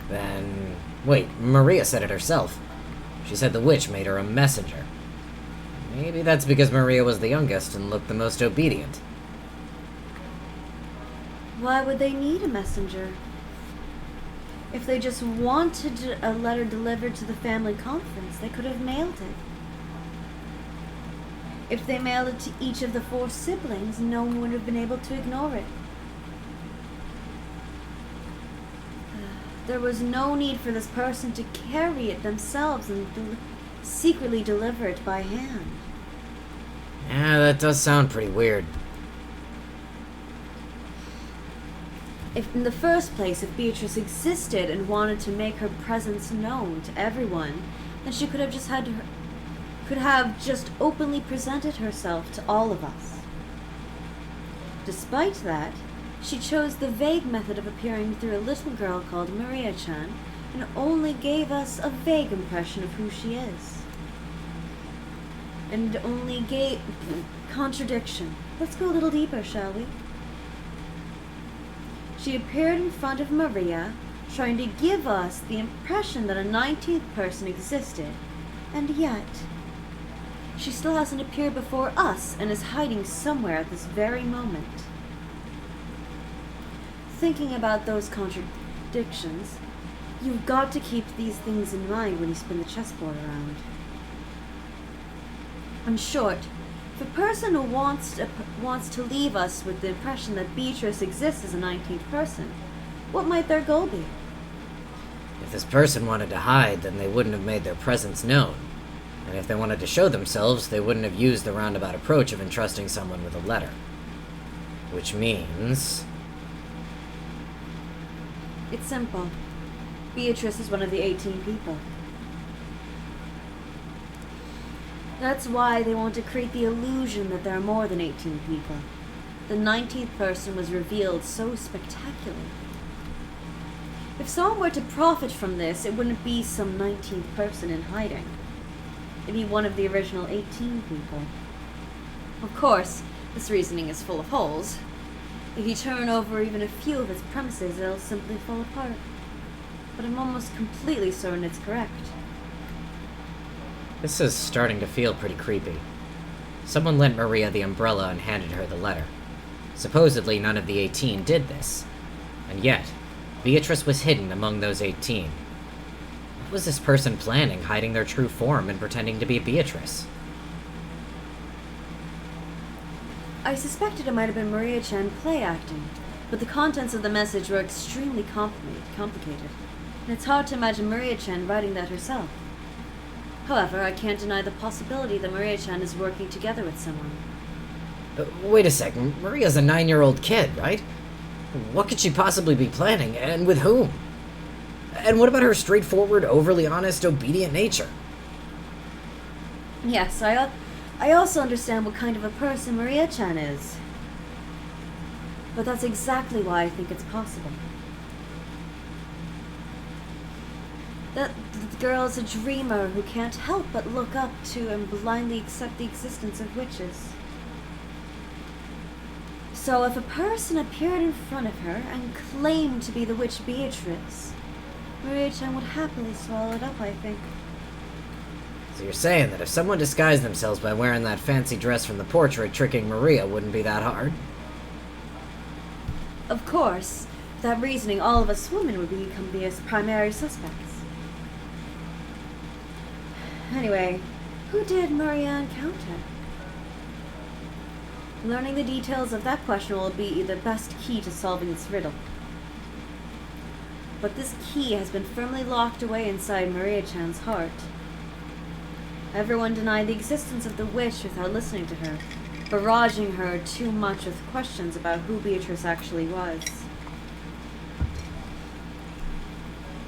Then... Wait, Maria said it herself. She said the witch made her a messenger. Maybe that's because Maria was the youngest and looked the most obedient. Why would they need a messenger? If they just wanted a letter delivered to the family conference, they could have mailed it. If they mailed it to each of the 4 siblings, no one would have been able to ignore it. There was no need for this person to carry it themselves and secretly deliver it by hand. Yeah, that does sound pretty weird. If, in the first place, if Beatrice existed and wanted to make her presence known to everyone, then she could have just openly presented herself to all of us. Despite that, she chose the vague method of appearing through a little girl called Maria-chan and only gave us a vague impression of who she is. And only gave... contradiction. Let's go a little deeper, shall we? She appeared in front of Maria, trying to give us the impression that a 19th person existed, and yet she still hasn't appeared before us and is hiding somewhere at this very moment. Thinking about those contradictions, you've got to keep these things in mind when you spin the chessboard around. In short, if a person who wants to leave us with the impression that Beatrice exists as a 19th person, what might their goal be? If this person wanted to hide, then they wouldn't have made their presence known. And if they wanted to show themselves, they wouldn't have used the roundabout approach of entrusting someone with a letter. Which means... It's simple. Beatrice is one of the 18 people. That's why they want to create the illusion that there are more than 18 people. The 19th person was revealed so spectacularly. If someone were to profit from this, it wouldn't be some 19th person in hiding. It'd be one of the original 18 people. Of course, this reasoning is full of holes. If you turn over even a few of its premises, it'll simply fall apart. But I'm almost completely certain it's correct. This is starting to feel pretty creepy. Someone lent Maria the umbrella and handed her the letter. Supposedly none of the 18 did this. And yet, Beatrice was hidden among those 18. What was this person planning, hiding their true form and pretending to be Beatrice? I suspected it might have been Maria-chan play acting, but the contents of the message were extremely complicated, and it's hard to imagine Maria-chan writing that herself. However, I can't deny the possibility that Maria-chan is working together with someone. Wait a second, Maria's a 9-year-old kid, right? What could she possibly be planning, and with whom? And what about her straightforward, overly honest, obedient nature? Yes, I also understand what kind of a person Maria-chan is. But that's exactly why I think it's possible. That the girl is a dreamer who can't help but look up to and blindly accept the existence of witches. So if a person appeared in front of her and claimed to be the witch Beatrice, Maria-chan would happily swallow it up, I think. So you're saying that if someone disguised themselves by wearing that fancy dress from the portrait, tricking Maria wouldn't be that hard? Of course. With that reasoning, all of us women would become the primary suspects. Anyway, who did Maria encounter? Learning the details of that question will be the best key to solving this riddle. But this key has been firmly locked away inside Maria-chan's heart. Everyone denied the existence of the witch without listening to her, barraging her too much with questions about who Beatrice actually was.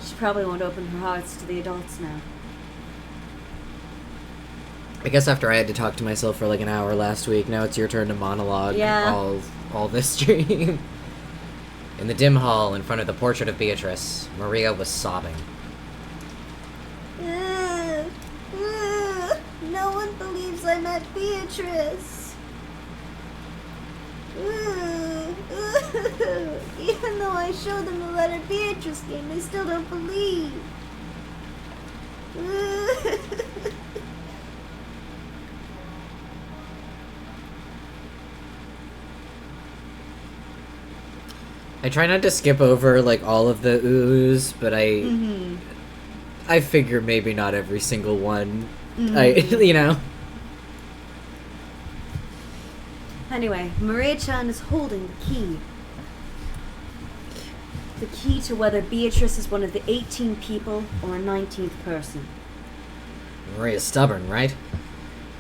She probably won't open her hearts to the adults now. I guess after I had to talk to myself for like an hour last week, now it's your turn to monologue all this stream. In the dim hall in front of the portrait of Beatrice, Maria was sobbing. No one believes I met Beatrice. Even though I showed them the letter Beatrice gave, they still don't believe. I try not to skip over, like, all of the oohs, but I figure maybe not every single one. You know? Anyway, Maria-chan is holding the key. The key to whether Beatrice is one of the 18 people or a 19th person. Maria's stubborn, right?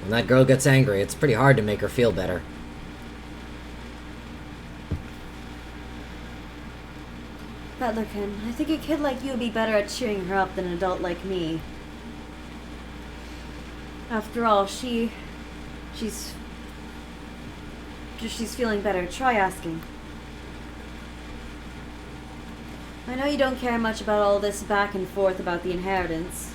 When that girl gets angry, it's pretty hard to make her feel better. Butlerkin, I think a kid like you would be better at cheering her up than an adult like me. After all, she's feeling better. Try asking. I know you don't care much about all this back and forth about the inheritance.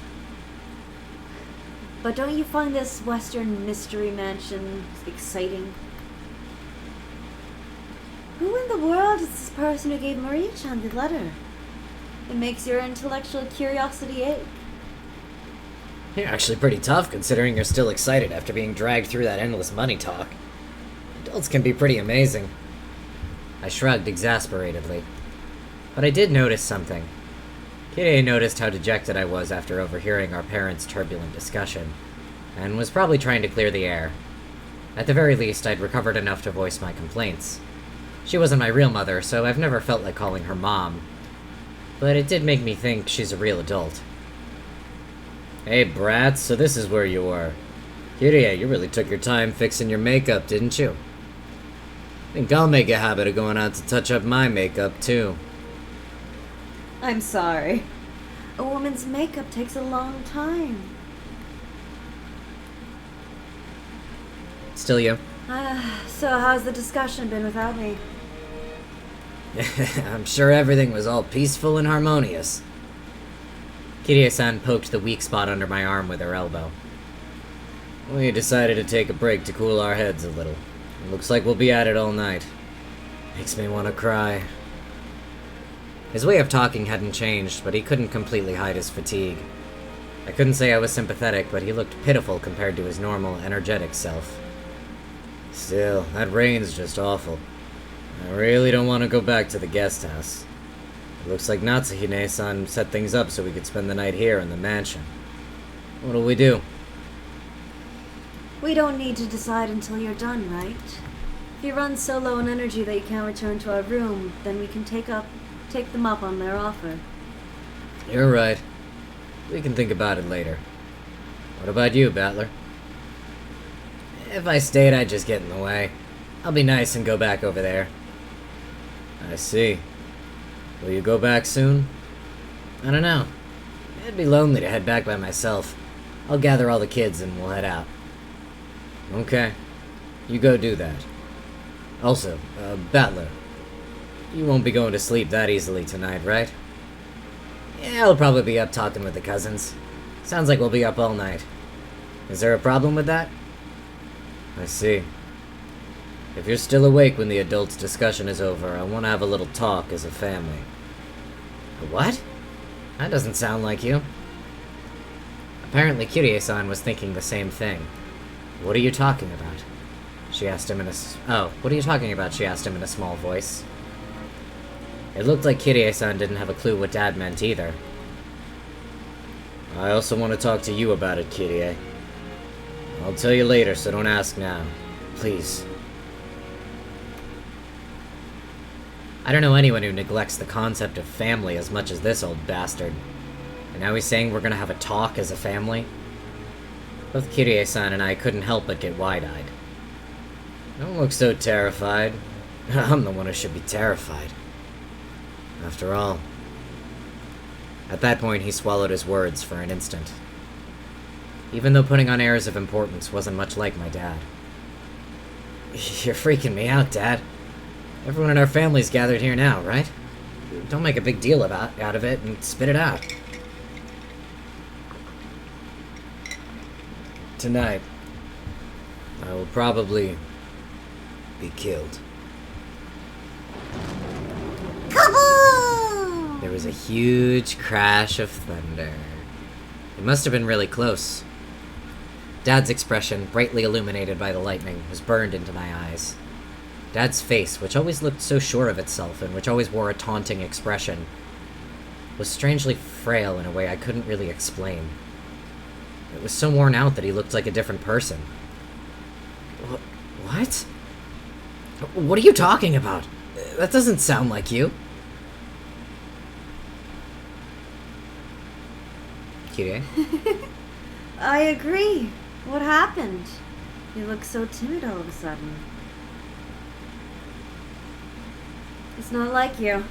But don't you find this Western mystery mansion exciting? Who in the world is this person who gave Maria-chan the letter? It makes your intellectual curiosity ache. You're actually pretty tough, considering you're still excited after being dragged through that endless money talk. Adults can be pretty amazing. I shrugged exasperatedly. But I did notice something. Kirie noticed how dejected I was after overhearing our parents' turbulent discussion, and was probably trying to clear the air. At the very least, I'd recovered enough to voice my complaints. She wasn't my real mother, so I've never felt like calling her mom. But it did make me think she's a real adult. Hey, brats, so this is where you were. Kirie, you really took your time fixing your makeup, didn't you? I think I'll make a habit of going out to touch up my makeup, too. I'm sorry. A woman's makeup takes a long time. Still you? So how's the discussion been without me? I'm sure everything was all peaceful and harmonious. Kirie-san poked the weak spot under my arm with her elbow. We decided to take a break to cool our heads a little. It looks like we'll be at it all night. Makes me want to cry. His way of talking hadn't changed, but he couldn't completely hide his fatigue. I couldn't say I was sympathetic, but he looked pitiful compared to his normal, energetic self. Still, that rain's just awful. I really don't want to go back to the guest house. It looks like Natsuhine-san set things up so we could spend the night here in the mansion. What'll we do? We don't need to decide until you're done, right? If you run so low on energy that you can't return to our room, then we can take them up on their offer. You're right. We can think about it later. What about you, Battler? If I stayed, I'd just get in the way. I'll be nice and go back over there. I see. Will you go back soon? I don't know. It'd be lonely to head back by myself. I'll gather all the kids and we'll head out. Okay. You go do that. Also, Battler, you won't be going to sleep that easily tonight, right? Yeah, I'll probably be up talking with the cousins. Sounds like we'll be up all night. Is there a problem with that? I see. If you're still awake when the adults' discussion is over, I want to have a little talk as a family. What? That doesn't sound like you. Apparently Kirie-san was thinking the same thing. What are you talking about? She asked him in a... Oh, what are you talking about? She asked him in a small voice. It looked like Kirie-san didn't have a clue what Dad meant either. I also want to talk to you about it, Kirie. I'll tell you later, so don't ask now. Please. I don't know anyone who neglects the concept of family as much as this old bastard. And now he's saying we're gonna have a talk as a family? Both Kirie-san and I couldn't help but get wide-eyed. Don't look so terrified. I'm the one who should be terrified. After all. At that point, he swallowed his words for an instant. Even though putting on airs of importance wasn't much like my dad. You're freaking me out, Dad. Everyone in our family's gathered here now, right? Don't make a big deal out of it and spit it out. Tonight, I will probably be killed. was a huge crash of thunder. It must have been really close. Dad's expression, brightly illuminated by the lightning, was burned into my eyes. Dad's face, which always looked so sure of itself and which always wore a taunting expression, was strangely frail in a way I couldn't really explain. It was so worn out that he looked like a different person. What? What are you talking about? That doesn't sound like you. Kirie? I agree. What happened? You look so timid all of a sudden. It's not like you.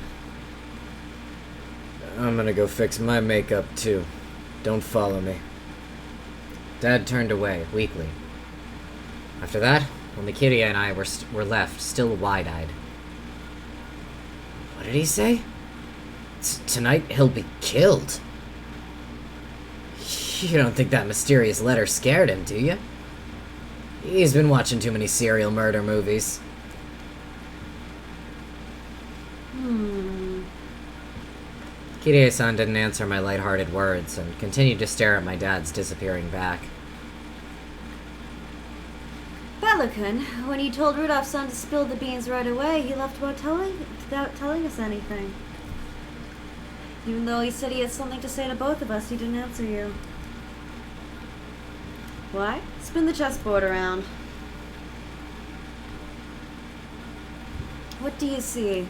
I'm gonna go fix my makeup, too. Don't follow me. Dad turned away, weakly. After that, only Kirie and I were left, still wide-eyed. What did he say? Tonight he'll be killed. You don't think that mysterious letter scared him, do you? He's been watching too many serial murder movies. Kirie-san didn't answer my lighthearted words and continued to stare at my dad's disappearing back. Pelican, when you told Rudolph-san to spill the beans right away, he left without telling us anything. Even though he said he had something to say to both of us, he didn't answer you. Why? Spin the chessboard around. What do you see?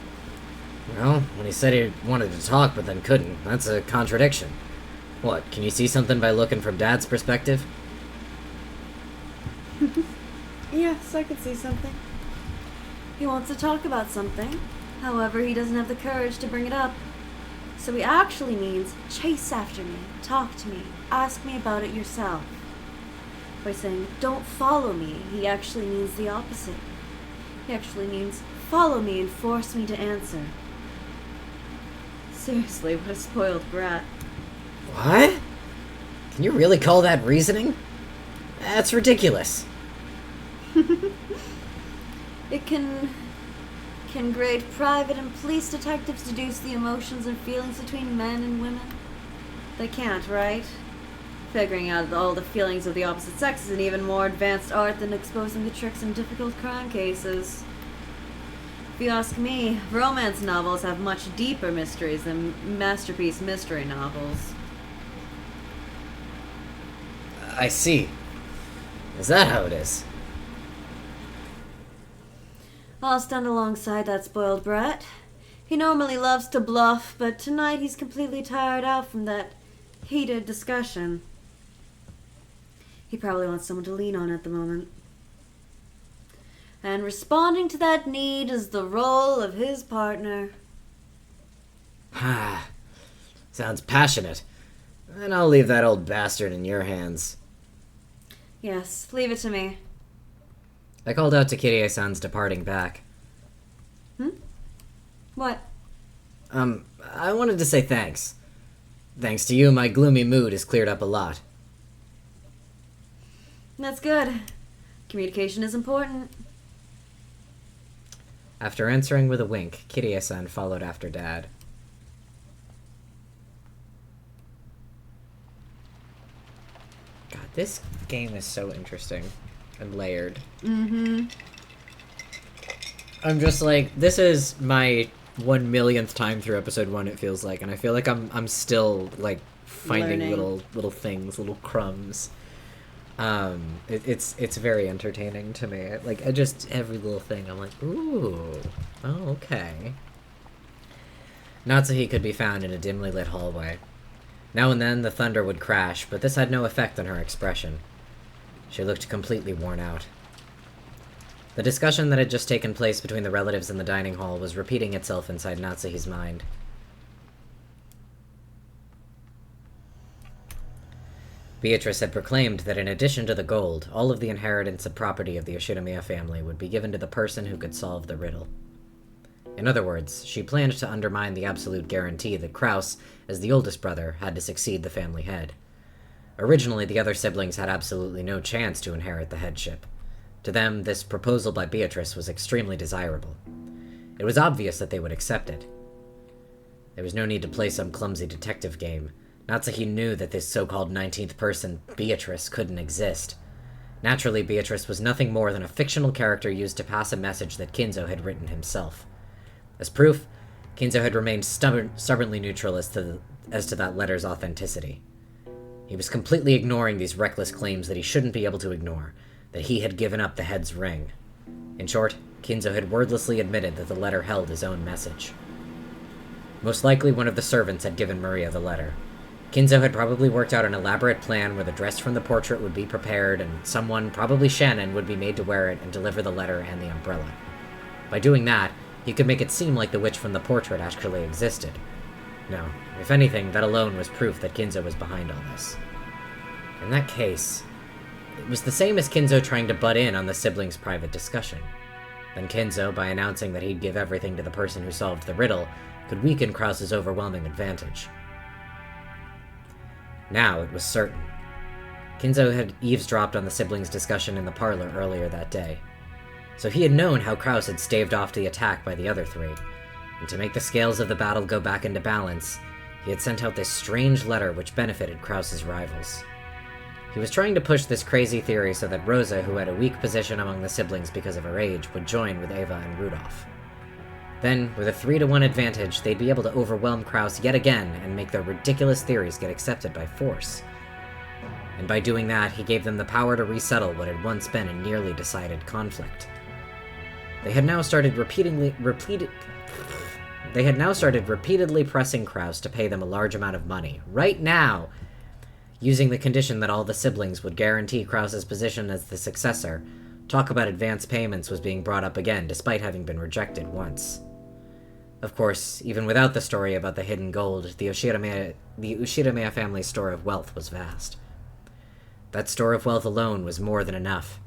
Well, when he said he wanted to talk but then couldn't, that's a contradiction. What, can you see something by looking from Dad's perspective? Yes, I could see something. He wants to talk about something. However, he doesn't have the courage to bring it up. So he actually means chase after me, talk to me, ask me about it yourself. By saying, don't follow me, he actually means the opposite. He actually means follow me and force me to answer. Seriously, what a spoiled brat. What? Can you really call that reasoning? That's ridiculous. It can grade private and police detectives deduce the emotions and feelings between men and women? They can't, right? Figuring out all the feelings of the opposite sex is an even more advanced art than exposing the tricks in difficult crime cases. If you ask me, romance novels have much deeper mysteries than masterpiece mystery novels. I see. Is that how it is? I'll stand alongside that spoiled brat. He normally loves to bluff, but tonight he's completely tired out from that heated discussion. He probably wants someone to lean on at the moment. And responding to that need is the role of his partner. Ah, sounds passionate. And I'll leave that old bastard in your hands. Yes, leave it to me. I called out to Kirie-san's departing back. What? I wanted to say thanks. Thanks to you, my gloomy mood has cleared up a lot. That's good. Communication is important. After answering with a wink, Kirie-san followed after Dad. God, this game is so interesting and layered. Mm-hmm. I'm just like, this is my 1,000,000th time through episode 1, it feels like, and I feel like I'm still like finding Learning. little things, little crumbs. It's very entertaining to me. Like, I just, every little thing, I'm like, ooh, oh, okay. Natsuhi could be found in a dimly lit hallway. Now and then the thunder would crash, but this had no effect on her expression. She looked completely worn out. The discussion that had just taken place between the relatives in the dining hall was repeating itself inside Natsuhi's mind. Beatrice had proclaimed that in addition to the gold, all of the inheritance and property of the Yoshinomiya family would be given to the person who could solve the riddle. In other words, she planned to undermine the absolute guarantee that Kraus, as the oldest brother, had to succeed the family head. Originally, the other siblings had absolutely no chance to inherit the headship. To them, this proposal by Beatrice was extremely desirable. It was obvious that they would accept it. There was no need to play some clumsy detective game. Natsuhi knew that this so-called 19th person, Beatrice, couldn't exist. Naturally, Beatrice was nothing more than a fictional character used to pass a message that Kinzo had written himself. As proof, Kinzo had remained stubbornly neutral as to that letter's authenticity. He was completely ignoring these reckless claims that he shouldn't be able to ignore, that he had given up the head's ring. In short, Kinzo had wordlessly admitted that the letter held his own message. Most likely one of the servants had given Maria the letter. Kinzo had probably worked out an elaborate plan where the dress from the portrait would be prepared and someone, probably Shannon, would be made to wear it and deliver the letter and the umbrella. By doing that, he could make it seem like the witch from the portrait actually existed. No, if anything, that alone was proof that Kinzo was behind all this. In that case, it was the same as Kinzo trying to butt in on the siblings' private discussion. Then Kinzo, by announcing that he'd give everything to the person who solved the riddle, could weaken Krause's overwhelming advantage. Now it was certain. Kinzo had eavesdropped on the siblings' discussion in the parlor earlier that day. So he had known how Krause had staved off the attack by the other three, and to make the scales of the battle go back into balance, he had sent out this strange letter which benefited Krause's rivals. He was trying to push this crazy theory so that Rosa, who had a weak position among the siblings because of her age, would join with Ava and Rudolph. Then, with a 3-to-1 advantage, they'd be able to overwhelm Krause yet again and make their ridiculous theories get accepted by force. And by doing that, he gave them the power to resettle what had once been a nearly decided conflict. They had now started repeatedly pressing Krause to pay them a large amount of money, right now, using the condition that all the siblings would guarantee Krause's position as the successor. Talk about advance payments was being brought up again, despite having been rejected once. Of course, even without the story about the hidden gold, the Ushidamea family's store of wealth was vast. That store of wealth alone was more than enough.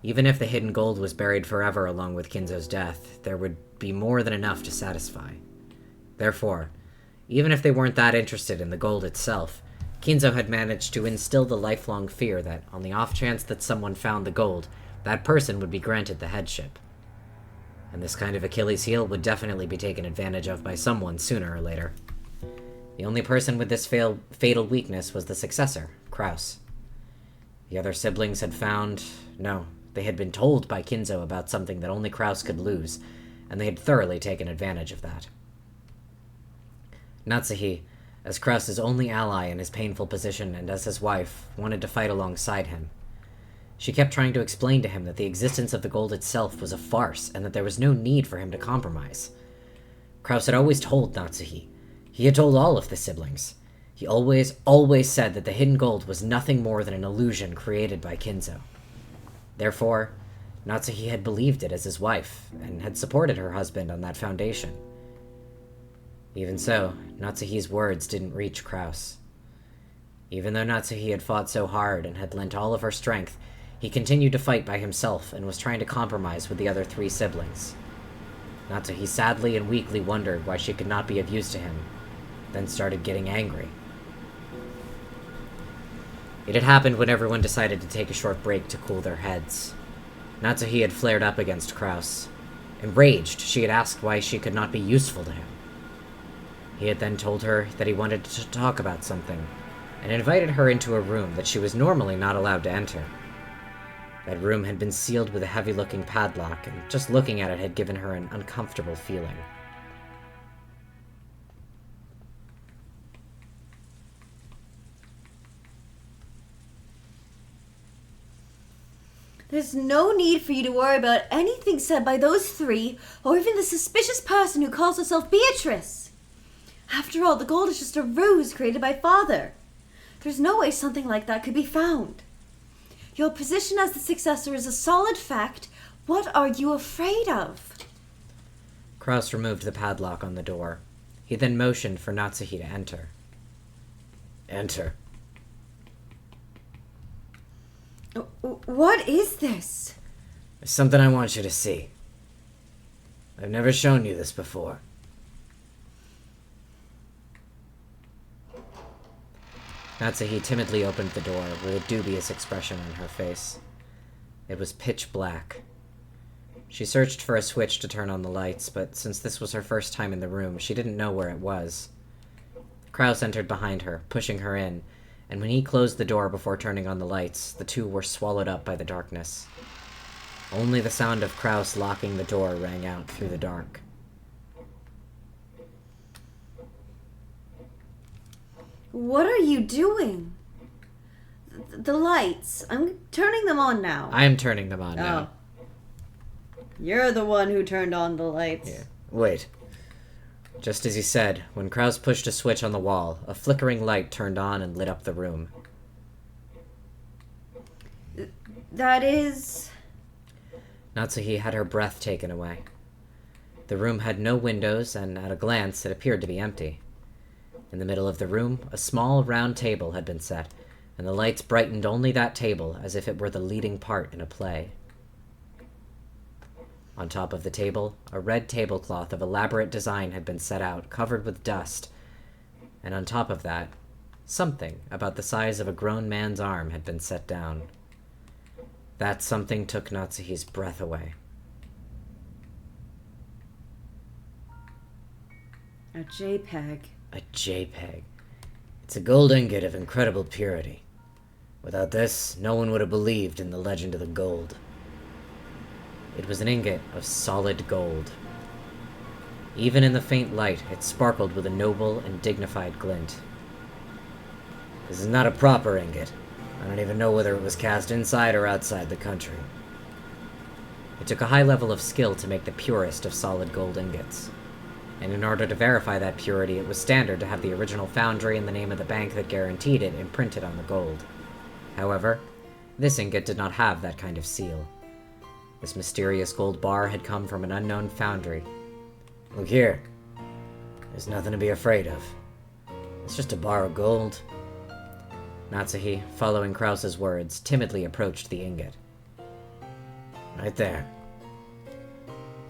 Even if the hidden gold was buried forever along with Kinzo's death, there would be more than enough to satisfy. Therefore, even if they weren't that interested in the gold itself, Kinzo had managed to instill the lifelong fear that, on the off chance that someone found the gold, that person would be granted the headship. And this kind of Achilles heel would definitely be taken advantage of by someone sooner or later. The only person with this fatal weakness was the successor, Krause. The other siblings had they had been told by Kinzo about something that only Krause could lose, and they had thoroughly taken advantage of that. Natsuhi, as Krause's only ally in his painful position and as his wife, wanted to fight alongside him. She kept trying to explain to him that the existence of the gold itself was a farce and that there was no need for him to compromise. Krause had always told Natsuhi. He had told all of the siblings. He always said that the hidden gold was nothing more than an illusion created by Kinzo. Therefore, Natsuhi had believed it as his wife and had supported her husband on that foundation. Even so, Natsuhi's words didn't reach Krause. Even though Natsuhi had fought so hard and had lent all of her strength, he continued to fight by himself and was trying to compromise with the other 3 siblings. Natsuhi sadly and weakly wondered why she could not be of use to him, then started getting angry. It had happened when everyone decided to take a short break to cool their heads. Natsuhi had flared up against Krause. Enraged, she had asked why she could not be useful to him. He had then told her that he wanted to talk about something, and invited her into a room that she was normally not allowed to enter. That room had been sealed with a heavy-looking padlock, and just looking at it had given her an uncomfortable feeling. There's no need for you to worry about anything said by those 3, or even the suspicious person who calls herself Beatrice. After all, the gold is just a ruse created by Father. There's no way something like that could be found. Your position as the successor is a solid fact. What are you afraid of? Krause removed the padlock on the door. He then motioned for Natsuhi to enter. Enter. What is this? There's something I want you to see. I've never shown you this before. Natsuhi timidly opened the door with a dubious expression on her face. It was pitch black. She searched for a switch to turn on the lights, but since this was her first time in the room, she didn't know where it was. Kraus entered behind her, pushing her in, and when he closed the door before turning on the lights, the two were swallowed up by the darkness. Only the sound of Kraus locking the door rang out through the dark. What are you doing? The lights. I'm turning them on now. I am turning them on now. You're the one who turned on the lights. Yeah. Wait. Just as he said, when Kraus pushed a switch on the wall, a flickering light turned on and lit up the room. That is... Natsuhi had her breath taken away. The room had no windows, and at a glance it appeared to be empty. In the middle of the room, a small round table had been set, and the lights brightened only that table as if it were the leading part in a play. On top of the table, a red tablecloth of elaborate design had been set out, covered with dust, and on top of that, something about the size of a grown man's arm had been set down. That something took Natsuhi's breath away. A JPEG. A JPEG. It's a gold ingot of incredible purity. Without this, no one would have believed in the legend of the gold. It was an ingot of solid gold. Even in the faint light, it sparkled with a noble and dignified glint. This is not a proper ingot. I don't even know whether it was cast inside or outside the country. It took a high level of skill to make the purest of solid gold ingots. And in order to verify that purity, it was standard to have the original foundry and the name of the bank that guaranteed it imprinted on the gold. However, this ingot did not have that kind of seal. This mysterious gold bar had come from an unknown foundry. Look here. There's nothing to be afraid of. It's just a bar of gold. Natsuhi, following Kraus's words, timidly approached the ingot. Right there.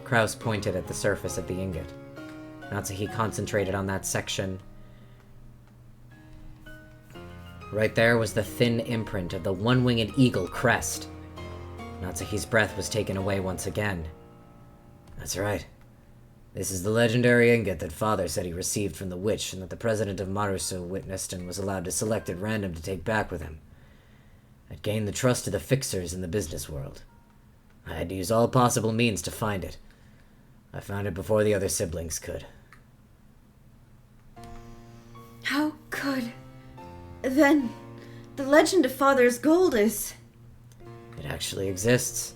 Kraus pointed at the surface of the ingot. Natsuhi concentrated on that section. Right there was the thin imprint of the one-winged eagle crest. Natsuhi's breath was taken away once again. That's right. This is the legendary ingot that Father said he received from the witch and that the president of Marusu witnessed and was allowed to select at random to take back with him. It gained the trust of the fixers in the business world. I had to use all possible means to find it. I found it before the other siblings could. How could... Then, the legend of Father's gold is... It actually exists.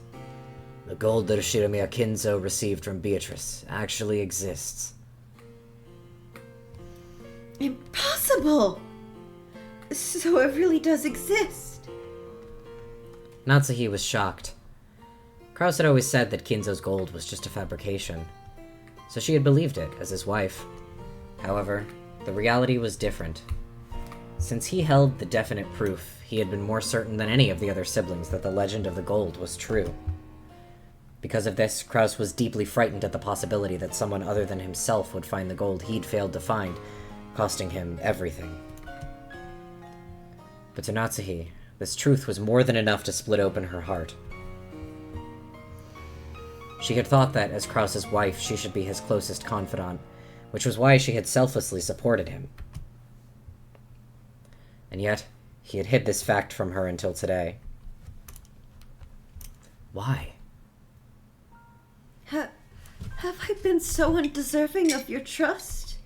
The gold that Shiromiya Kinzo received from Beatrice actually exists. Impossible! So it really does exist. Natsuhi was shocked. Kraus had always said that Kinzo's gold was just a fabrication, so she had believed it as his wife. However, the reality was different. Since he held the definite proof, he had been more certain than any of the other siblings that the legend of the gold was true. Because of this, Kraus was deeply frightened at the possibility that someone other than himself would find the gold he'd failed to find, costing him everything. But to Natsuhi, this truth was more than enough to split open her heart. She had thought that, as Kraus's wife, she should be his closest confidant, which was why she had selflessly supported him. And yet, he had hid this fact from her until today. Why? Have I been so undeserving of your trust?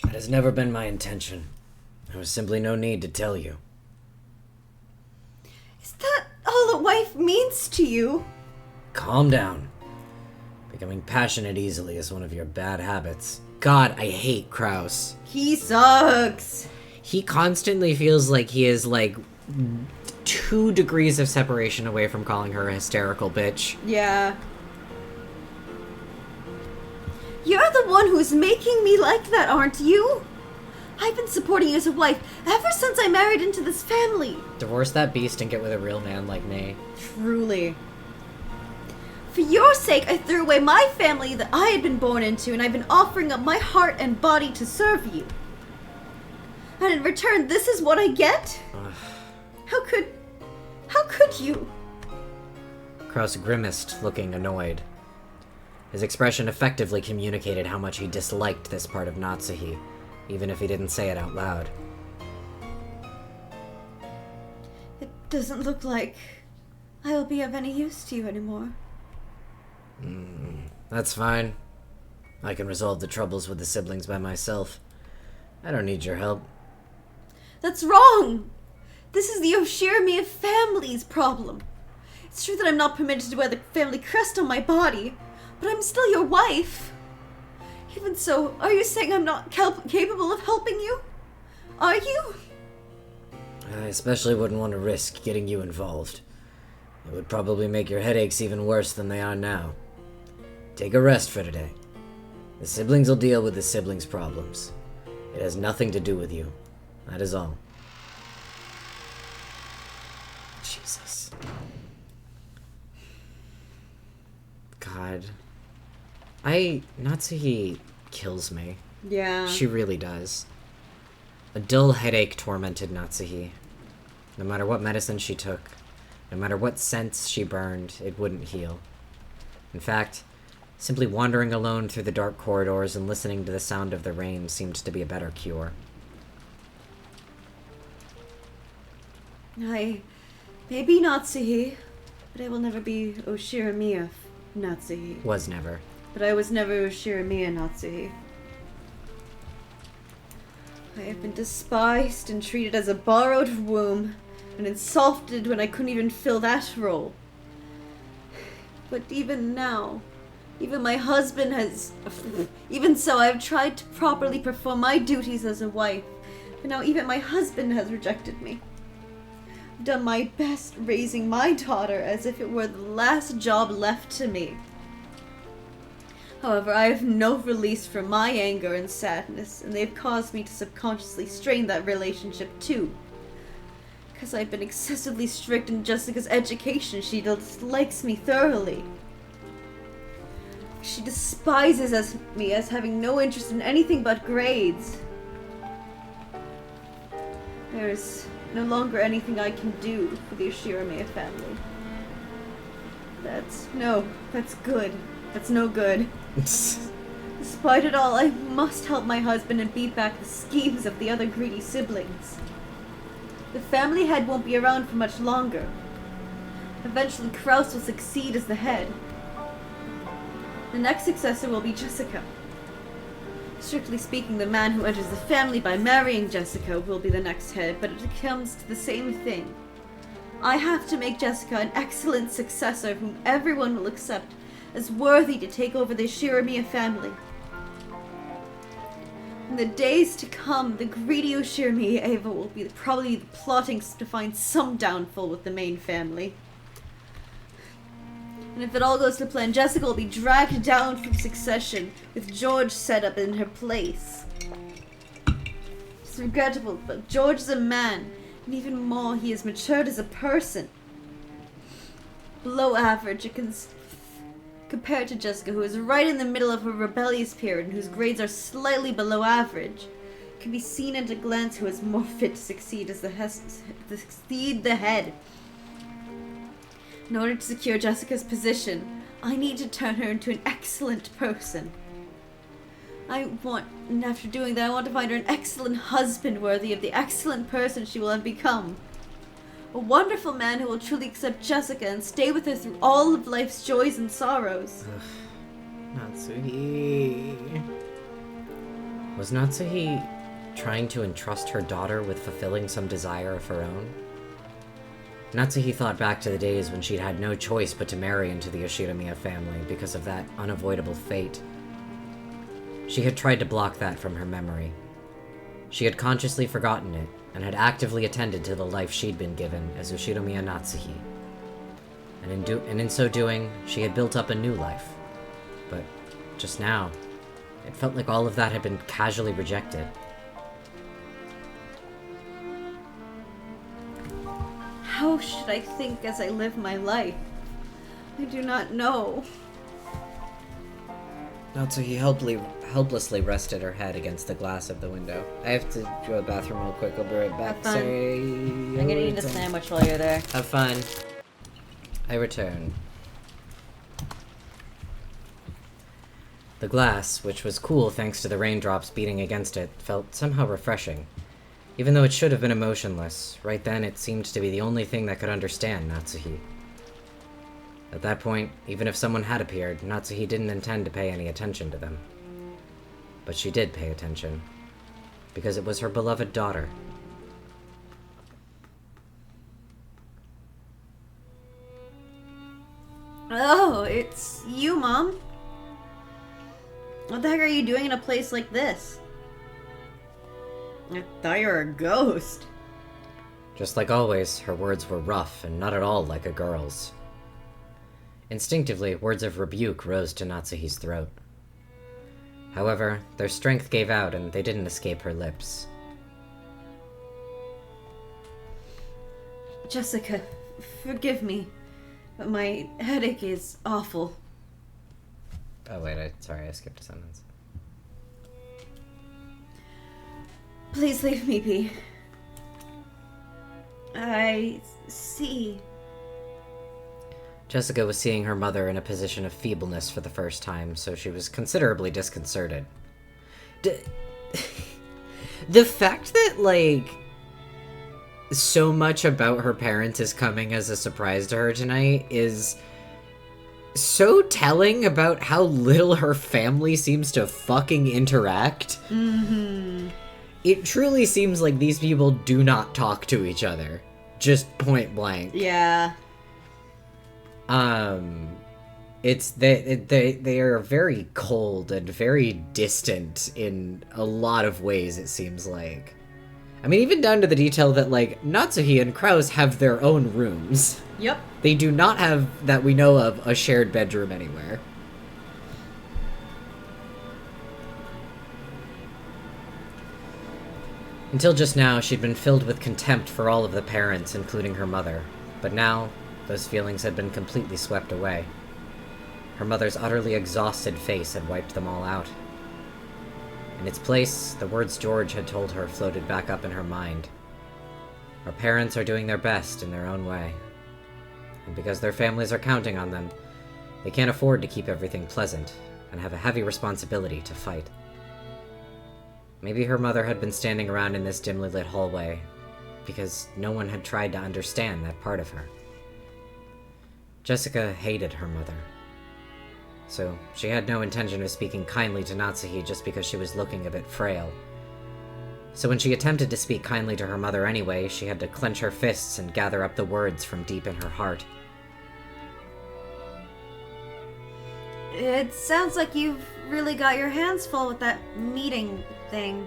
That has never been my intention. There was simply no need to tell you. Is that all a wife means to you? Calm down. Becoming passionate easily is one of your bad habits. God, I hate Kraus. He sucks. He constantly feels like he is, 2 degrees of separation away from calling her a hysterical bitch. Yeah. You're the one who's making me like that, aren't you? I've been supporting you as a wife ever since I married into this family. Divorce that beast and get with a real man like me. Truly. For your sake, I threw away my family that I had been born into, and I've been offering up my heart and body to serve you. And in return, this is what I get? How could you? Kraus grimaced, looking annoyed. His expression effectively communicated how much he disliked this part of Natsuhi, even if he didn't say it out loud. It doesn't look like I will be of any use to you anymore. That's fine. I can resolve the troubles with the siblings by myself. I don't need your help. That's wrong! This is the Oshirimiya family's problem. It's true that I'm not permitted to wear the family crest on my body, but I'm still your wife. Even so, are you saying I'm not capable of helping you? Are you? I especially wouldn't want to risk getting you involved. It would probably make your headaches even worse than they are now. Take a rest for today. The siblings will deal with the siblings' problems. It has nothing to do with you. That is all. Jesus. God. Natsuhi kills me. Yeah. She really does. A dull headache tormented Natsuhi. No matter what medicine she took, no matter what scents she burned, it wouldn't heal. In fact, simply wandering alone through the dark corridors and listening to the sound of the rain seemed to be a better cure. I may be Natsuhi, but I will never be Oshirimiya Natsuhi. Was never. But I was never Oshirimiya Natsuhi. I have been despised and treated as a borrowed womb, and insulted when I couldn't even fill that role. But even now, even my husband has... Even so, I have tried to properly perform my duties as a wife, but now even my husband has rejected me. I've done my best raising my daughter as if it were the last job left to me. However, I have no release from my anger and sadness, and they've caused me to subconsciously strain that relationship too. Because I've been excessively strict in Jessica's education, she dislikes me thoroughly. She despises me as having no interest in anything but grades. There is no longer anything I can do for the Oshirimiya family. That's good. That's no good. Despite it all, I must help my husband and beat back the schemes of the other greedy siblings. The family head won't be around for much longer. Eventually, Kraus will succeed as the head. The next successor will be Jessica. Strictly speaking, the man who enters the family by marrying Jessica will be the next head, but it comes to the same thing. I have to make Jessica an excellent successor whom everyone will accept as worthy to take over the Oshirimiya family. In the days to come, the greedy Oshirimiya Eva will be probably plotting to find some downfall with the main family. And if it all goes to plan, Jessica will be dragged down from succession, with George set up in her place. It's regrettable, but George is a man, and even more, he has matured as a person. Below average, compared to Jessica, who is right in the middle of her rebellious period and whose grades are slightly below average, can be seen at a glance who is more fit to succeed as the head. In order to secure Jessica's position, I need to turn her into an excellent person. And after doing that, I want to find her an excellent husband worthy of the excellent person she will have become. A wonderful man who will truly accept Jessica and stay with her through all of life's joys and sorrows. Natsuhi. Was Natsuhi trying to entrust her daughter with fulfilling some desire of her own? Natsuhi thought back to the days when she'd had no choice but to marry into the Oshirimiya family because of that unavoidable fate. She had tried to block that from her memory. She had consciously forgotten it, and had actively attended to the life she'd been given as Oshirimiya Natsuhi. And in so doing, she had built up a new life. But just now, it felt like all of that had been casually rejected. How should I think as I live my life? I do not know. Natsuhi helplessly rested her head against the glass of the window. I have to go to the bathroom real quick. I'll be right back. Have fun. Sorry. I'm gonna eat a sandwich while you're there. Have fun. I return. The glass, which was cool thanks to the raindrops beating against it, felt somehow refreshing. Even though it should have been emotionless, right then it seemed to be the only thing that could understand Natsuhi. At that point, even if someone had appeared, Natsuhi didn't intend to pay any attention to them. But she did pay attention, because it was her beloved daughter. Oh, it's you, Mom. What the heck are you doing in a place like this? I thought you were a ghost. Just like always, her words were rough and not at all like a girl's. Instinctively, words of rebuke rose to Natsuhi's throat. However, their strength gave out and they didn't escape her lips. Jessica, forgive me, but my headache is awful. Oh wait, sorry, I skipped a sentence. Please leave me be. I see. Jessica was seeing her mother in a position of feebleness for the first time, so she was considerably disconcerted. The fact that, like, so much about her parents is coming as a surprise to her tonight is so telling about how little her family seems to fucking interact. Mm-hmm. It truly seems like these people do not talk to each other. Just point blank. Yeah. It's they are very cold and very distant in a lot of ways, it seems like. I mean, even down to the detail that, like, Natsuhi and Kraus have their own rooms. Yep. They do not have, that we know of, a shared bedroom anywhere. Until just now, she'd been filled with contempt for all of the parents, including her mother. But now, those feelings had been completely swept away. Her mother's utterly exhausted face had wiped them all out. In its place, the words George had told her floated back up in her mind. Our parents are doing their best in their own way. And because their families are counting on them, they can't afford to keep everything pleasant, and have a heavy responsibility to fight. Maybe her mother had been standing around in this dimly lit hallway because no one had tried to understand that part of her. Jessica hated her mother. So she had no intention of speaking kindly to Natsuhi just because she was looking a bit frail. So when she attempted to speak kindly to her mother anyway, she had to clench her fists and gather up the words from deep in her heart. It sounds like you've really got your hands full with that meeting thing.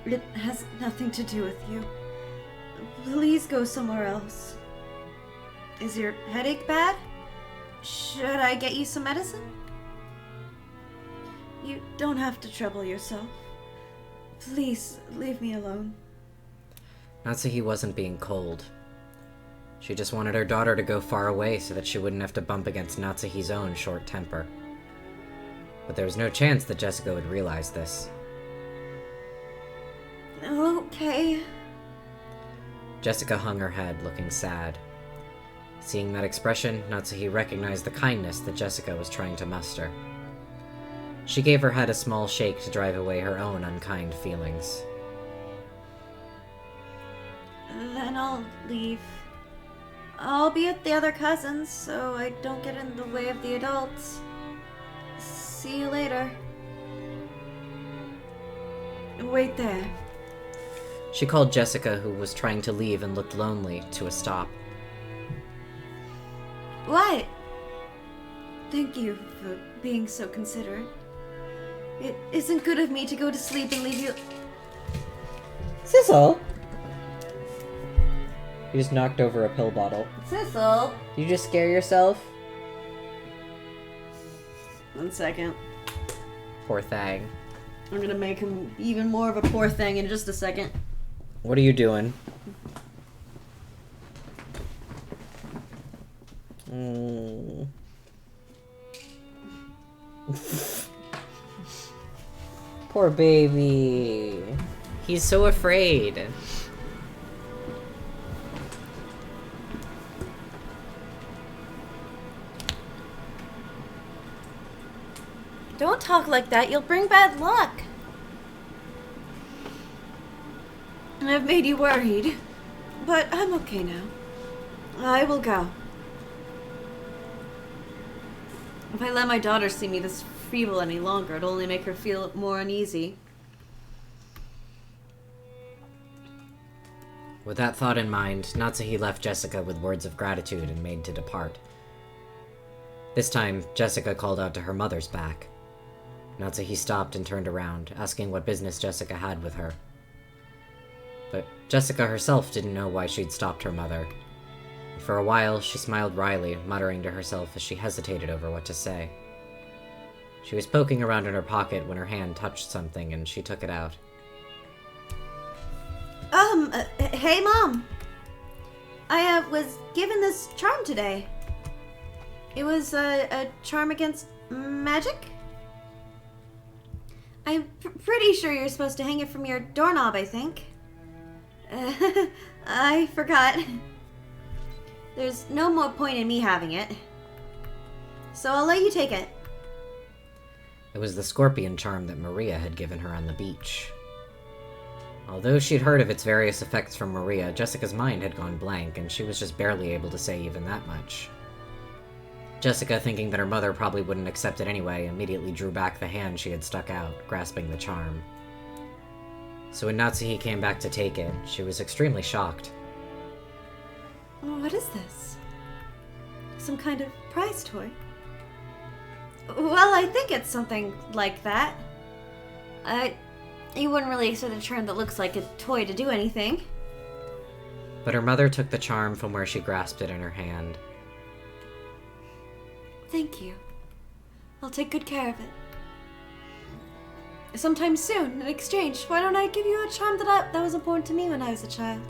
It has nothing to do with you. Please go somewhere else. Is your headache bad? Should I get you some medicine? You don't have to trouble yourself. Please, leave me alone. Natsuhi wasn't being cold. She just wanted her daughter to go far away so that she wouldn't have to bump against Natsuhi's own short temper. But there was no chance that Jessica would realize this. Okay. Jessica hung her head, looking sad. Seeing that expression, Natsuhi recognized the kindness that Jessica was trying to muster. She gave her head a small shake to drive away her own unkind feelings. Then I'll leave. I'll be at the other cousins, so I don't get in the way of the adults. See you later. Wait there. She called Jessica, who was trying to leave and looked lonely, to a stop. What? Thank you for being so considerate. It isn't good of me to go to sleep and leave you... Sissel! You just knocked over a pill bottle. Sissel! You just scare yourself? 1 second. Poor thing. I'm gonna make him even more of a poor thing in just a second. What are you doing? Poor baby. He's so afraid. Don't talk like that. You'll bring bad luck. I've made you worried. But I'm okay now. I will go. If I let my daughter see me this feeble any longer, it'll only make her feel more uneasy. With that thought in mind, Natsuhi left Jessica with words of gratitude and made to depart. This time, Jessica called out to her mother's back. Natsuhi stopped and turned around, asking what business Jessica had with her. But Jessica herself didn't know why she'd stopped her mother. For a while, she smiled wryly, muttering to herself as she hesitated over what to say. She was poking around in her pocket when her hand touched something, and she took it out. Hey, Mom. I, was given this charm today. It was, a charm against magic? I'm pretty sure you're supposed to hang it from your doorknob, I think. I forgot. There's no more point in me having it. So I'll let you take it. It was the scorpion charm that Maria had given her on the beach. Although she'd heard of its various effects from Maria, Jessica's mind had gone blank, and she was just barely able to say even that much. Jessica, thinking that her mother probably wouldn't accept it anyway, immediately drew back the hand she had stuck out, grasping the charm. So when Natsuhi came back to take it, she was extremely shocked. What is this? Some kind of prize toy? Well, I think it's something like that. You wouldn't really expect a charm that looks like a toy to do anything. But her mother took the charm from where she grasped it in her hand. Thank you. I'll take good care of it. Sometime soon, in exchange, why don't I give you a charm that was important to me when I was a child?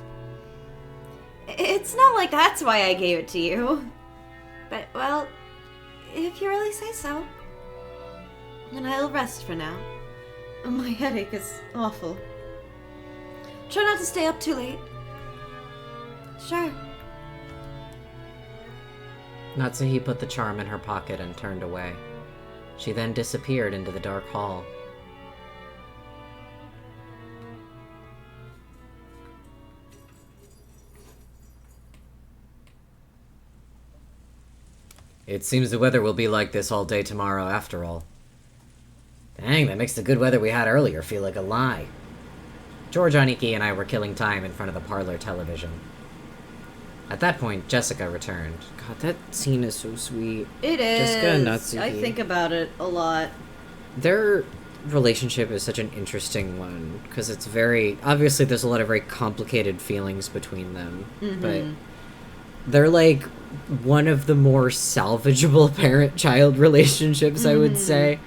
It's not like that's why I gave it to you. But, well, if you really say so. Then I'll rest for now. My headache is awful. Try not to stay up too late. Sure. Natsuhi put the charm in her pocket and turned away. She then disappeared into the dark hall. It seems the weather will be like this all day tomorrow after all. Dang, that makes the good weather we had earlier feel like a lie. George, Aniki, and I were killing time in front of the parlor television. At that point, Jessica returned. God, that scene is so sweet. It is. Jessica and Natsuhi. I think about it a lot. Their relationship is such an interesting one, because it's very... Obviously, there's a lot of very complicated feelings between them, but they're like one of the more salvageable parent-child relationships, I would say.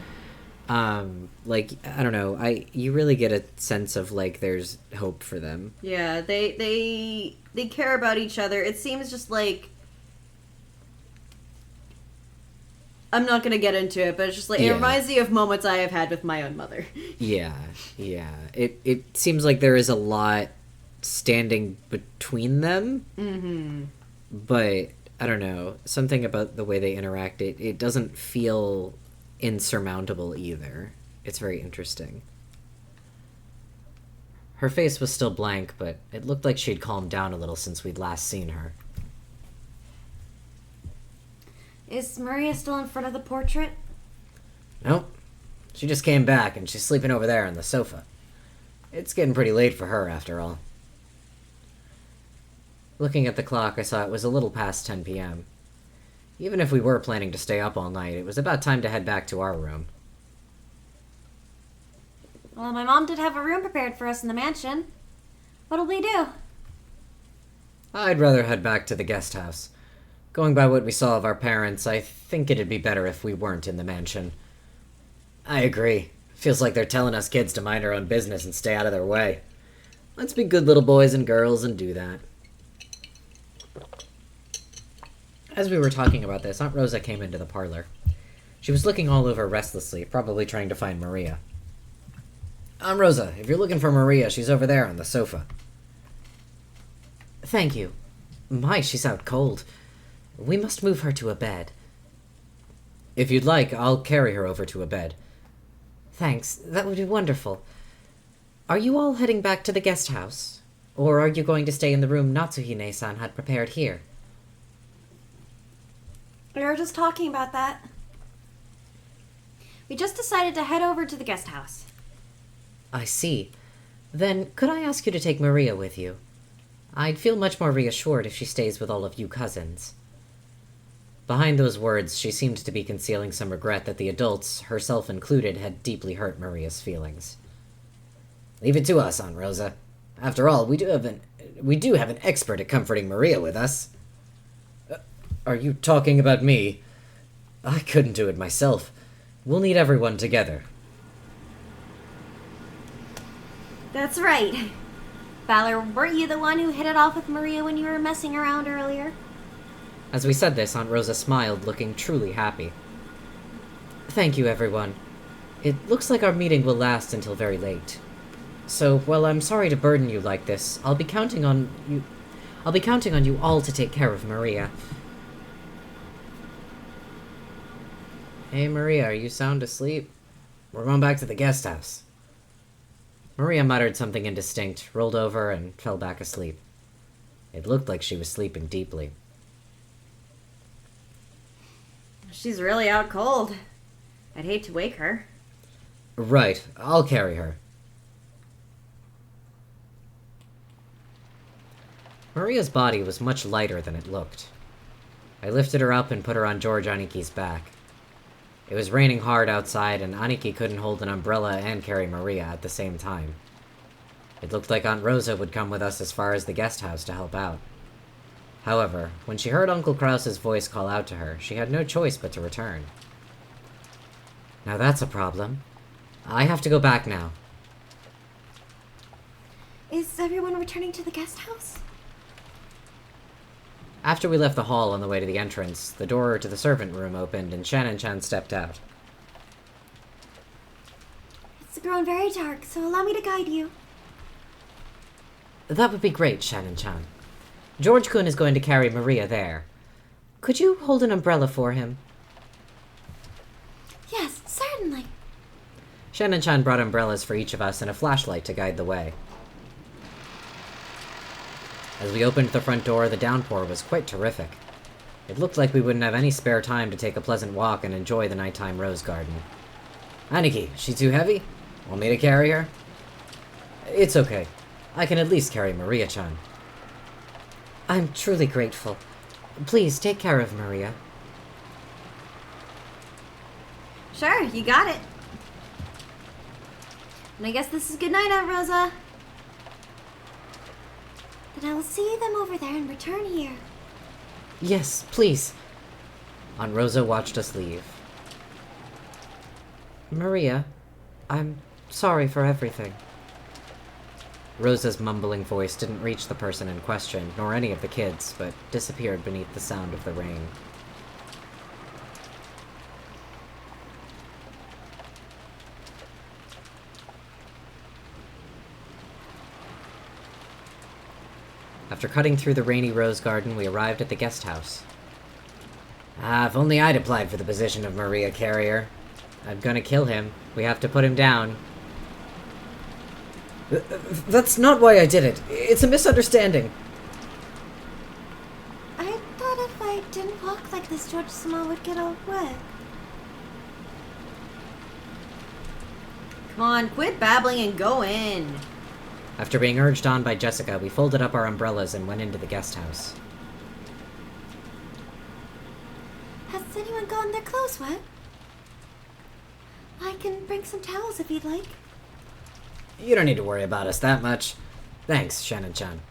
Like, I don't know, you really get a sense of, like, there's hope for them. Yeah, they care about each other. It seems just like... I'm not gonna get into it, but it's just like, it reminds me of moments I have had with my own mother. Yeah. It seems like there is a lot standing between them. But, I don't know, something about the way they interact, it doesn't feel insurmountable either. It's very interesting. Her face was still blank, but it looked like she'd calmed down a little since we'd last seen her. Is Maria still in front of the portrait? Nope. She just came back, and she's sleeping over there on the sofa. It's getting pretty late for her, after all. Looking at the clock, I saw it was a little past 10 p.m. Even if we were planning to stay up all night, it was about time to head back to our room. Well, my mom did have a room prepared for us in the mansion. What'll we do? I'd rather head back to the guest house. Going by what we saw of our parents, I think it'd be better if we weren't in the mansion. I agree. Feels like they're telling us kids to mind our own business and stay out of their way. Let's be good little boys and girls and do that. As we were talking about this, Aunt Rosa came into the parlor. She was looking all over restlessly, probably trying to find Maria. Aunt Rosa, if you're looking for Maria, she's over there on the sofa. Thank you. My, she's out cold. We must move her to a bed. If you'd like, I'll carry her over to a bed. Thanks, that would be wonderful. Are you all heading back to the guest house? Or are you going to stay in the room Natsuhine-san had prepared here? We were just talking about that. We just decided to head over to the guest house. I see. Then, could I ask you to take Maria with you? I'd feel much more reassured if she stays with all of you cousins. Behind those words, she seemed to be concealing some regret that the adults, herself included, had deeply hurt Maria's feelings. Leave it to us, Aunt Rosa. After all, we do have an expert at comforting Maria with us. Are you talking about me? I couldn't do it myself. We'll need everyone together. That's right. Valor, weren't you the one who hit it off with Maria when you were messing around earlier? As we said this, Aunt Rosa smiled, looking truly happy. Thank you, everyone. It looks like our meeting will last until very late. So, while I'm sorry to burden you like this, I'll be counting on you all to take care of Maria. Hey, Maria, are you sound asleep? We're going back to the guest house. Maria muttered something indistinct, rolled over, and fell back asleep. It looked like she was sleeping deeply. She's really out cold. I'd hate to wake her. Right, I'll carry her. Maria's body was much lighter than it looked. I lifted her up and put her on George Aniki's back. It was raining hard outside, and Aniki couldn't hold an umbrella and carry Maria at the same time. It looked like Aunt Rosa would come with us as far as the guest house to help out. However, when she heard Uncle Krause's voice call out to her, she had no choice but to return. Now that's a problem. I have to go back now. Is everyone returning to the guest house? After we left the hall on the way to the entrance, the door to the servant room opened and Shannon-chan stepped out. It's grown very dark, so allow me to guide you. That would be great, Shannon-chan. George-kun is going to carry Maria there. Could you hold an umbrella for him? Yes, certainly. Shannon-chan brought umbrellas for each of us and a flashlight to guide the way. As we opened the front door, the downpour was quite terrific. It looked like we wouldn't have any spare time to take a pleasant walk and enjoy the nighttime rose garden. Aniki, she too heavy? Want me to carry her? It's okay. I can at least carry Maria-chan. I'm truly grateful. Please, take care of Maria. Sure, you got it. And I guess this is good night, Aunt Rosa. Then I will see them over there and return here. Yes, please. Aunt Rosa watched us leave. Maria, I'm sorry for everything. Rosa's mumbling voice didn't reach the person in question, nor any of the kids, but disappeared beneath the sound of the rain. After cutting through the rainy rose garden, we arrived at the guest house. Ah, if only I'd applied for the position of Maria Carrier. I'm gonna kill him. We have to put him down. That's not why I did it. It's a misunderstanding. I thought if I didn't walk like this, George-sama would get all wet. Come on, quit babbling and go in. After being urged on by Jessica, we folded up our umbrellas and went into the guest house. Has anyone gotten their clothes wet? I can bring some towels if you'd like. You don't need to worry about us that much. Thanks, Shannon-chan.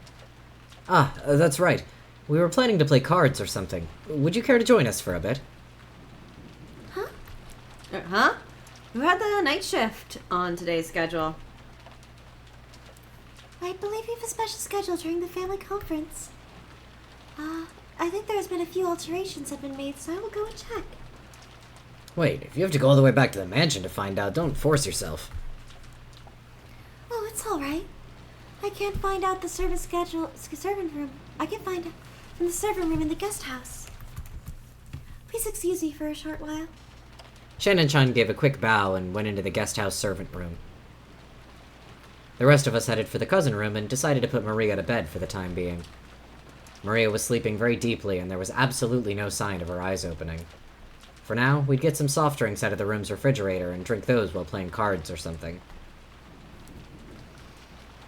Ah, that's right. We were planning to play cards or something. Would you care to join us for a bit? Huh? Huh? Who had the night shift on today's schedule? I believe you have a special schedule during the family conference. I think there's been a few alterations have been made, so I will go and check. Wait, if you have to go all the way back to the mansion to find out, don't force yourself. Oh, it's alright. I can't find out the servant room. I can find it from the servant room in the guest house. Please excuse me for a short while. Shannon-chan gave a quick bow and went into the guest house servant room. The rest of us headed for the cousin room and decided to put Maria to bed for the time being. Maria was sleeping very deeply, and there was absolutely no sign of her eyes opening. For now, we'd get some soft drinks out of the room's refrigerator and drink those while playing cards or something.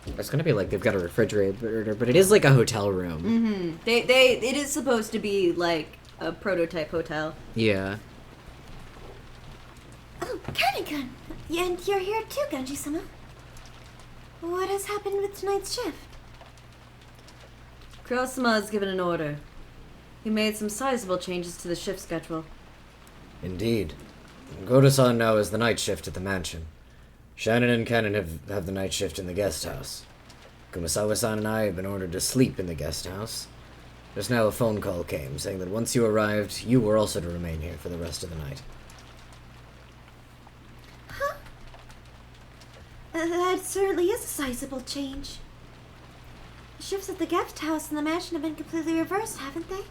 It's gonna be like they've got a refrigerator, but it is like a hotel room. Mm-hmm. It is supposed to be like a prototype hotel. Yeah. Oh, Kanigan! And you're here too, Genji-sama. What has happened with tonight's shift? Kurosama has given an order. He made some sizable changes to the shift schedule. Indeed. Goto-san now has the night shift at the mansion. Shannon and Cannon have the night shift in the guest house. Kumasawa-san and I have been ordered to sleep in the guest house. Just now a phone call came, saying that once you arrived, you were also to remain here for the rest of the night. Huh? That certainly is a sizable change. The shifts at the guest house and the mansion have been completely reversed, haven't they?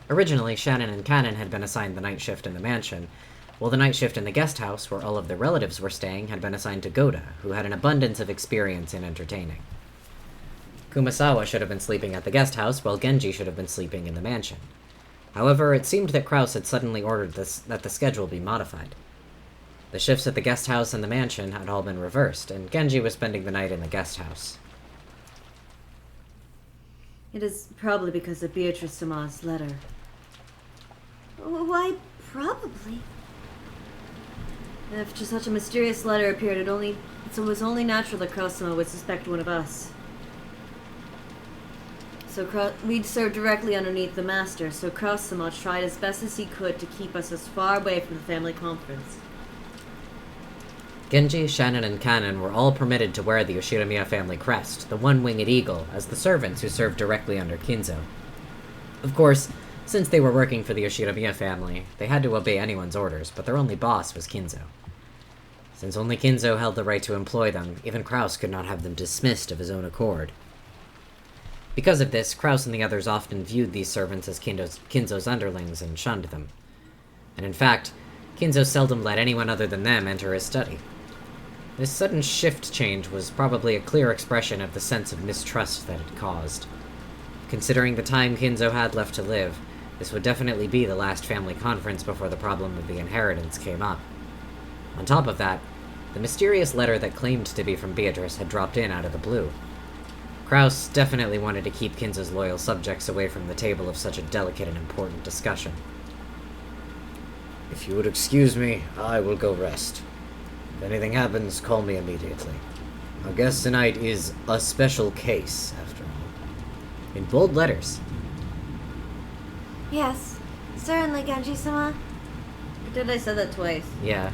Originally, Shannon and Cannon had been assigned the night shift in the mansion, while the night shift in the guest house, where all of their relatives were staying, had been assigned to Goda, who had an abundance of experience in entertaining. Kumasawa should have been sleeping at the guest house, while Genji should have been sleeping in the mansion. However, it seemed that Kraus had suddenly ordered that the schedule be modified. The shifts at the guest house and the mansion had all been reversed, and Genji was spending the night in the guest house. It is probably because of Beatrice Sama's letter. Why, probably. If just such a mysterious letter appeared, it was only natural that Kurosama would suspect one of us. So we'd serve directly underneath the master, so Kurosama tried as best as he could to keep us as far away from the family conference. Genji, Shannon, and Cannon were all permitted to wear the Yoshiramiya family crest, the one-winged eagle, as the servants who served directly under Kinzo. Of course, since they were working for the Yoshiramiya family, they had to obey anyone's orders, but their only boss was Kinzo. Since only Kinzo held the right to employ them, even Kraus could not have them dismissed of his own accord. Because of this, Kraus and the others often viewed these servants as Kinzo's underlings and shunned them. And in fact, Kinzo seldom let anyone other than them enter his study. This sudden shift change was probably a clear expression of the sense of mistrust that it caused. Considering the time Kinzo had left to live, this would definitely be the last family conference before the problem of the inheritance came up. On top of that, the mysterious letter that claimed to be from Beatrice had dropped in out of the blue. Kraus definitely wanted to keep Kinzo's loyal subjects away from the table of such a delicate and important discussion. If you would excuse me, I will go rest. If anything happens, call me immediately. Our guest tonight is a special case, after all. In bold letters. Yes, certainly, Genji-sama. Did I say that twice? Yeah.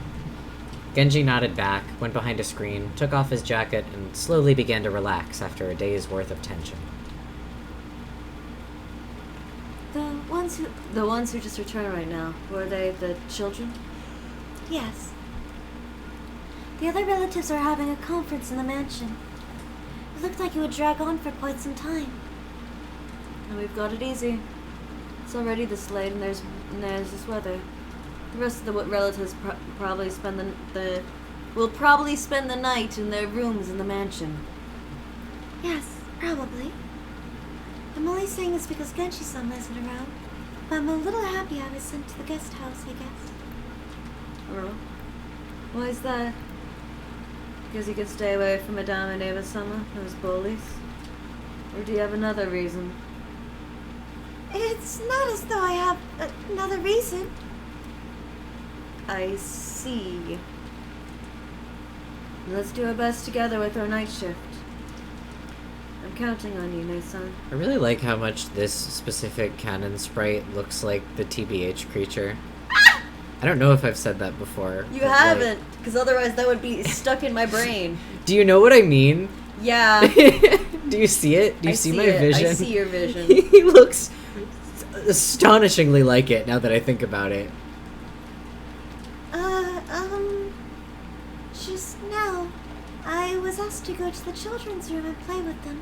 Genji nodded back, went behind a screen, took off his jacket, and slowly began to relax after a day's worth of tension. The ones who just returned right now, were they the children? Yes. The other relatives are having a conference in the mansion. It looked like it would drag on for quite some time. And we've got it easy. It's already this late, and there's this weather. The rest of the relatives will probably spend the night in their rooms in the mansion. Yes, probably. I'm only saying this because Genji-sama isn't around, but I'm a little happy I was sent to the guest house, I guess. Oh. Why is that? Because you can stay away from Madame and Eva-sama, those bullies? Or do you have another reason? It's not as though I have another reason. I see. Let's do our best together with our night shift. I'm counting on you, Nei-san. I really like how much this specific canon sprite looks like the TBH creature. I don't know if I've said that before. You but, haven't, because otherwise that would be stuck in my brain. Do you know what I mean? Yeah. Do you see it? Do you see my vision? I see your vision. He looks astonishingly like it now that I think about it. Just now, I was asked to go to the children's room and play with them.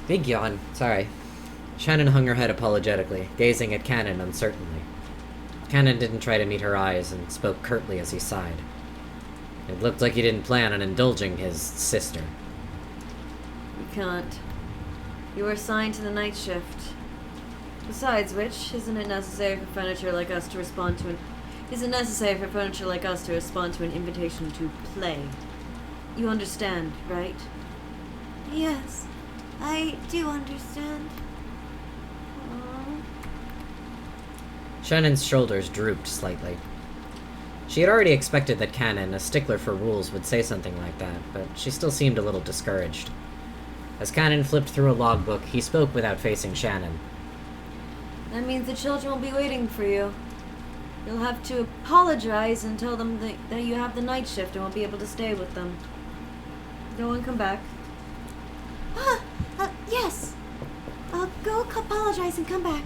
Big yawn. Sorry. Shannon hung her head apologetically, gazing at Cannon uncertainly. Cannon didn't try to meet her eyes and spoke curtly as he sighed. It looked like he didn't plan on indulging his sister. You can't. You were assigned to the night shift. Besides which, isn't it necessary for furniture like us to respond to an invitation to play? You understand, right? Yes, I do understand. Aww. Shannon's shoulders drooped slightly. She had already expected that Cannon, a stickler for rules, would say something like that, but she still seemed a little discouraged. As Cannon flipped through a logbook, he spoke without facing Shannon. That means the children will be waiting for you. You'll have to apologize and tell them that you have the night shift and won't be able to stay with them. Go and come back. Yes. I'll go apologize and come back.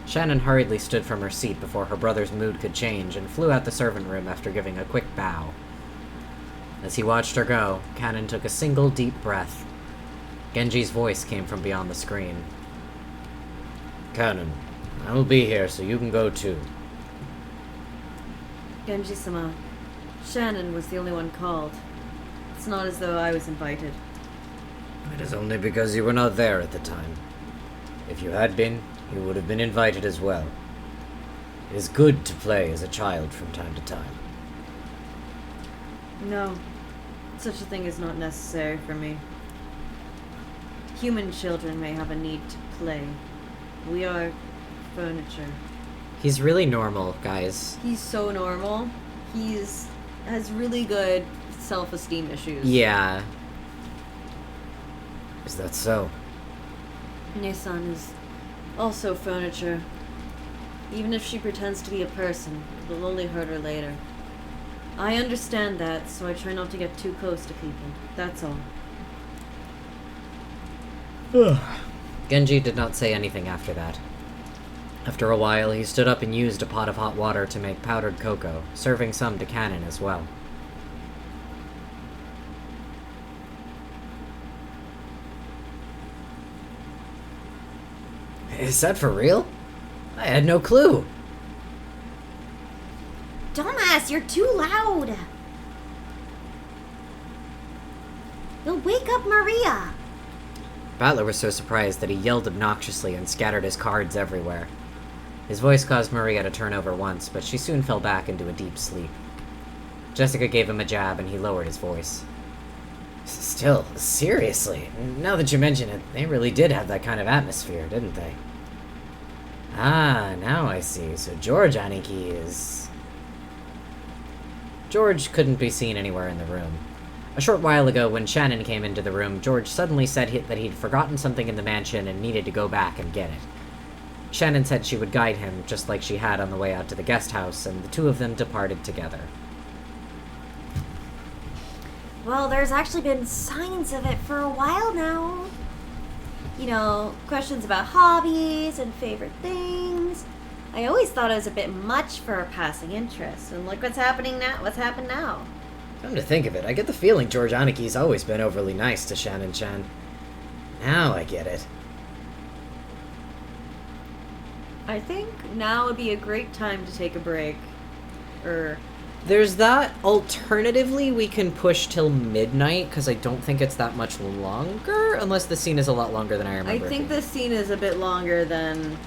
Shannon hurriedly stood from her seat before her brother's mood could change and flew out the servant room after giving a quick bow. As he watched her go, Cannon took a single deep breath. Genji's voice came from beyond the screen. Cannon, I will be here so you can go too. Genji-sama, Shannon was the only one called. It's not as though I was invited. It is only because you were not there at the time. If you had been, you would have been invited as well. It is good to play as a child from time to time. No, such a thing is not necessary for me. Human children may have a need to play. We are furniture. He's really normal, guys. He's so normal. Has really good self-esteem issues. Yeah. Is that so? Nissan is also furniture. Even if she pretends to be a person, it will only hurt her later. I understand that, so I try not to get too close to people. That's all. Genji did not say anything after that. After a while, he stood up and used a pot of hot water to make powdered cocoa, serving some to Cannon as well. Is that for real? I had no clue. Dumbass, you're too loud. You'll wake up Maria. Battler was so surprised that he yelled obnoxiously and scattered his cards everywhere. His voice caused Maria to turn over once, but she soon fell back into a deep sleep. Jessica gave him a jab and he lowered his voice. Still, seriously, now that you mention it, they really did have that kind of atmosphere, didn't they? Ah, now I see. So George Aniki is... George couldn't be seen anywhere in the room. A short while ago, when Shannon came into the room, George suddenly said that he'd forgotten something in the mansion and needed to go back and get it. Shannon said she would guide him, just like she had on the way out to the guest house, and the two of them departed together. Well, there's actually been signs of it for a while now. You know, questions about hobbies and favorite things. I always thought it was a bit much for a passing interest, and look what's happening now. What's happened now? Come to think of it, I get the feeling George Aniki's always been overly nice to Shannon-chan. Now I get it. I think now would be a great time to take a break. There's that. Alternatively, we can push till midnight, because I don't think it's that much longer, unless the scene is a lot longer than I remember. I think the scene is a bit longer than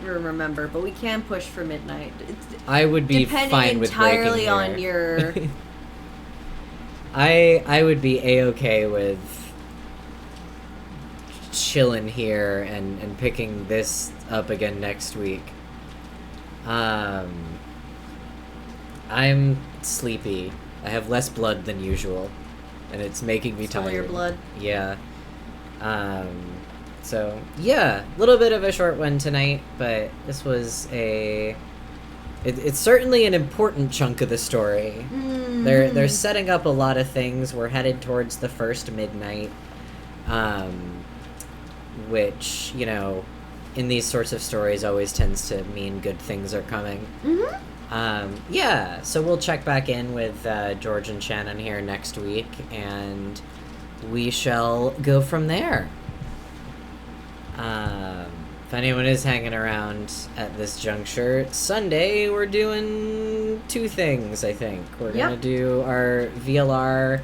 we remember, but we can push for midnight. I would be fine with breaking entirely here. on your... I would be a-okay with chilling here and picking this up again next week. I'm sleepy. I have less blood than usual, and it's making me Smell tired. your blood. Yeah. So yeah, a little bit of a short one tonight, but this was it's certainly an important chunk of the story. They're setting up a lot of things. We're headed towards the first midnight, which, you know, in these sorts of stories always tends to mean good things are coming. Yeah, so we'll check back in with George and Shannon here next week, and we shall go from there. If anyone is hanging around at this juncture, Sunday we're doing 2 things, I think. We're gonna do our VLR,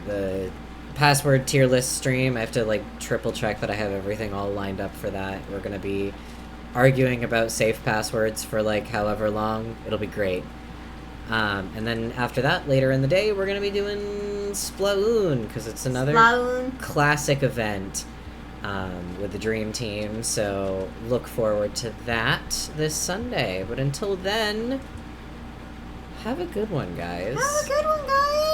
the password tier list stream. I have to, like, triple check that I have everything all lined up for that. We're gonna be arguing about safe passwords for, like, however long. It'll be great. And then after that, later in the day, we're gonna be doing Splatoon, because it's another classic event with the Dream Team, so look forward to that this Sunday. But until then, have a good one, guys. Have a good one, guys.